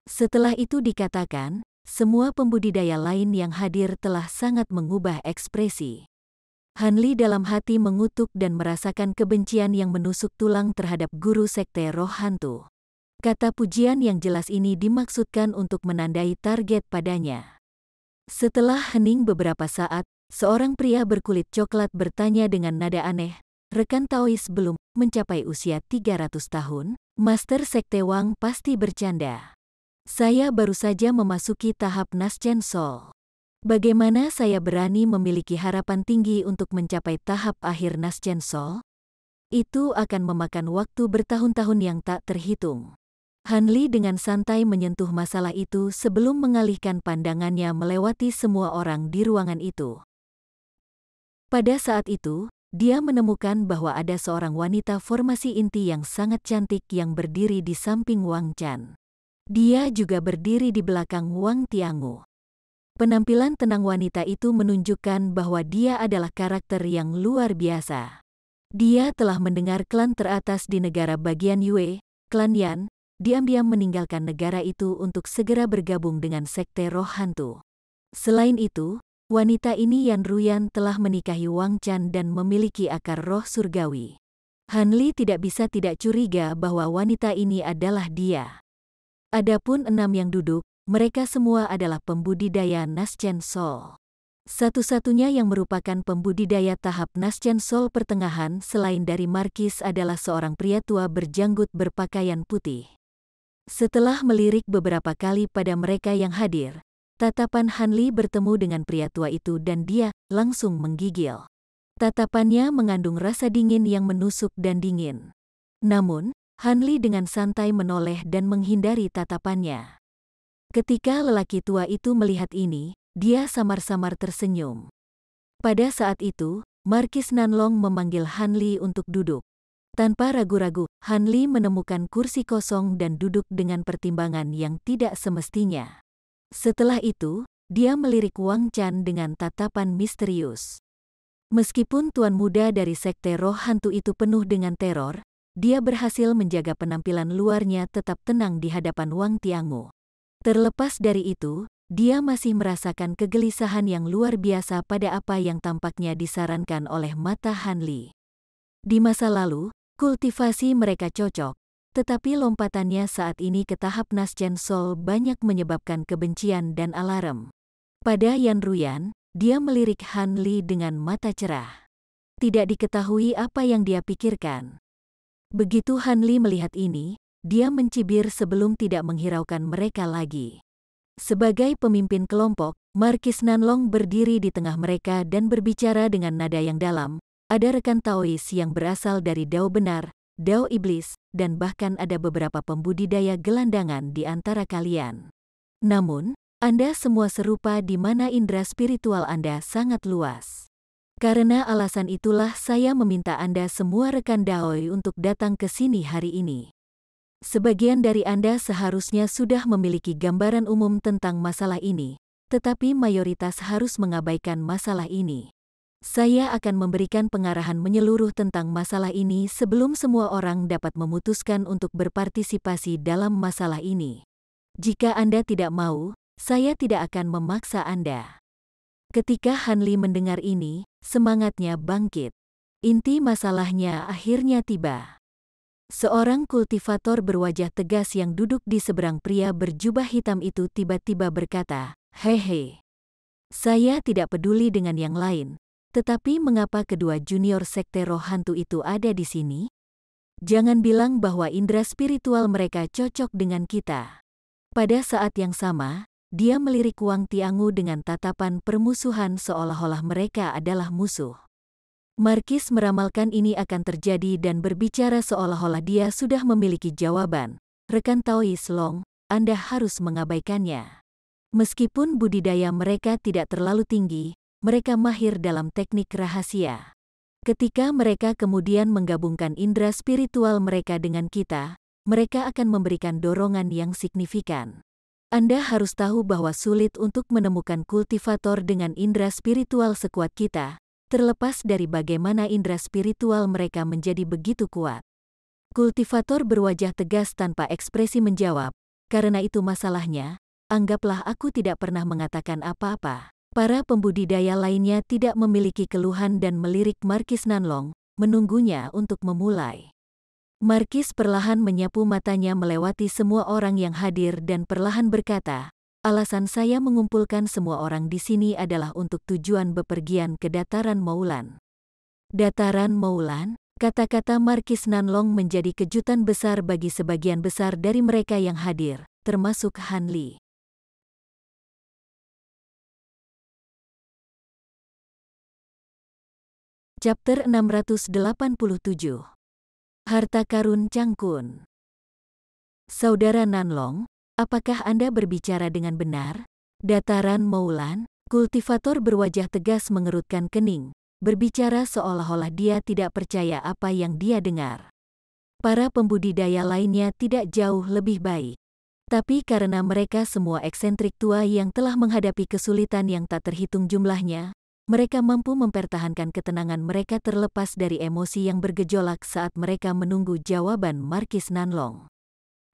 Setelah itu dikatakan, semua pembudidaya lain yang hadir telah sangat mengubah ekspresi. Han Li dalam hati mengutuk dan merasakan kebencian yang menusuk tulang terhadap guru Sekte Roh Hantu. Kata pujian yang jelas ini dimaksudkan untuk menandai target padanya. Setelah hening beberapa saat, seorang pria berkulit coklat bertanya dengan nada aneh, "Rekan Taois belum mencapai usia 300 tahun? Master Sekte Wang pasti bercanda. Saya baru saja memasuki tahap Nasjen Sol. Bagaimana saya berani memiliki harapan tinggi untuk mencapai tahap akhir Nasjen Sol? Itu akan memakan waktu bertahun-tahun yang tak terhitung." Han Li dengan santai menyentuh masalah itu sebelum mengalihkan pandangannya melewati semua orang di ruangan itu. Pada saat itu, dia menemukan bahwa ada seorang wanita formasi inti yang sangat cantik yang berdiri di samping Wang Chan. Dia juga berdiri di belakang Wang Tiangu. Penampilan tenang wanita itu menunjukkan bahwa dia adalah karakter yang luar biasa. Dia telah mendengar klan teratas di negara bagian Yue, klan Yan, diam-diam meninggalkan negara itu untuk segera bergabung dengan Sekte Roh Hantu. Selain itu, wanita ini Yan Ruyan telah menikahi Wang Chan dan memiliki akar roh surgawi. Han Li tidak bisa tidak curiga bahwa wanita ini adalah dia. Adapun 6 yang duduk, mereka semua adalah pembudidaya Nasjen Sol. Satu-satunya yang merupakan pembudidaya tahap Nasjen Sol pertengahan selain dari Markis adalah seorang pria tua berjanggut berpakaian putih. Setelah melirik beberapa kali pada mereka yang hadir, tatapan Han Li bertemu dengan pria tua itu dan dia langsung menggigil. Tatapannya mengandung rasa dingin yang menusuk dan dingin. Namun, Han Li dengan santai menoleh dan menghindari tatapannya. Ketika lelaki tua itu melihat ini, dia samar-samar tersenyum. Pada saat itu, Markis Nanlong memanggil Han Li untuk duduk. Tanpa ragu-ragu, Han Li menemukan kursi kosong dan duduk dengan pertimbangan yang tidak semestinya. Setelah itu, dia melirik Wang Chan dengan tatapan misterius. Meskipun tuan muda dari Sekte Roh Hantu itu penuh dengan teror, dia berhasil menjaga penampilan luarnya tetap tenang di hadapan Wang Tiangu. Terlepas dari itu, dia masih merasakan kegelisahan yang luar biasa pada apa yang tampaknya disarankan oleh mata Han Li. Di masa lalu, kultivasi mereka cocok, tetapi lompatannya saat ini ke tahap Nasjen Sol banyak menyebabkan kebencian dan alarm. Pada Yan Ruyan, dia melirik Han Li dengan mata cerah. Tidak diketahui apa yang dia pikirkan. Begitu Han Li melihat ini, dia mencibir sebelum tidak menghiraukan mereka lagi. Sebagai pemimpin kelompok, Markis Nanlong berdiri di tengah mereka dan berbicara dengan nada yang dalam, Ada rekan Taois yang berasal dari Dao Benar, Dao Iblis, dan bahkan ada beberapa pembudidaya gelandangan di antara kalian. Namun, Anda semua serupa di mana indera spiritual Anda sangat luas. Karena alasan itulah saya meminta Anda semua rekan Daoi untuk datang ke sini hari ini. Sebagian dari Anda seharusnya sudah memiliki gambaran umum tentang masalah ini, tetapi mayoritas harus mengabaikan masalah ini. Saya akan memberikan pengarahan menyeluruh tentang masalah ini sebelum semua orang dapat memutuskan untuk berpartisipasi dalam masalah ini. Jika Anda tidak mau, saya tidak akan memaksa Anda. Ketika Hanli mendengar ini, semangatnya bangkit. Inti masalahnya akhirnya tiba. Seorang kultivator berwajah tegas yang duduk di seberang pria berjubah hitam itu tiba-tiba berkata, "Hehe. Saya tidak peduli dengan yang lain. Tetapi mengapa kedua junior sekte roh hantu itu ada di sini? Jangan bilang bahwa indera spiritual mereka cocok dengan kita." Pada saat yang sama, dia melirik Wang Tiangu dengan tatapan permusuhan seolah-olah mereka adalah musuh. Markis meramalkan ini akan terjadi dan berbicara seolah-olah dia sudah memiliki jawaban. Rekan Taois Long, Anda harus mengabaikannya. Meskipun budidaya mereka tidak terlalu tinggi, mereka mahir dalam teknik rahasia. Ketika mereka kemudian menggabungkan indera spiritual mereka dengan kita, mereka akan memberikan dorongan yang signifikan. Anda harus tahu bahwa sulit untuk menemukan kultivator dengan indera spiritual sekuat kita, terlepas dari bagaimana indera spiritual mereka menjadi begitu kuat. Kultivator berwajah tegas tanpa ekspresi menjawab, "Karena itu masalahnya, anggaplah aku tidak pernah mengatakan apa-apa." Para pembudidaya lainnya tidak memiliki keluhan dan melirik Markis Nanlong, menunggunya untuk memulai. Markis perlahan menyapu matanya melewati semua orang yang hadir dan perlahan berkata, "Alasan saya mengumpulkan semua orang di sini adalah untuk tujuan bepergian ke Dataran Moulan." Dataran Moulan? Kata-kata Markis Nanlong menjadi kejutan besar bagi sebagian besar dari mereka yang hadir, termasuk Hanli. Chapter 687. Harta Karun Cangkun. Saudara Nanlong, apakah Anda berbicara dengan benar? Dataran Moulan, kultivator berwajah tegas mengerutkan kening, berbicara seolah-olah dia tidak percaya apa yang dia dengar. Para pembudidaya lainnya tidak jauh lebih baik. Tapi karena mereka semua eksentrik tua yang telah menghadapi kesulitan yang tak terhitung jumlahnya, mereka mampu mempertahankan ketenangan mereka terlepas dari emosi yang bergejolak saat mereka menunggu jawaban Markis Nanlong.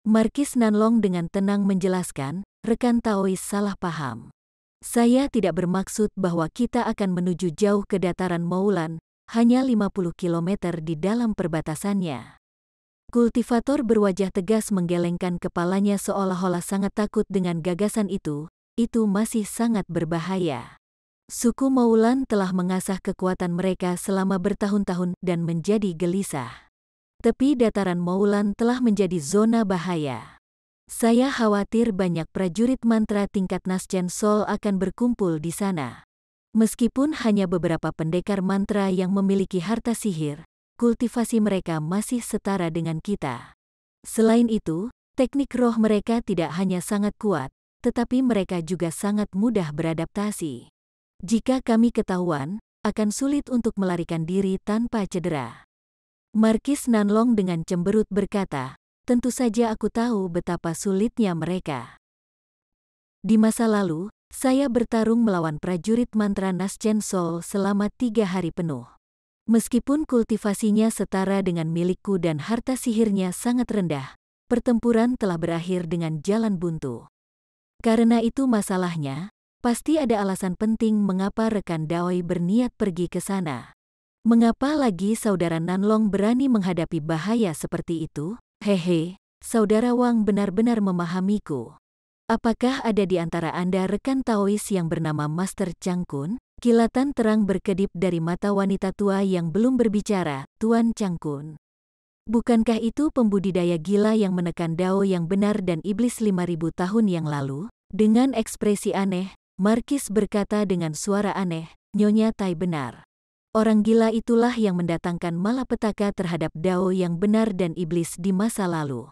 Markis Nanlong dengan tenang menjelaskan, "Rekan Taois salah paham. Saya tidak bermaksud bahwa kita akan menuju jauh ke Dataran Moulan, hanya 50 km di dalam perbatasannya." Kultivator berwajah tegas menggelengkan kepalanya seolah-olah sangat takut dengan gagasan itu masih sangat berbahaya. Suku Moulan telah mengasah kekuatan mereka selama bertahun-tahun dan menjadi gelisah. Tepi Dataran Moulan telah menjadi zona bahaya. Saya khawatir banyak prajurit mantra tingkat Nasjen Sol akan berkumpul di sana. Meskipun hanya beberapa pendekar mantra yang memiliki harta sihir, kultivasi mereka masih setara dengan kita. Selain itu, teknik roh mereka tidak hanya sangat kuat, tetapi mereka juga sangat mudah beradaptasi. Jika kami ketahuan, akan sulit untuk melarikan diri tanpa cedera. Markis Nanlong dengan cemberut berkata, "Tentu saja aku tahu betapa sulitnya mereka. Di masa lalu, saya bertarung melawan prajurit mantra Nasjen Sol selama 3 hari penuh. Meskipun kultivasinya setara dengan milikku dan harta sihirnya sangat rendah, pertempuran telah berakhir dengan jalan buntu. Karena itu masalahnya, pasti ada alasan penting mengapa rekan Daoi berniat pergi ke sana. Mengapa lagi saudara Nanlong berani menghadapi bahaya seperti itu? Hehe, saudara Wang benar-benar memahamiku. Apakah ada di antara Anda rekan Taois yang bernama Master Cangkun?" Kilatan terang berkedip dari mata wanita tua yang belum berbicara, "Tuan Cangkun. Bukankah itu pembudidaya gila yang menekan Dao yang benar dan iblis 5.000 tahun yang lalu?" Dengan ekspresi aneh, Markis berkata dengan suara aneh, "Nyonya Tai benar. Orang gila itulah yang mendatangkan malapetaka terhadap Dao yang benar dan iblis di masa lalu.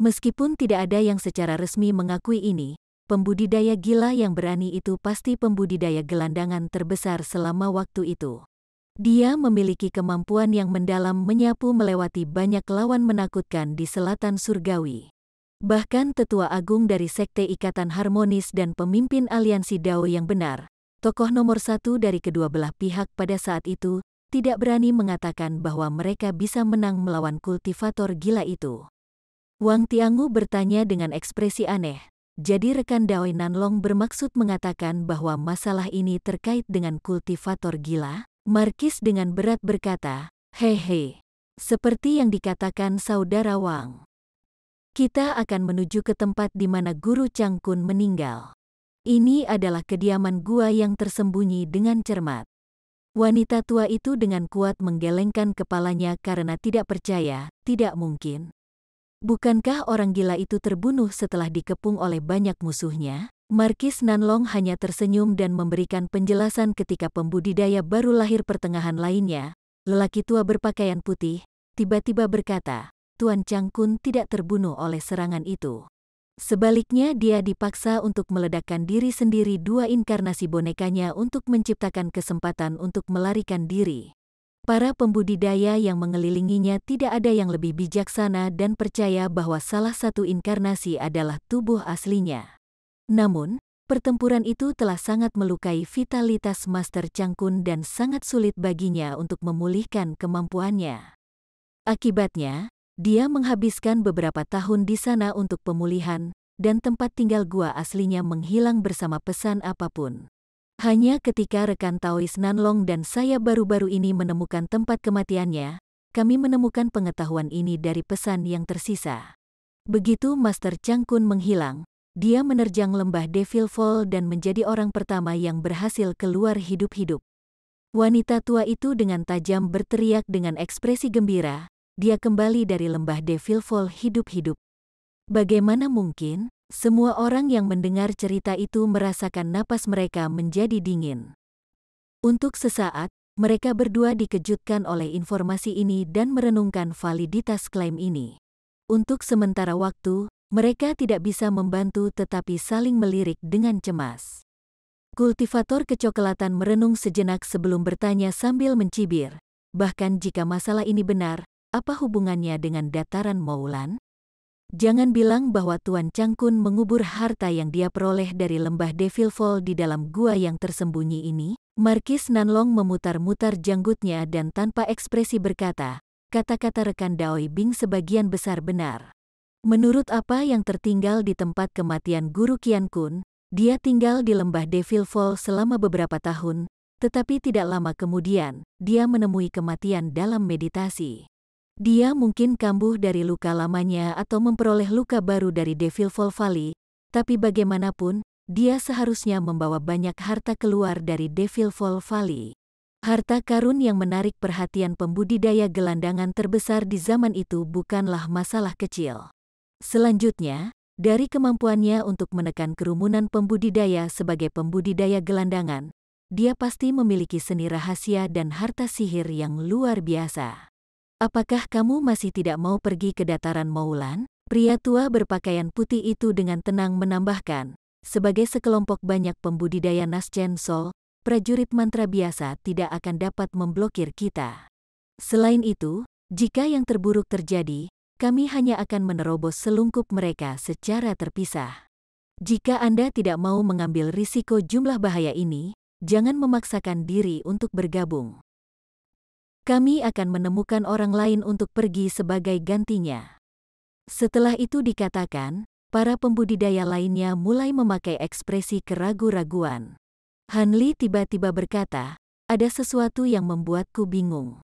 Meskipun tidak ada yang secara resmi mengakui ini, pembudidaya gila yang berani itu pasti pembudidaya gelandangan terbesar selama waktu itu. Dia memiliki kemampuan yang mendalam menyapu melewati banyak lawan menakutkan di selatan surgawi. Bahkan tetua agung dari Sekte Ikatan Harmonis dan pemimpin aliansi Dao yang benar, tokoh nomor satu dari kedua belah pihak pada saat itu, tidak berani mengatakan bahwa mereka bisa menang melawan kultivator gila itu. Wang Tiangu bertanya dengan ekspresi aneh. Jadi rekan Dao Nanlong bermaksud mengatakan bahwa masalah ini terkait dengan kultivator gila? Markis dengan berat berkata, hehe. Seperti yang dikatakan saudara Wang. Kita akan menuju ke tempat di mana Guru Chang Kun meninggal. Ini adalah kediaman gua yang tersembunyi dengan cermat. Wanita tua itu dengan kuat menggelengkan kepalanya karena tidak percaya, tidak mungkin. Bukankah orang gila itu terbunuh setelah dikepung oleh banyak musuhnya? Markis Nanlong hanya tersenyum dan memberikan penjelasan ketika pembudidaya baru lahir pertengahan lainnya, lelaki tua berpakaian putih, tiba-tiba berkata, Tuan Chang Kun tidak terbunuh oleh serangan itu. Sebaliknya dia dipaksa untuk meledakkan diri sendiri dua inkarnasi bonekanya untuk menciptakan kesempatan untuk melarikan diri. Para pembudidaya yang mengelilinginya tidak ada yang lebih bijaksana dan percaya bahwa salah satu inkarnasi adalah tubuh aslinya. Namun, pertempuran itu telah sangat melukai vitalitas Master Chang Kun dan sangat sulit baginya untuk memulihkan kemampuannya. Akibatnya, dia menghabiskan beberapa tahun di sana untuk pemulihan, dan tempat tinggal gua aslinya menghilang bersama pesan apapun. Hanya ketika rekan Taois Nanlong dan saya baru-baru ini menemukan tempat kematiannya, kami menemukan pengetahuan ini dari pesan yang tersisa. Begitu Master Chang Kun menghilang, dia menerjang lembah Devil Fall dan menjadi orang pertama yang berhasil keluar hidup-hidup. Wanita tua itu dengan tajam berteriak dengan ekspresi gembira, dia kembali dari lembah Devil Fall hidup-hidup. Bagaimana mungkin? Semua orang yang mendengar cerita itu merasakan napas mereka menjadi dingin. Untuk sesaat, mereka berdua dikejutkan oleh informasi ini dan merenungkan validitas klaim ini. Untuk sementara waktu, mereka tidak bisa membantu tetapi saling melirik dengan cemas. Kultivator kecoklatan merenung sejenak sebelum bertanya sambil mencibir, bahkan jika masalah ini benar, apa hubungannya dengan dataran Moulan? Jangan bilang bahwa Tuan Chang Kun mengubur harta yang dia peroleh dari lembah Devil Fall di dalam gua yang tersembunyi ini. Markis Nanlong memutar-mutar janggutnya dan tanpa ekspresi berkata, kata-kata rekan Daoi Bing sebagian besar benar. Menurut apa yang tertinggal di tempat kematian Guru Qian Kun, dia tinggal di lembah Devil Fall selama beberapa tahun, tetapi tidak lama kemudian, dia menemui kematian dalam meditasi. Dia mungkin kambuh dari luka lamanya atau memperoleh luka baru dari Devil Fall Valley, tapi bagaimanapun, dia seharusnya membawa banyak harta keluar dari Devil Fall Valley. Harta karun yang menarik perhatian pembudidaya gelandangan terbesar di zaman itu bukanlah masalah kecil. Selanjutnya, dari kemampuannya untuk menekan kerumunan pembudidaya sebagai pembudidaya gelandangan, dia pasti memiliki seni rahasia dan harta sihir yang luar biasa. Apakah kamu masih tidak mau pergi ke dataran Moulan? Pria tua berpakaian putih itu dengan tenang menambahkan, sebagai sekelompok banyak pembudidaya Naschen Sol, prajurit mantra biasa tidak akan dapat memblokir kita. Selain itu, jika yang terburuk terjadi, kami hanya akan menerobos selungkup mereka secara terpisah. Jika Anda tidak mau mengambil risiko jumlah bahaya ini, jangan memaksakan diri untuk bergabung. Kami akan menemukan orang lain untuk pergi sebagai gantinya. Setelah itu dikatakan, para pembudidaya lainnya mulai memakai ekspresi keragu-raguan. Han Li tiba-tiba berkata, ada sesuatu yang membuatku bingung.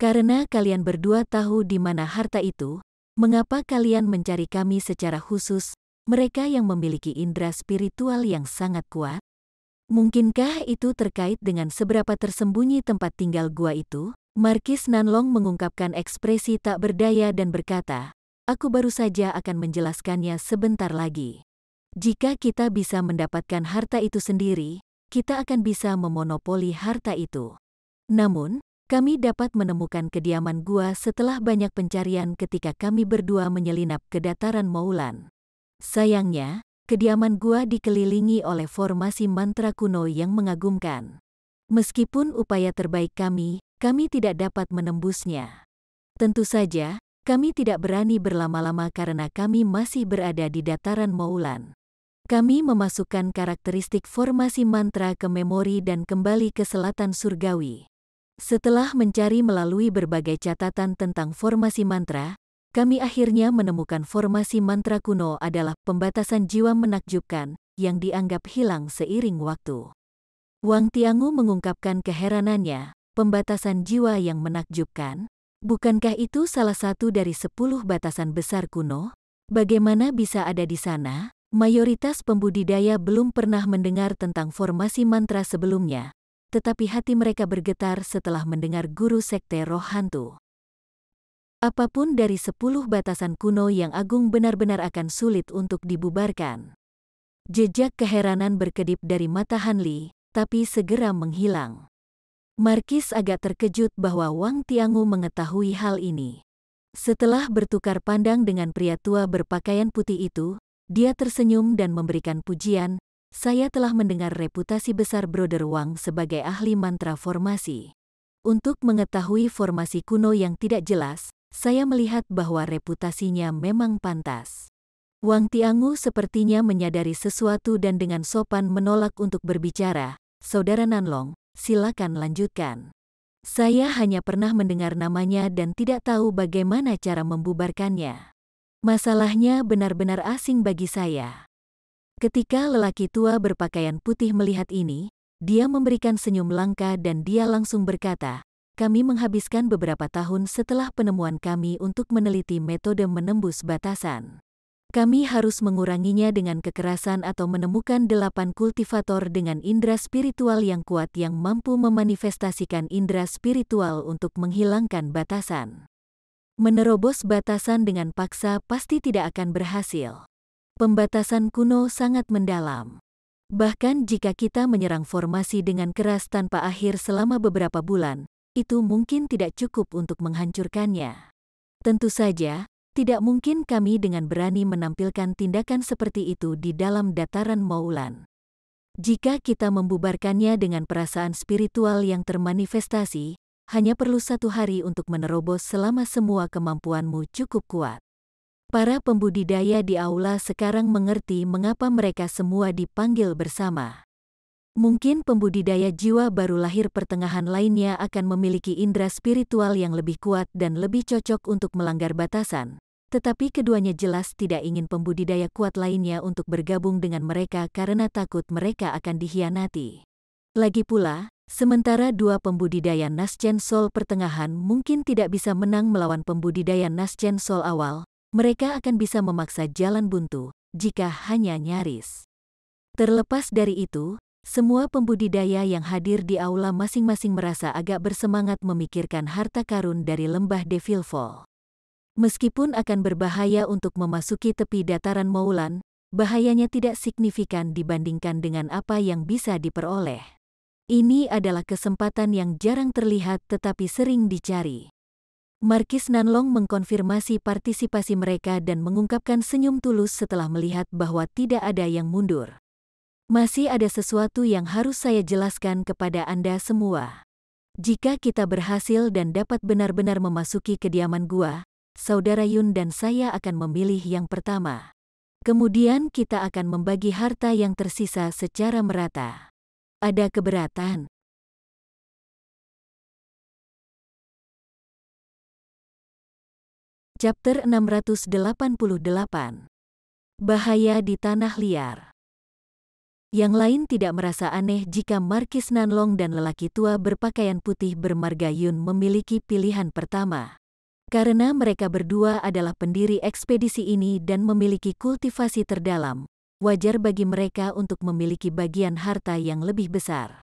Karena kalian berdua tahu di mana harta itu, mengapa kalian mencari kami secara khusus, mereka yang memiliki indera spiritual yang sangat kuat? Mungkinkah itu terkait dengan seberapa tersembunyi tempat tinggal gua itu? Markis Nanlong mengungkapkan ekspresi tak berdaya dan berkata, aku baru saja akan menjelaskannya sebentar lagi. Jika kita bisa mendapatkan harta itu sendiri, kita akan bisa memonopoli harta itu. Namun, kami dapat menemukan kediaman gua setelah banyak pencarian ketika kami berdua menyelinap ke dataran Moulan. Sayangnya, kediaman gua dikelilingi oleh formasi mantra kuno yang mengagumkan. Meskipun upaya terbaik kami tidak dapat menembusnya. Tentu saja, kami tidak berani berlama-lama karena kami masih berada di dataran Moulan. Kami memasukkan karakteristik formasi mantra ke memori dan kembali ke selatan surgawi. Setelah mencari melalui berbagai catatan tentang formasi mantra, kami akhirnya menemukan formasi mantra kuno adalah pembatasan jiwa menakjubkan yang dianggap hilang seiring waktu. Wang Tiangu mengungkapkan keheranannya, pembatasan jiwa yang menakjubkan? Bukankah itu salah satu dari 10 batasan besar kuno? Bagaimana bisa ada di sana? Mayoritas pembudidaya belum pernah mendengar tentang formasi mantra sebelumnya, tetapi hati mereka bergetar setelah mendengar guru sekte roh hantu. Apapun dari 10 batasan kuno yang agung benar-benar akan sulit untuk dibubarkan. Jejak keheranan berkedip dari mata Han Li, tapi segera menghilang. Markis agak terkejut bahwa Wang Tiangu mengetahui hal ini. Setelah bertukar pandang dengan pria tua berpakaian putih itu, dia tersenyum dan memberikan pujian. Saya telah mendengar reputasi besar Brother Wang sebagai ahli mantra formasi. Untuk mengetahui formasi kuno yang tidak jelas, saya melihat bahwa reputasinya memang pantas. Wang Tiangu sepertinya menyadari sesuatu dan dengan sopan menolak untuk berbicara. Saudara Nanlong, silakan lanjutkan. Saya hanya pernah mendengar namanya dan tidak tahu bagaimana cara membubarkannya. Masalahnya benar-benar asing bagi saya. Ketika lelaki tua berpakaian putih melihat ini, dia memberikan senyum langka dan dia langsung berkata, kami menghabiskan beberapa tahun setelah penemuan kami untuk meneliti metode menembus batasan. Kami harus menguranginya dengan kekerasan atau menemukan 8 kultivator dengan indera spiritual yang kuat yang mampu memanifestasikan indera spiritual untuk menghilangkan batasan. Menerobos batasan dengan paksa pasti tidak akan berhasil. Pembatasan kuno sangat mendalam. Bahkan jika kita menyerang formasi dengan keras tanpa akhir selama beberapa bulan, itu mungkin tidak cukup untuk menghancurkannya. Tentu saja, tidak mungkin kami dengan berani menampilkan tindakan seperti itu di dalam dataran Moulan. Jika kita membubarkannya dengan perasaan spiritual yang termanifestasi, hanya perlu 1 hari untuk menerobos selama semua kemampuanmu cukup kuat. Para pembudidaya di aula sekarang mengerti mengapa mereka semua dipanggil bersama. Mungkin pembudidaya jiwa baru lahir pertengahan lainnya akan memiliki indera spiritual yang lebih kuat dan lebih cocok untuk melanggar batasan, tetapi keduanya jelas tidak ingin pembudidaya kuat lainnya untuk bergabung dengan mereka karena takut mereka akan dikhianati. Lagi pula, sementara 2 pembudidaya Naschen Sol pertengahan mungkin tidak bisa menang melawan pembudidaya Naschen Sol awal, mereka akan bisa memaksa jalan buntu, jika hanya nyaris. Terlepas dari itu, semua pembudidaya yang hadir di aula masing-masing merasa agak bersemangat memikirkan harta karun dari lembah Devil Fall. Meskipun akan berbahaya untuk memasuki tepi dataran Moulan, bahayanya tidak signifikan dibandingkan dengan apa yang bisa diperoleh. Ini adalah kesempatan yang jarang terlihat tetapi sering dicari. Markis Nanlong mengkonfirmasi partisipasi mereka dan mengungkapkan senyum tulus setelah melihat bahwa tidak ada yang mundur. Masih ada sesuatu yang harus saya jelaskan kepada Anda semua. Jika kita berhasil dan dapat benar-benar memasuki kediaman gua, Saudara Yun dan saya akan memilih yang pertama. Kemudian kita akan membagi harta yang tersisa secara merata. Ada keberatan? Chapter 688. Bahaya di Tanah Liar. Yang lain tidak merasa aneh jika Markis Nanlong dan lelaki tua berpakaian putih bermarga Yun memiliki pilihan pertama. Karena mereka berdua adalah pendiri ekspedisi ini dan memiliki kultivasi terdalam, wajar bagi mereka untuk memiliki bagian harta yang lebih besar.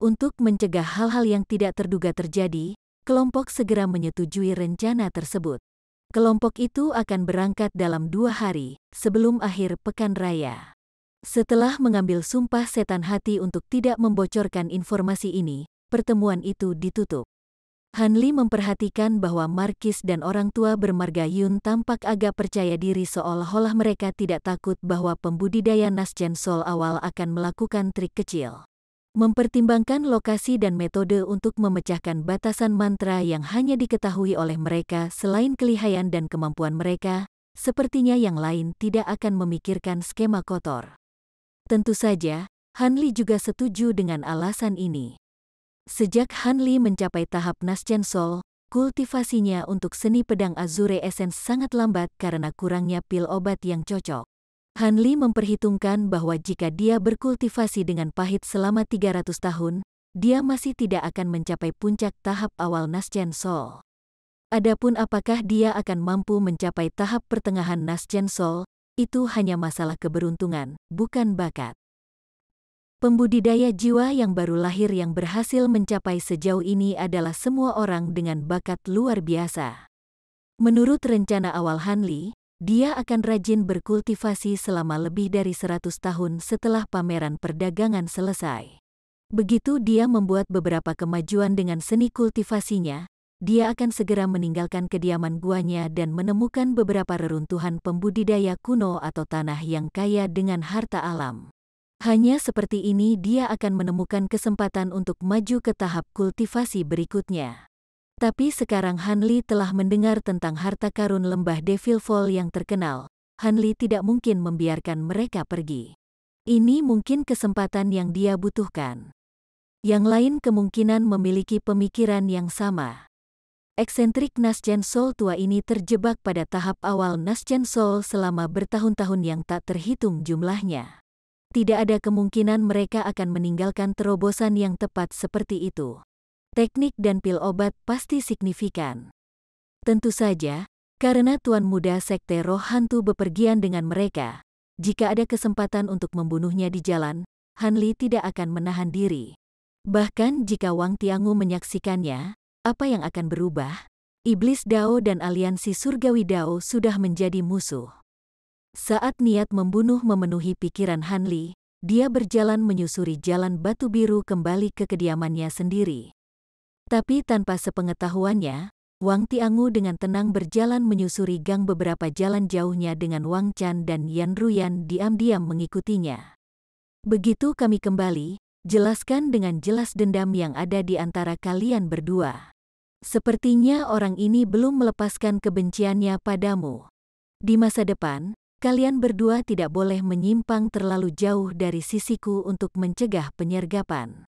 Untuk mencegah hal-hal yang tidak terduga terjadi, kelompok segera menyetujui rencana tersebut. Kelompok itu akan berangkat dalam 2 hari, sebelum akhir pekan raya. Setelah mengambil sumpah setan hati untuk tidak membocorkan informasi ini, pertemuan itu ditutup. Hanli memperhatikan bahwa Markis dan orang tua bermarga Yun tampak agak percaya diri seolah-olah mereka tidak takut bahwa pembudidaya Nasjen Sol awal akan melakukan trik kecil. Mempertimbangkan lokasi dan metode untuk memecahkan batasan mantra yang hanya diketahui oleh mereka selain kelihayan dan kemampuan mereka, sepertinya yang lain tidak akan memikirkan skema kotor. Tentu saja, Hanli juga setuju dengan alasan ini. Sejak Hanli mencapai tahap Nasjen Sol, kultivasinya untuk seni pedang Azure Essence sangat lambat karena kurangnya pil obat yang cocok. Hanli memperhitungkan bahwa jika dia berkultivasi dengan pahit selama 300 tahun, dia masih tidak akan mencapai puncak tahap awal Nasjen Sol. Adapun apakah dia akan mampu mencapai tahap pertengahan Nasjen Sol, itu hanya masalah keberuntungan, bukan bakat. Pembudidaya jiwa yang baru lahir yang berhasil mencapai sejauh ini adalah semua orang dengan bakat luar biasa. Menurut rencana awal Hanli, dia akan rajin berkultivasi selama lebih dari 100 tahun setelah pameran perdagangan selesai. Begitu dia membuat beberapa kemajuan dengan seni kultivasinya, dia akan segera meninggalkan kediaman guanya dan menemukan beberapa reruntuhan pembudidaya kuno atau tanah yang kaya dengan harta alam. Hanya seperti ini dia akan menemukan kesempatan untuk maju ke tahap kultivasi berikutnya. Tapi sekarang Hanli telah mendengar tentang harta karun lembah Devil Fall yang terkenal. Hanli tidak mungkin membiarkan mereka pergi. Ini mungkin kesempatan yang dia butuhkan. Yang lain kemungkinan memiliki pemikiran yang sama. Eksentrik Nasjen Sol tua ini terjebak pada tahap awal Nasjen Sol selama bertahun-tahun yang tak terhitung jumlahnya. Tidak ada kemungkinan mereka akan meninggalkan terobosan yang tepat seperti itu. Teknik dan pil obat pasti signifikan. Tentu saja, karena Tuan Muda Sekte Roh Hantu bepergian dengan mereka, jika ada kesempatan untuk membunuhnya di jalan, Hanli tidak akan menahan diri. Bahkan jika Wang Tiangu menyaksikannya, apa yang akan berubah? Iblis Dao dan aliansi Surgawi Dao sudah menjadi musuh. Saat niat membunuh memenuhi pikiran Hanli, dia berjalan menyusuri jalan batu biru kembali ke kediamannya sendiri. Tapi tanpa sepengetahuannya, Wang Tiangu dengan tenang berjalan menyusuri gang beberapa jalan jauhnya dengan Wang Chan dan Yan Ruyan diam-diam mengikutinya. Begitu kami kembali, jelaskan dengan jelas dendam yang ada di antara kalian berdua. Sepertinya orang ini belum melepaskan kebenciannya padamu. Di masa depan, kalian berdua tidak boleh menyimpang terlalu jauh dari sisiku untuk mencegah penyergapan.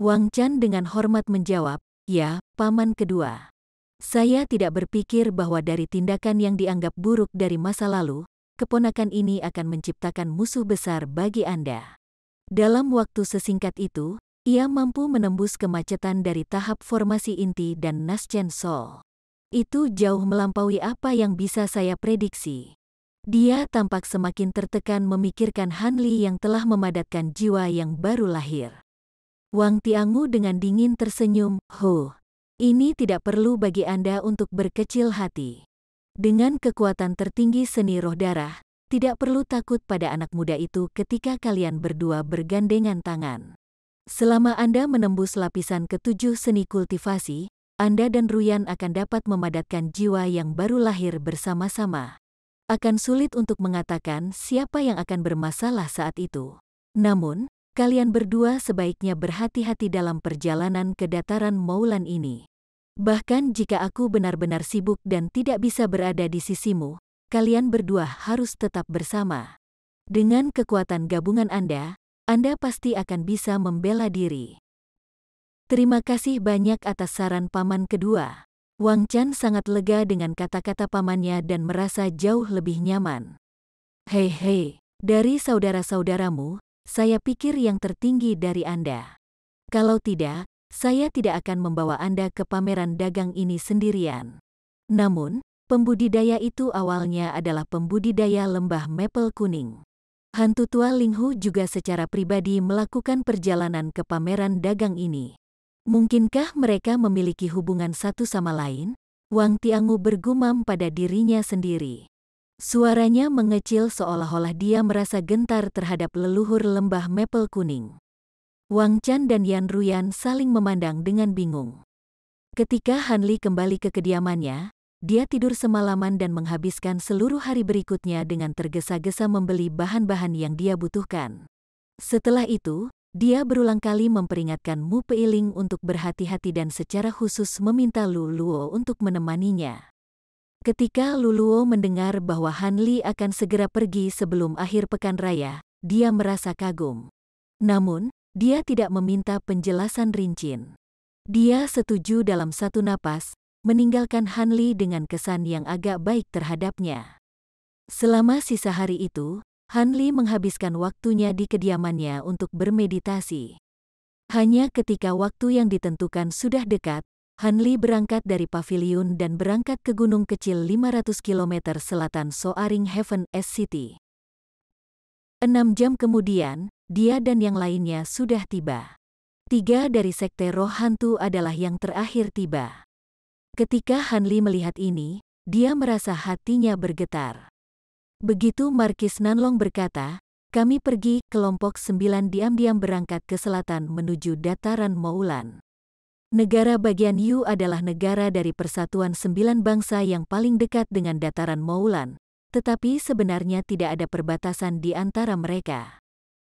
Wang Chan dengan hormat menjawab, ya, paman kedua. Saya tidak berpikir bahwa dari tindakan yang dianggap buruk dari masa lalu, keponakan ini akan menciptakan musuh besar bagi Anda. Dalam waktu sesingkat itu, ia mampu menembus kemacetan dari tahap formasi inti dan Nasjen Sol. Itu jauh melampaui apa yang bisa saya prediksi. Dia tampak semakin tertekan memikirkan Hanli yang telah memadatkan jiwa yang baru lahir. Wang Tiangu dengan dingin tersenyum, ini tidak perlu bagi Anda untuk berkecil hati. Dengan kekuatan tertinggi seni roh darah, tidak perlu takut pada anak muda itu ketika kalian berdua bergandengan tangan. Selama Anda menembus lapisan ketujuh seni kultivasi, Anda dan Ruyan akan dapat memadatkan jiwa yang baru lahir bersama-sama. Akan sulit untuk mengatakan siapa yang akan bermasalah saat itu. Namun, kalian berdua sebaiknya berhati-hati dalam perjalanan ke dataran Moulan ini. Bahkan jika aku benar-benar sibuk dan tidak bisa berada di sisimu, kalian berdua harus tetap bersama. Dengan kekuatan gabungan Anda pasti akan bisa membela diri. Terima kasih banyak atas saran paman kedua. Wang Chan sangat lega dengan kata-kata pamannya dan merasa jauh lebih nyaman. Hei, dari saudara-saudaramu, saya pikir yang tertinggi dari Anda. Kalau tidak, saya tidak akan membawa Anda ke pameran dagang ini sendirian. Namun, pembudidaya itu awalnya adalah pembudidaya lembah Maple Kuning. Hantu tua Linghu juga secara pribadi melakukan perjalanan ke pameran dagang ini. Mungkinkah mereka memiliki hubungan satu sama lain? Wang Tiangu bergumam pada dirinya sendiri. Suaranya mengecil seolah-olah dia merasa gentar terhadap leluhur lembah Maple Kuning. Wang Chan dan Yan Ruyan saling memandang dengan bingung. Ketika Han Li kembali ke kediamannya, dia tidur semalaman dan menghabiskan seluruh hari berikutnya dengan tergesa-gesa membeli bahan-bahan yang dia butuhkan. Setelah itu, dia berulang kali memperingatkan Mu Peiling untuk berhati-hati dan secara khusus meminta Lu Luo untuk menemaninya. Ketika Lu Luo mendengar bahwa Han Li akan segera pergi sebelum akhir pekan raya, dia merasa kagum. Namun, dia tidak meminta penjelasan rinci. Dia setuju dalam satu napas, meninggalkan Han Li dengan kesan yang agak baik terhadapnya. Selama sisa hari itu, Han Li menghabiskan waktunya di kediamannya untuk bermeditasi. Hanya ketika waktu yang ditentukan sudah dekat, Han Li berangkat dari paviliun dan berangkat ke gunung kecil 500 km selatan Soaring Heaven S City. 6 jam kemudian, dia dan yang lainnya sudah tiba. 3 dari sekte roh hantu adalah yang terakhir tiba. Ketika Han Li melihat ini, dia merasa hatinya bergetar. Begitu Markis Nanlong berkata, "Kami pergi," kelompok 9 diam-diam berangkat ke selatan menuju dataran Moulan. Negara bagian Yu adalah negara dari Persatuan 9 Bangsa yang paling dekat dengan dataran Moulan, tetapi sebenarnya tidak ada perbatasan di antara mereka.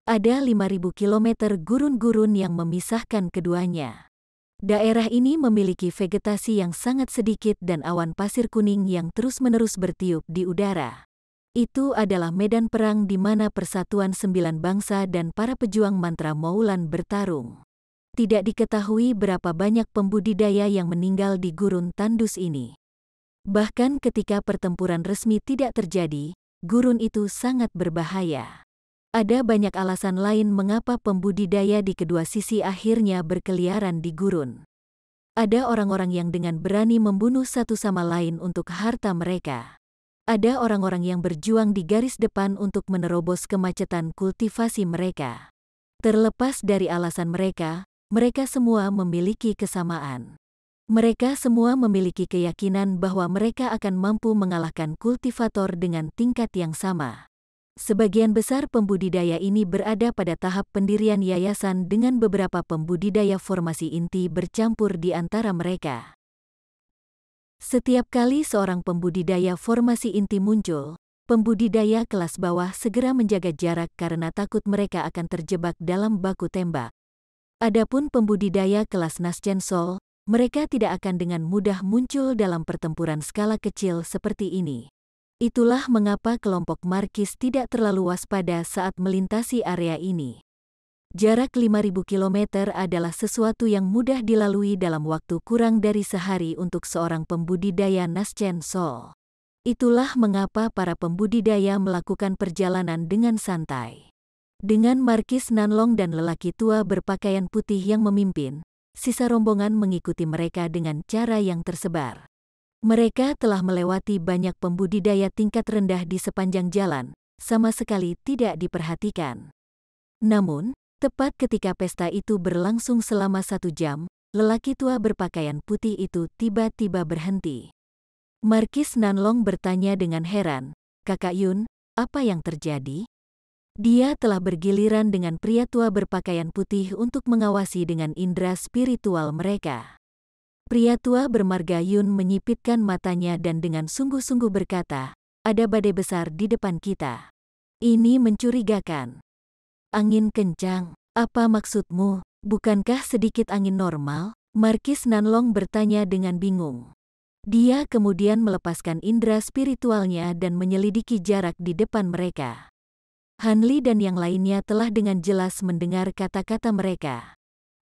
Ada 5.000 kilometer gurun-gurun yang memisahkan keduanya. Daerah ini memiliki vegetasi yang sangat sedikit dan awan pasir kuning yang terus-menerus bertiup di udara. Itu adalah medan perang di mana Persatuan 9 Bangsa dan para pejuang mantra Moulan bertarung. Tidak diketahui berapa banyak pembudidaya yang meninggal di gurun tandus ini. Bahkan ketika pertempuran resmi tidak terjadi, gurun itu sangat berbahaya. Ada banyak alasan lain mengapa pembudidaya di kedua sisi akhirnya berkeliaran di gurun. Ada orang-orang yang dengan berani membunuh satu sama lain untuk harta mereka. Ada orang-orang yang berjuang di garis depan untuk menerobos kemacetan kultivasi mereka. Terlepas dari alasan mereka, mereka semua memiliki kesamaan. Mereka semua memiliki keyakinan bahwa mereka akan mampu mengalahkan kultivator dengan tingkat yang sama. Sebagian besar pembudidaya ini berada pada tahap pendirian yayasan dengan beberapa pembudidaya formasi inti bercampur di antara mereka. Setiap kali seorang pembudidaya formasi inti muncul, pembudidaya kelas bawah segera menjaga jarak karena takut mereka akan terjebak dalam baku tembak. Adapun pembudidaya kelas Naschen Sol, mereka tidak akan dengan mudah muncul dalam pertempuran skala kecil seperti ini. Itulah mengapa kelompok Markis tidak terlalu waspada saat melintasi area ini. Jarak 5.000 km adalah sesuatu yang mudah dilalui dalam waktu kurang dari sehari untuk seorang pembudidaya Naschen Sol. Itulah mengapa para pembudidaya melakukan perjalanan dengan santai. Dengan Markis Nanlong dan lelaki tua berpakaian putih yang memimpin, sisa rombongan mengikuti mereka dengan cara yang tersebar. Mereka telah melewati banyak pembudidaya tingkat rendah di sepanjang jalan, sama sekali tidak diperhatikan. Namun, tepat ketika pesta itu berlangsung selama 1 jam, lelaki tua berpakaian putih itu tiba-tiba berhenti. Markis Nanlong bertanya dengan heran, "Kakak Yun, apa yang terjadi?" Dia telah bergiliran dengan pria tua berpakaian putih untuk mengawasi dengan indera spiritual mereka. Pria tua bermarga Yun menyipitkan matanya dan dengan sungguh-sungguh berkata, "Ada badai besar di depan kita. Ini mencurigakan. Angin kencang, apa maksudmu? Bukankah sedikit angin normal?" Markis Nanlong bertanya dengan bingung. Dia kemudian melepaskan indera spiritualnya dan menyelidiki jarak di depan mereka. Han Li dan yang lainnya telah dengan jelas mendengar kata-kata mereka.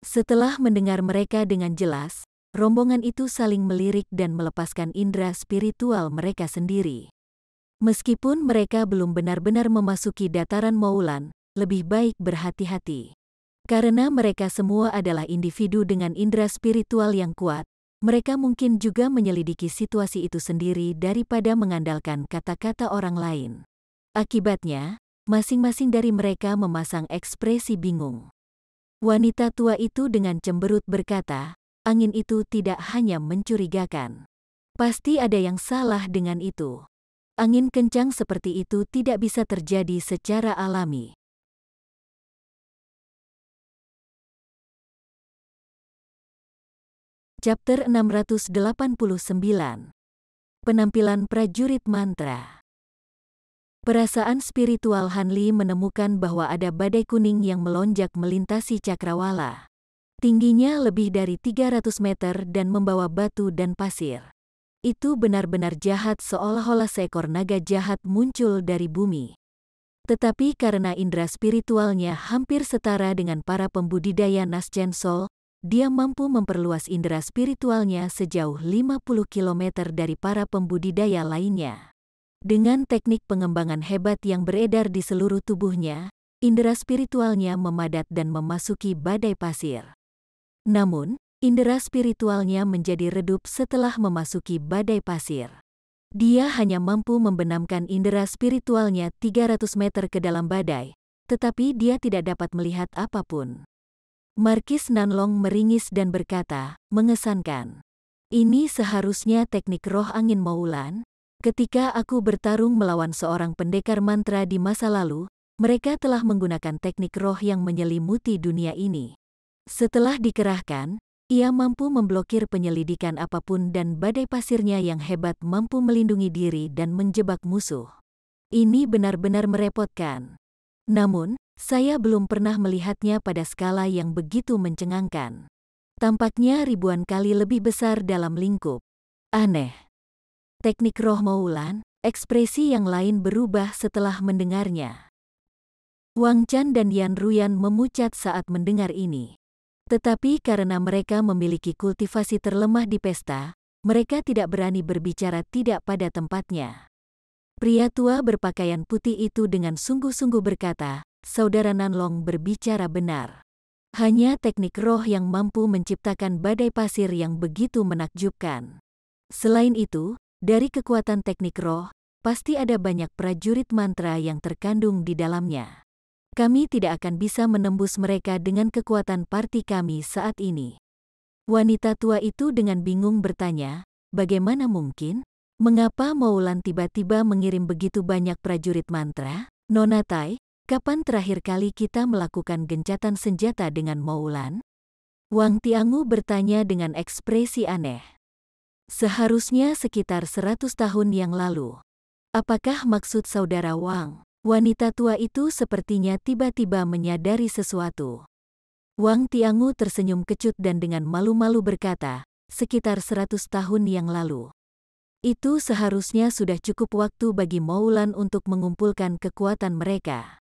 Setelah mendengar mereka dengan jelas, rombongan itu saling melirik dan melepaskan indera spiritual mereka sendiri. Meskipun mereka belum benar-benar memasuki dataran Moulan, lebih baik berhati-hati. Karena mereka semua adalah individu dengan indera spiritual yang kuat, mereka mungkin juga menyelidiki situasi itu sendiri daripada mengandalkan kata-kata orang lain. Akibatnya, masing-masing dari mereka memasang ekspresi bingung. Wanita tua itu dengan cemberut berkata, "Angin itu tidak hanya mencurigakan. Pasti ada yang salah dengan itu. Angin kencang seperti itu tidak bisa terjadi secara alami." Chapter 689. Penampilan prajurit mantra. Perasaan spiritual Hanli menemukan bahwa ada badai kuning yang melonjak melintasi cakrawala. Tingginya lebih dari 300 meter dan membawa batu dan pasir. Itu benar-benar jahat, seolah-olah seekor naga jahat muncul dari bumi. Tetapi karena indera spiritualnya hampir setara dengan para pembudidaya Naschen Sol, dia mampu memperluas indera spiritualnya sejauh 50 km dari para pembudidaya lainnya. Dengan teknik pengembangan hebat yang beredar di seluruh tubuhnya, indera spiritualnya memadat dan memasuki badai pasir. Namun, indera spiritualnya menjadi redup setelah memasuki badai pasir. Dia hanya mampu membenamkan indera spiritualnya 300 meter ke dalam badai, tetapi dia tidak dapat melihat apapun. Markis Nanlong meringis dan berkata, mengesankan. Ini seharusnya teknik roh angin Moulan. Ketika aku bertarung melawan seorang pendekar mantra di masa lalu, mereka telah menggunakan teknik roh yang menyelimuti dunia ini. Setelah dikerahkan, ia mampu memblokir penyelidikan apapun dan badai pasirnya yang hebat mampu melindungi diri dan menjebak musuh. Ini benar-benar merepotkan. Namun, saya belum pernah melihatnya pada skala yang begitu mencengangkan. Tampaknya ribuan kali lebih besar dalam lingkup. Aneh. Teknik roh Moulan, ekspresi yang lain berubah setelah mendengarnya. Wang Chan dan Yan Ruyan memucat saat mendengar ini. Tetapi karena mereka memiliki kultivasi terlemah di pesta, mereka tidak berani berbicara tidak pada tempatnya. Pria tua berpakaian putih itu dengan sungguh-sungguh berkata, Saudara Nanlong berbicara benar. Hanya teknik roh yang mampu menciptakan badai pasir yang begitu menakjubkan. Selain itu, dari kekuatan teknik roh, pasti ada banyak prajurit mantra yang terkandung di dalamnya. Kami tidak akan bisa menembus mereka dengan kekuatan parti kami saat ini. Wanita tua itu dengan bingung bertanya, bagaimana mungkin? Mengapa Moulan tiba-tiba mengirim begitu banyak prajurit mantra? Nona Tai, kapan terakhir kali kita melakukan gencatan senjata dengan Moulan? Wang Tiangu bertanya dengan ekspresi aneh. Seharusnya sekitar 100 tahun yang lalu. Apakah maksud saudara Wang? Wanita tua itu sepertinya tiba-tiba menyadari sesuatu. Wang Tiangu tersenyum kecut dan dengan malu-malu berkata, sekitar 100 tahun yang lalu. Itu seharusnya sudah cukup waktu bagi Moulan untuk mengumpulkan kekuatan mereka.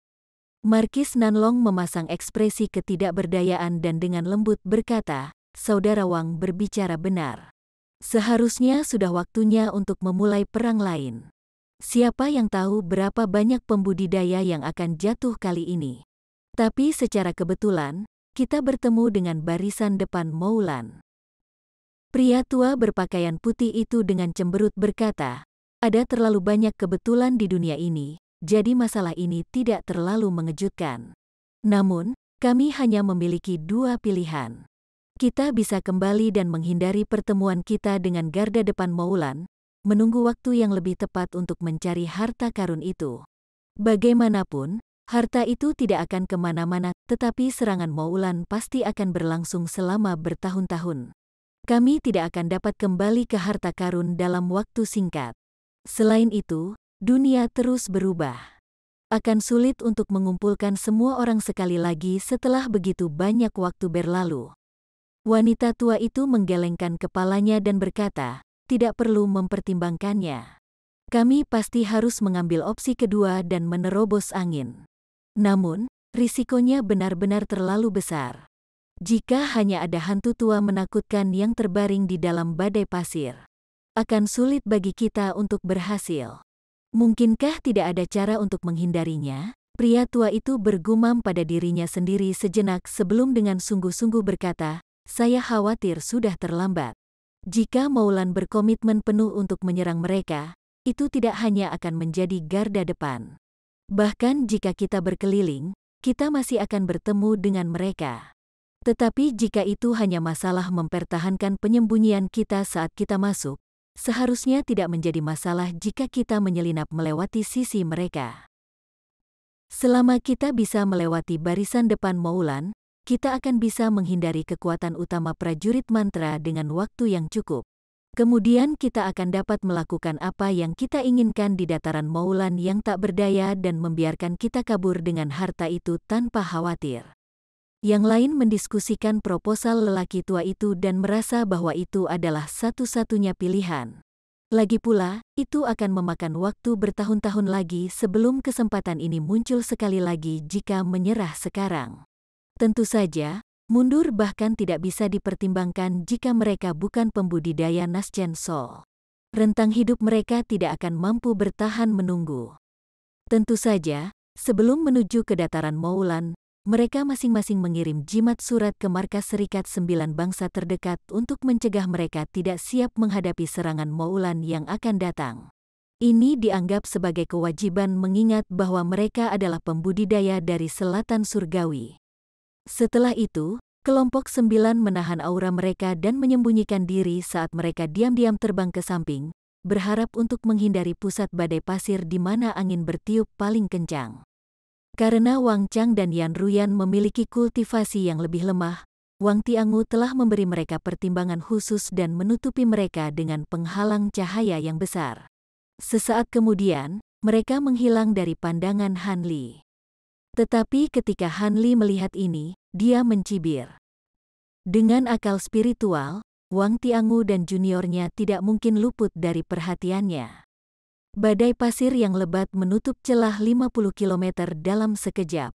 Markis Nanlong memasang ekspresi ketidakberdayaan dan dengan lembut berkata, Saudara Wang berbicara benar. Seharusnya sudah waktunya untuk memulai perang lain. Siapa yang tahu berapa banyak pembudidaya yang akan jatuh kali ini. Tapi secara kebetulan, kita bertemu dengan barisan depan Moulan. Pria tua berpakaian putih itu dengan cemberut berkata, ada terlalu banyak kebetulan di dunia ini, jadi masalah ini tidak terlalu mengejutkan. Namun, kami hanya memiliki dua pilihan. Kita bisa kembali dan menghindari pertemuan kita dengan garda depan Moulan, menunggu waktu yang lebih tepat untuk mencari harta karun itu. Bagaimanapun, harta itu tidak akan kemana-mana, tetapi serangan Moulan pasti akan berlangsung selama bertahun-tahun. Kami tidak akan dapat kembali ke harta karun dalam waktu singkat. Selain itu, dunia terus berubah. Akan sulit untuk mengumpulkan semua orang sekali lagi setelah begitu banyak waktu berlalu. Wanita tua itu menggelengkan kepalanya dan berkata, tidak perlu mempertimbangkannya. Kami pasti harus mengambil opsi kedua dan menerobos angin. Namun, risikonya benar-benar terlalu besar. Jika hanya ada hantu tua menakutkan yang terbaring di dalam badai pasir, akan sulit bagi kita untuk berhasil. Mungkinkah tidak ada cara untuk menghindarinya? Pria tua itu bergumam pada dirinya sendiri sejenak sebelum dengan sungguh-sungguh berkata, saya khawatir sudah terlambat. Jika Moulan berkomitmen penuh untuk menyerang mereka, itu tidak hanya akan menjadi garda depan. Bahkan jika kita berkeliling, kita masih akan bertemu dengan mereka. Tetapi jika itu hanya masalah mempertahankan penyembunyian kita saat kita masuk, seharusnya tidak menjadi masalah jika kita menyelinap melewati sisi mereka. Selama kita bisa melewati barisan depan Moulan, kita akan bisa menghindari kekuatan utama prajurit mantra dengan waktu yang cukup. Kemudian kita akan dapat melakukan apa yang kita inginkan di dataran Moulan yang tak berdaya dan membiarkan kita kabur dengan harta itu tanpa khawatir. Yang lain mendiskusikan proposal lelaki tua itu dan merasa bahwa itu adalah satu-satunya pilihan. Lagi pula, itu akan memakan waktu bertahun-tahun lagi sebelum kesempatan ini muncul sekali lagi jika menyerah sekarang. Tentu saja, mundur bahkan tidak bisa dipertimbangkan jika mereka bukan pembudidaya Naschen Sol. Rentang hidup mereka tidak akan mampu bertahan menunggu. Tentu saja, sebelum menuju ke dataran Moulan, mereka masing-masing mengirim jimat surat ke markas Serikat Sembilan Bangsa terdekat untuk mencegah mereka tidak siap menghadapi serangan Moulan yang akan datang. Ini dianggap sebagai kewajiban mengingat bahwa mereka adalah pembudidaya dari Selatan Surgawi. Setelah itu, kelompok 9 menahan aura mereka dan menyembunyikan diri saat mereka diam-diam terbang ke samping, berharap untuk menghindari pusat badai pasir di mana angin bertiup paling kencang. Karena Wang Chang dan Yan Ruyan memiliki kultivasi yang lebih lemah, Wang Tiangu telah memberi mereka pertimbangan khusus dan menutupi mereka dengan penghalang cahaya yang besar. Sesaat kemudian, mereka menghilang dari pandangan Han Li. Tetapi ketika Han Li melihat ini, dia mencibir. Dengan akal spiritual, Wang Tiangu dan juniornya tidak mungkin luput dari perhatiannya. Badai pasir yang lebat menutup celah 50 km dalam sekejap.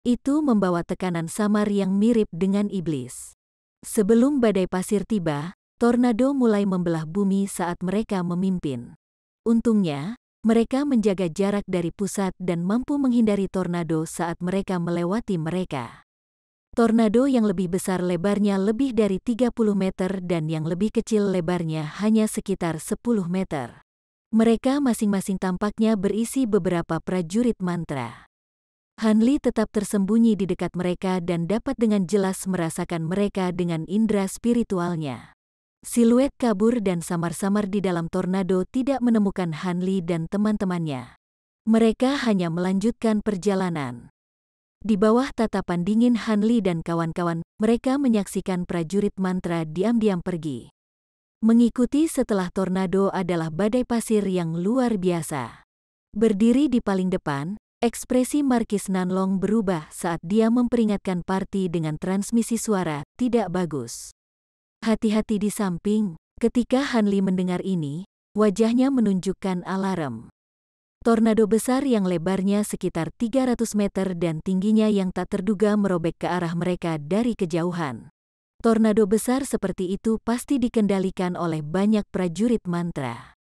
Itu membawa tekanan samar yang mirip dengan iblis. Sebelum badai pasir tiba, tornado mulai membelah bumi saat mereka memimpin. Untungnya, mereka menjaga jarak dari pusat dan mampu menghindari tornado saat mereka melewati mereka. Tornado yang lebih besar lebarnya lebih dari 30 meter dan yang lebih kecil lebarnya hanya sekitar 10 meter. Mereka masing-masing tampaknya berisi beberapa prajurit mantra. Han Li tetap tersembunyi di dekat mereka dan dapat dengan jelas merasakan mereka dengan indera spiritualnya. Siluet kabur dan samar-samar di dalam tornado tidak menemukan Han Li dan teman-temannya. Mereka hanya melanjutkan perjalanan. Di bawah tatapan dingin Han Li dan kawan-kawan, mereka menyaksikan prajurit mantra diam-diam pergi. Mengikuti setelah tornado adalah badai pasir yang luar biasa. Berdiri di paling depan, ekspresi Markis Nanlong berubah saat dia memperingatkan Parti dengan transmisi suara tidak bagus. Hati-hati di samping. Ketika Han Li mendengar ini, wajahnya menunjukkan alarm. Tornado besar yang lebarnya sekitar 300 meter dan tingginya yang tak terduga merobek ke arah mereka dari kejauhan. Tornado besar seperti itu pasti dikendalikan oleh banyak prajurit mantra.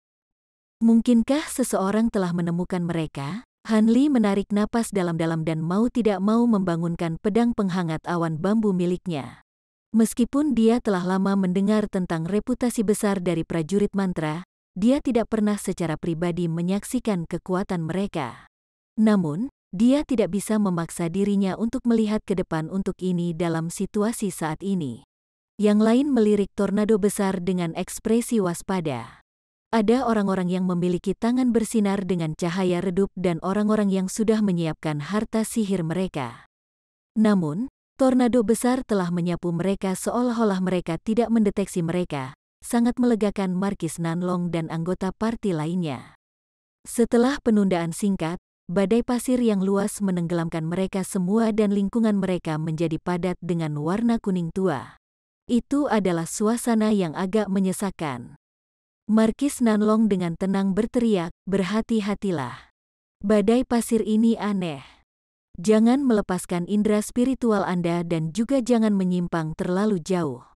Mungkinkah seseorang telah menemukan mereka? Han Li menarik napas dalam-dalam dan mau tidak mau membangunkan pedang penghangat awan bambu miliknya. Meskipun dia telah lama mendengar tentang reputasi besar dari prajurit mantra, dia tidak pernah secara pribadi menyaksikan kekuatan mereka. Namun, dia tidak bisa memaksa dirinya untuk melihat ke depan untuk ini dalam situasi saat ini. Yang lain melirik tornado besar dengan ekspresi waspada. Ada orang-orang yang memiliki tangan bersinar dengan cahaya redup dan orang-orang yang sudah menyiapkan harta sihir mereka. Namun, tornado besar telah menyapu mereka seolah-olah mereka tidak mendeteksi mereka, sangat melegakan Markis Nanlong dan anggota parti lainnya. Setelah penundaan singkat, badai pasir yang luas menenggelamkan mereka semua dan lingkungan mereka menjadi padat dengan warna kuning tua. Itu adalah suasana yang agak menyesakkan. Markis Nanlong dengan tenang berteriak, "Berhati-hatilah. Badai pasir ini aneh. Jangan melepaskan indera spiritual Anda dan juga jangan menyimpang terlalu jauh."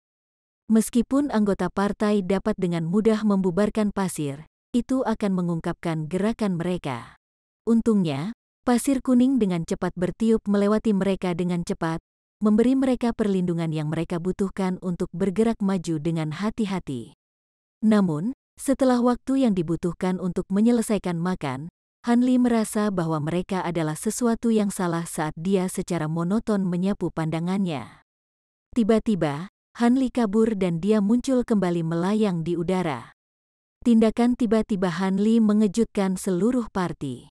Meskipun anggota partai dapat dengan mudah membubarkan pasir, itu akan mengungkapkan gerakan mereka. Untungnya, pasir kuning dengan cepat bertiup melewati mereka dengan cepat, memberi mereka perlindungan yang mereka butuhkan untuk bergerak maju dengan hati-hati. Namun, setelah waktu yang dibutuhkan untuk menyelesaikan makan, Han Li merasa bahwa mereka adalah sesuatu yang salah saat dia secara monoton menyapu pandangannya. Tiba-tiba, Han Li kabur dan dia muncul kembali melayang di udara. Tindakan tiba-tiba Han Li mengejutkan seluruh parti.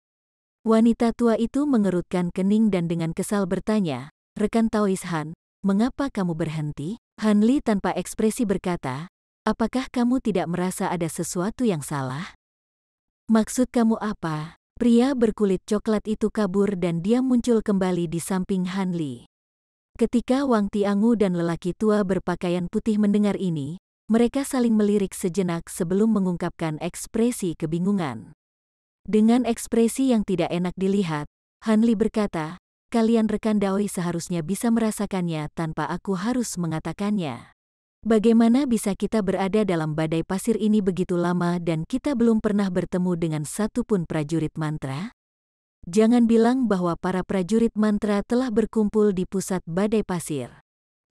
Wanita tua itu mengerutkan kening dan dengan kesal bertanya, "Rekan Taois Han, mengapa kamu berhenti? Han Li tanpa ekspresi berkata, apakah kamu tidak merasa ada sesuatu yang salah? Maksud kamu apa? Pria berkulit coklat itu kabur dan dia muncul kembali di samping Han Li. Ketika Wang Tiangu dan lelaki tua berpakaian putih mendengar ini, mereka saling melirik sejenak sebelum mengungkapkan ekspresi kebingungan. Dengan ekspresi yang tidak enak dilihat, Han Li berkata, kalian rekan Doi seharusnya bisa merasakannya tanpa aku harus mengatakannya. Bagaimana bisa kita berada dalam badai pasir ini begitu lama dan kita belum pernah bertemu dengan satu pun prajurit mantra? Jangan bilang bahwa para prajurit mantra telah berkumpul di pusat badai pasir.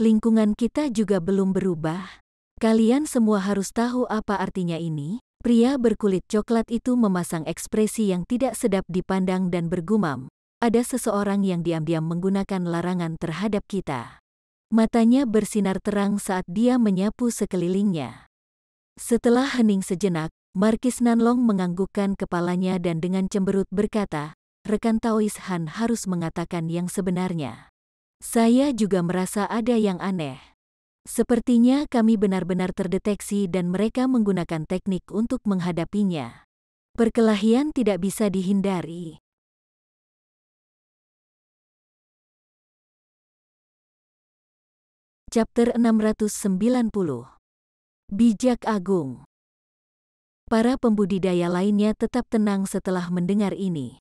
Lingkungan kita juga belum berubah. Kalian semua harus tahu apa artinya ini. Pria berkulit coklat itu memasang ekspresi yang tidak sedap dipandang dan bergumam. Ada seseorang yang diam-diam menggunakan larangan terhadap kita. Matanya bersinar terang saat dia menyapu sekelilingnya. Setelah hening sejenak, Markis Nanlong menganggukkan kepalanya dan dengan cemberut berkata, rekan Taois Han harus mengatakan yang sebenarnya. Saya juga merasa ada yang aneh. Sepertinya kami benar-benar terdeteksi dan mereka menggunakan teknik untuk menghadapinya. Perkelahian tidak bisa dihindari. Chapter 690. Bijak Agung. Para pembudidaya lainnya tetap tenang setelah mendengar ini.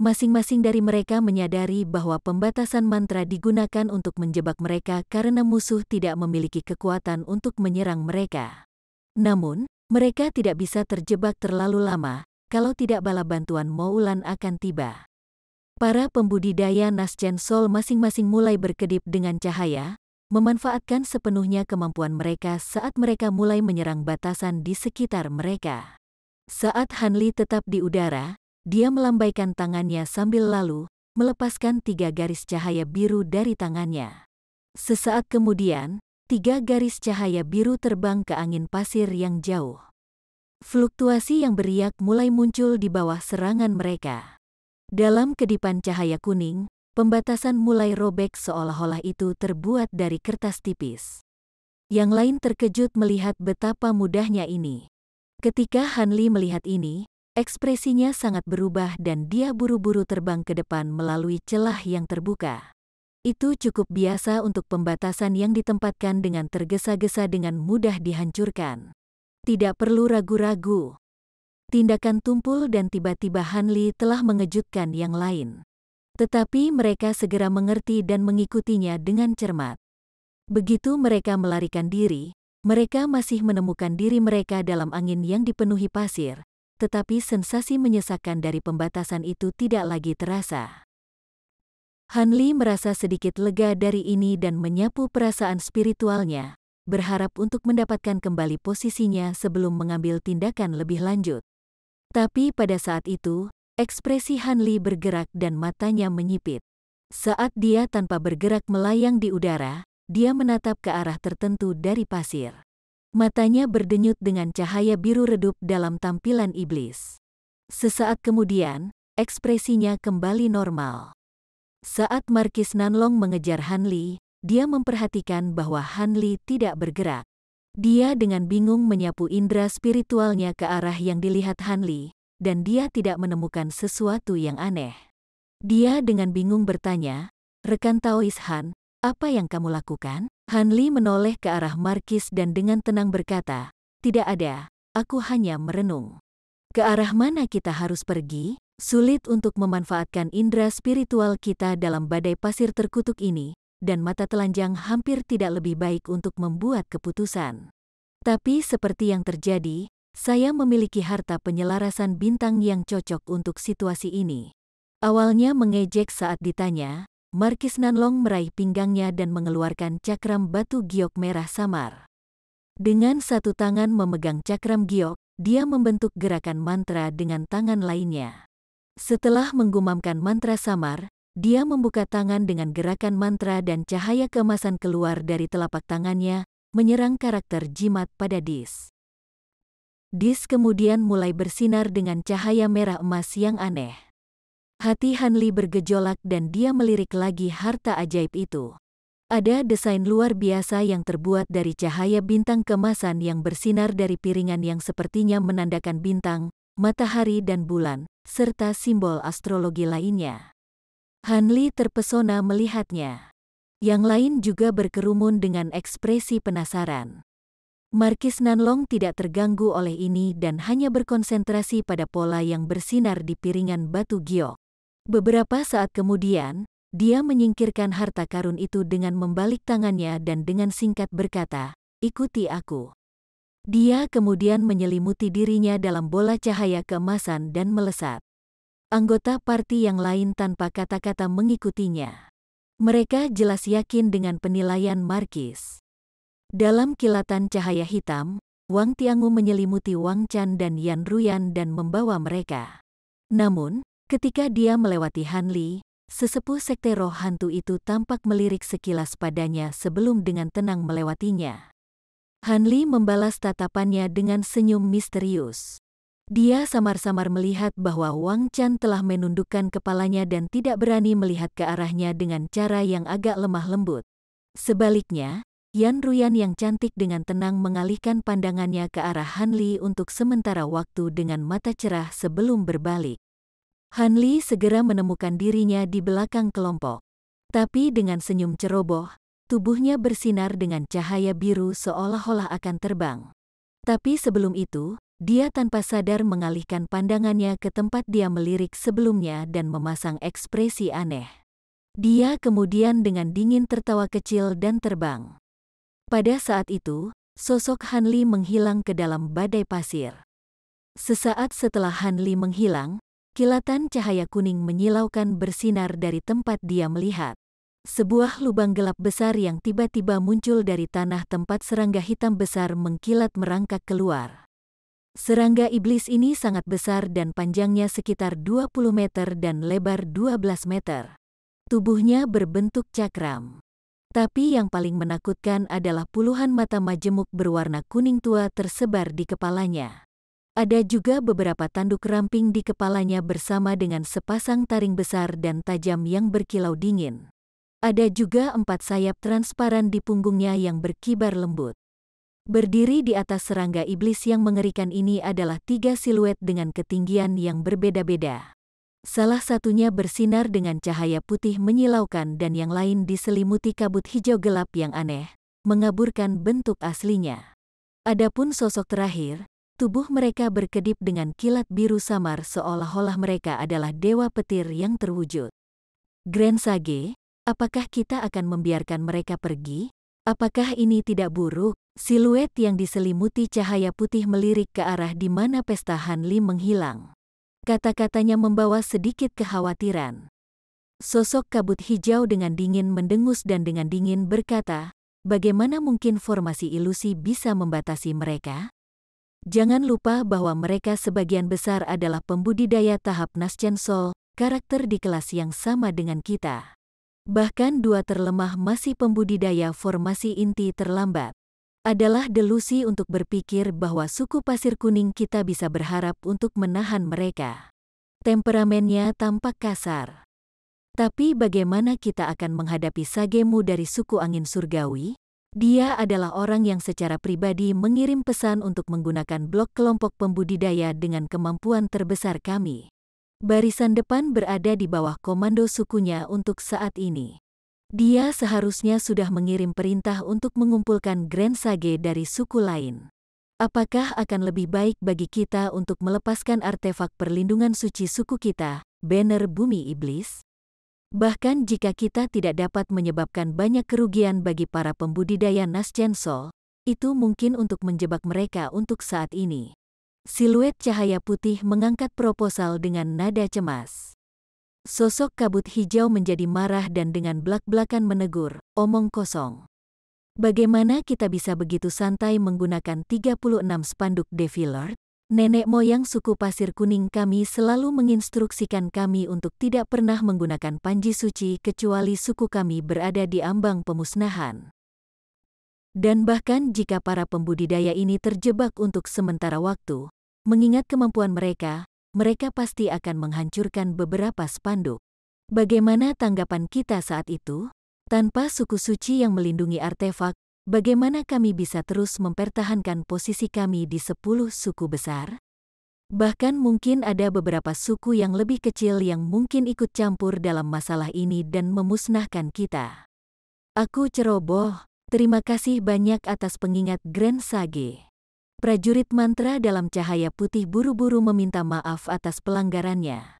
Masing-masing dari mereka menyadari bahwa pembatasan mantra digunakan untuk menjebak mereka karena musuh tidak memiliki kekuatan untuk menyerang mereka. Namun, mereka tidak bisa terjebak terlalu lama, kalau tidak bala bantuan Moulan akan tiba. Para pembudidaya Naschen Sol masing-masing mulai berkedip dengan cahaya, memanfaatkan sepenuhnya kemampuan mereka saat mereka mulai menyerang batasan di sekitar mereka. Saat Han Li tetap di udara, dia melambaikan tangannya sambil lalu melepaskan 3 garis cahaya biru dari tangannya. Sesaat kemudian, 3 garis cahaya biru terbang ke angin pasir yang jauh. Fluktuasi yang beriak mulai muncul di bawah serangan mereka. Dalam kedipan cahaya kuning, pembatasan mulai robek seolah-olah itu terbuat dari kertas tipis. Yang lain terkejut melihat betapa mudahnya ini. Ketika Han Li melihat ini, ekspresinya sangat berubah dan dia buru-buru terbang ke depan melalui celah yang terbuka. Itu cukup biasa untuk pembatasan yang ditempatkan dengan tergesa-gesa dengan mudah dihancurkan. Tidak perlu ragu-ragu. Tindakan tumpul dan tiba-tiba Han Li telah mengejutkan yang lain. Tetapi mereka segera mengerti dan mengikutinya dengan cermat. Begitu mereka melarikan diri, mereka masih menemukan diri mereka dalam angin yang dipenuhi pasir, tetapi sensasi menyesakkan dari pembatasan itu tidak lagi terasa. Han Li merasa sedikit lega dari ini dan menyapu perasaan spiritualnya, berharap untuk mendapatkan kembali posisinya sebelum mengambil tindakan lebih lanjut. Tapi pada saat itu, ekspresi Han Li bergerak dan matanya menyipit. Saat dia tanpa bergerak melayang di udara, dia menatap ke arah tertentu dari pasir. Matanya berdenyut dengan cahaya biru redup dalam tampilan iblis. Sesaat kemudian, ekspresinya kembali normal. Saat Markis Nanlong mengejar Han Li, dia memperhatikan bahwa Han Li tidak bergerak. Dia dengan bingung menyapu indera spiritualnya ke arah yang dilihat Han Li, dan dia tidak menemukan sesuatu yang aneh. Dia dengan bingung bertanya, rekan Taois Han, apa yang kamu lakukan? Han Li menoleh ke arah Markis dan dengan tenang berkata, tidak ada, aku hanya merenung. Ke arah mana kita harus pergi? Sulit untuk memanfaatkan indera spiritual kita dalam badai pasir terkutuk ini, dan mata telanjang hampir tidak lebih baik untuk membuat keputusan. Tapi seperti yang terjadi, saya memiliki harta penyelarasan bintang yang cocok untuk situasi ini. Awalnya mengejek saat ditanya, Markis Nanlong meraih pinggangnya dan mengeluarkan cakram batu giok merah samar. Dengan satu tangan memegang cakram giok, dia membentuk gerakan mantra dengan tangan lainnya. Setelah menggumamkan mantra samar, dia membuka tangan dengan gerakan mantra dan cahaya keemasan keluar dari telapak tangannya, menyerang karakter jimat pada dis. Dis kemudian mulai bersinar dengan cahaya merah emas yang aneh. Hati Han Li bergejolak dan dia melirik lagi harta ajaib itu. Ada desain luar biasa yang terbuat dari cahaya bintang keemasan yang bersinar dari piringan yang sepertinya menandakan bintang, matahari dan bulan, serta simbol astrologi lainnya. Hanli terpesona melihatnya. Yang lain juga berkerumun dengan ekspresi penasaran. Markis Nanlong tidak terganggu oleh ini dan hanya berkonsentrasi pada pola yang bersinar di piringan batu giok. Beberapa saat kemudian, dia menyingkirkan harta karun itu dengan membalik tangannya dan dengan singkat berkata, "Ikuti aku." Dia kemudian menyelimuti dirinya dalam bola cahaya keemasan dan melesat. Anggota parti yang lain tanpa kata-kata mengikutinya. Mereka jelas yakin dengan penilaian Markis. Dalam kilatan cahaya hitam, Wang Tiangu menyelimuti Wang Chan dan Yan Ruyan dan membawa mereka. Namun, ketika dia melewati Hanli, sesepuh sekte roh hantu itu tampak melirik sekilas padanya sebelum dengan tenang melewatinya. Hanli membalas tatapannya dengan senyum misterius. Dia samar-samar melihat bahwa Wang Chan telah menundukkan kepalanya dan tidak berani melihat ke arahnya dengan cara yang agak lemah lembut. Sebaliknya, Yan Ruyan yang cantik dengan tenang mengalihkan pandangannya ke arah Hanli untuk sementara waktu dengan mata cerah sebelum berbalik. Hanli segera menemukan dirinya di belakang kelompok. Tapi dengan senyum ceroboh, tubuhnya bersinar dengan cahaya biru seolah-olah akan terbang. Tapi sebelum itu, dia tanpa sadar mengalihkan pandangannya ke tempat dia melirik sebelumnya dan memasang ekspresi aneh. Dia kemudian dengan dingin tertawa kecil dan terbang. Pada saat itu, sosok Hanli menghilang ke dalam badai pasir. Sesaat setelah Hanli menghilang, kilatan cahaya kuning menyilaukan bersinar dari tempat dia melihat. Sebuah lubang gelap besar yang tiba-tiba muncul dari tanah tempat serangga hitam besar mengkilat merangkak keluar. Serangga iblis ini sangat besar dan panjangnya sekitar 20 meter dan lebar 12 meter. Tubuhnya berbentuk cakram. Tapi yang paling menakutkan adalah puluhan mata majemuk berwarna kuning tua tersebar di kepalanya. Ada juga beberapa tanduk ramping di kepalanya bersama dengan sepasang taring besar dan tajam yang berkilau dingin. Ada juga 4 sayap transparan di punggungnya yang berkibar lembut. Berdiri di atas serangga iblis yang mengerikan ini adalah 3 siluet dengan ketinggian yang berbeda-beda. Salah satunya bersinar dengan cahaya putih menyilaukan dan yang lain diselimuti kabut hijau gelap yang aneh, mengaburkan bentuk aslinya. Adapun sosok terakhir, tubuh mereka berkedip dengan kilat biru samar seolah-olah mereka adalah dewa petir yang terwujud. Grand Sage, apakah kita akan membiarkan mereka pergi? Apakah ini tidak buruk? Siluet yang diselimuti cahaya putih melirik ke arah di mana pesta Hanli menghilang. Kata-katanya membawa sedikit kekhawatiran. Sosok kabut hijau dengan dingin mendengus dan dengan dingin berkata, bagaimana mungkin formasi ilusi bisa membatasi mereka? Jangan lupa bahwa mereka sebagian besar adalah pembudidaya tahap Nascen Sol, karakter di kelas yang sama dengan kita. Bahkan 2 terlemah masih pembudidaya formasi inti terlambat. Adalah delusi untuk berpikir bahwa suku pasir kuning kita bisa berharap untuk menahan mereka. Temperamennya tampak kasar. Tapi bagaimana kita akan menghadapi sagemu dari suku angin surgawi? Dia adalah orang yang secara pribadi mengirim pesan untuk menggunakan blok kelompok pembudidaya dengan kemampuan terbesar kami. Barisan depan berada di bawah komando sukunya untuk saat ini. Dia seharusnya sudah mengirim perintah untuk mengumpulkan Grand Sage dari suku lain. Apakah akan lebih baik bagi kita untuk melepaskan artefak perlindungan suci suku kita, banner bumi iblis? Bahkan jika kita tidak dapat menyebabkan banyak kerugian bagi para pembudidaya Nascen Sol, itu mungkin untuk menjebak mereka untuk saat ini. Siluet cahaya putih mengangkat proposal dengan nada cemas. Sosok kabut hijau menjadi marah dan dengan belak-belakan menegur, omong kosong. Bagaimana kita bisa begitu santai menggunakan 36 spanduk Defiler? Nenek moyang suku pasir kuning kami selalu menginstruksikan kami untuk tidak pernah menggunakan panji suci kecuali suku kami berada di ambang pemusnahan. Dan bahkan jika para pembudidaya ini terjebak untuk sementara waktu, mengingat kemampuan mereka, mereka pasti akan menghancurkan beberapa spanduk. Bagaimana tanggapan kita saat itu? Tanpa suku suci yang melindungi artefak, bagaimana kami bisa terus mempertahankan posisi kami di 10 suku besar? Bahkan mungkin ada beberapa suku yang lebih kecil yang mungkin ikut campur dalam masalah ini dan memusnahkan kita. Aku ceroboh. Terima kasih banyak atas pengingat Grand Sage. Prajurit mantra dalam cahaya putih buru-buru meminta maaf atas pelanggarannya.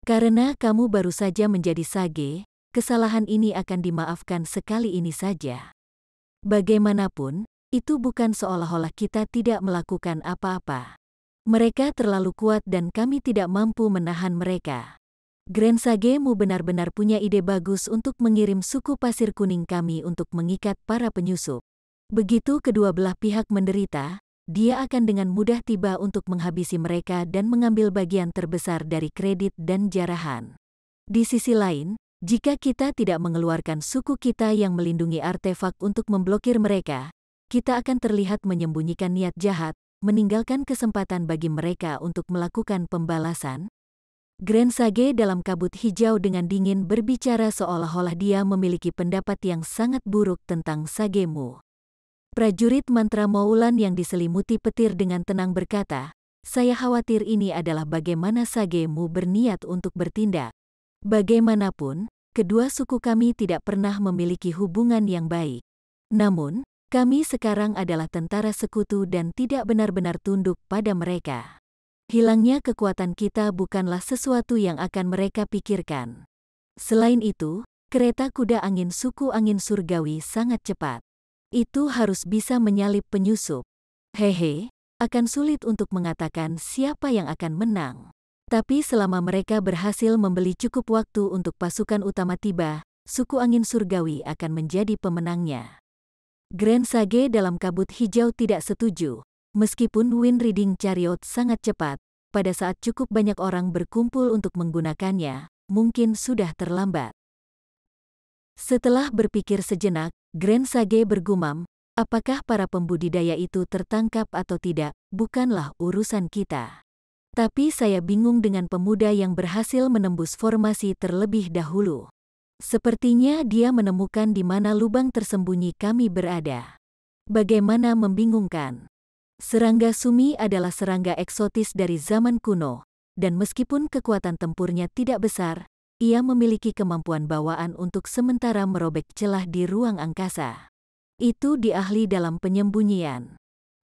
Karena kamu baru saja menjadi Sage, kesalahan ini akan dimaafkan sekali ini saja. Bagaimanapun, itu bukan seolah-olah kita tidak melakukan apa-apa. Mereka terlalu kuat dan kami tidak mampu menahan mereka. Grand Sage-mu benar-benar punya ide bagus untuk mengirim suku pasir kuning kami untuk mengikat para penyusup. Begitu kedua belah pihak menderita, dia akan dengan mudah tiba untuk menghabisi mereka dan mengambil bagian terbesar dari kredit dan jarahan. Di sisi lain, jika kita tidak mengeluarkan suku kita yang melindungi artefak untuk memblokir mereka, kita akan terlihat menyembunyikan niat jahat, meninggalkan kesempatan bagi mereka untuk melakukan pembalasan. Grand Sage dalam kabut hijau dengan dingin berbicara seolah-olah dia memiliki pendapat yang sangat buruk tentang Sage-mu. Prajurit mantra Moulan yang diselimuti petir dengan tenang berkata, saya khawatir ini adalah bagaimana Sage-mu berniat untuk bertindak. Bagaimanapun, kedua suku kami tidak pernah memiliki hubungan yang baik. Namun, kami sekarang adalah tentara sekutu dan tidak benar-benar tunduk pada mereka. Hilangnya kekuatan kita bukanlah sesuatu yang akan mereka pikirkan. Selain itu, kereta kuda angin suku angin surgawi sangat cepat. Itu harus bisa menyalip penyusup. Hehe, akan sulit untuk mengatakan siapa yang akan menang. Tapi selama mereka berhasil membeli cukup waktu untuk pasukan utama tiba, suku angin surgawi akan menjadi pemenangnya. Grand Sage dalam kabut hijau tidak setuju. Meskipun Wind Reading Chariot sangat cepat, pada saat cukup banyak orang berkumpul untuk menggunakannya, mungkin sudah terlambat. Setelah berpikir sejenak, Grand Sage bergumam, apakah para pembudidaya itu tertangkap atau tidak, bukanlah urusan kita. Tapi saya bingung dengan pemuda yang berhasil menembus formasi terlebih dahulu. Sepertinya dia menemukan di mana lubang tersembunyi kami berada. Bagaimana membingungkan. Serangga Sumi adalah serangga eksotis dari zaman kuno, dan meskipun kekuatan tempurnya tidak besar, ia memiliki kemampuan bawaan untuk sementara merobek celah di ruang angkasa. Itu diahli dalam penyembunyian.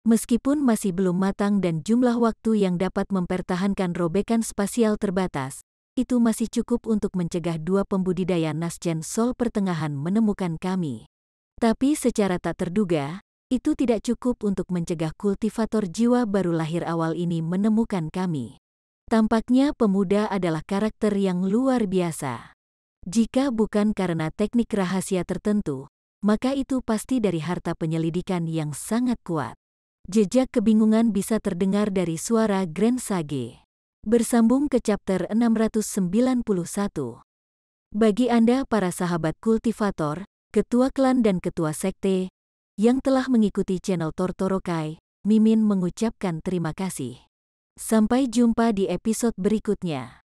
Meskipun masih belum matang dan jumlah waktu yang dapat mempertahankan robekan spasial terbatas, itu masih cukup untuk mencegah dua pembudidaya Nascen Sol pertengahan menemukan kami. Tapi secara tak terduga, itu tidak cukup untuk mencegah kultivator jiwa baru lahir awal ini menemukan kami. Tampaknya pemuda adalah karakter yang luar biasa. Jika bukan karena teknik rahasia tertentu, maka itu pasti dari harta penyelidikan yang sangat kuat. Jejak kebingungan bisa terdengar dari suara Grand Sage. Bersambung ke chapter 691. Bagi Anda para sahabat kultivator, ketua klan dan ketua sekte, yang telah mengikuti channel Tortorokai, Mimin mengucapkan terima kasih. Sampai jumpa di episode berikutnya.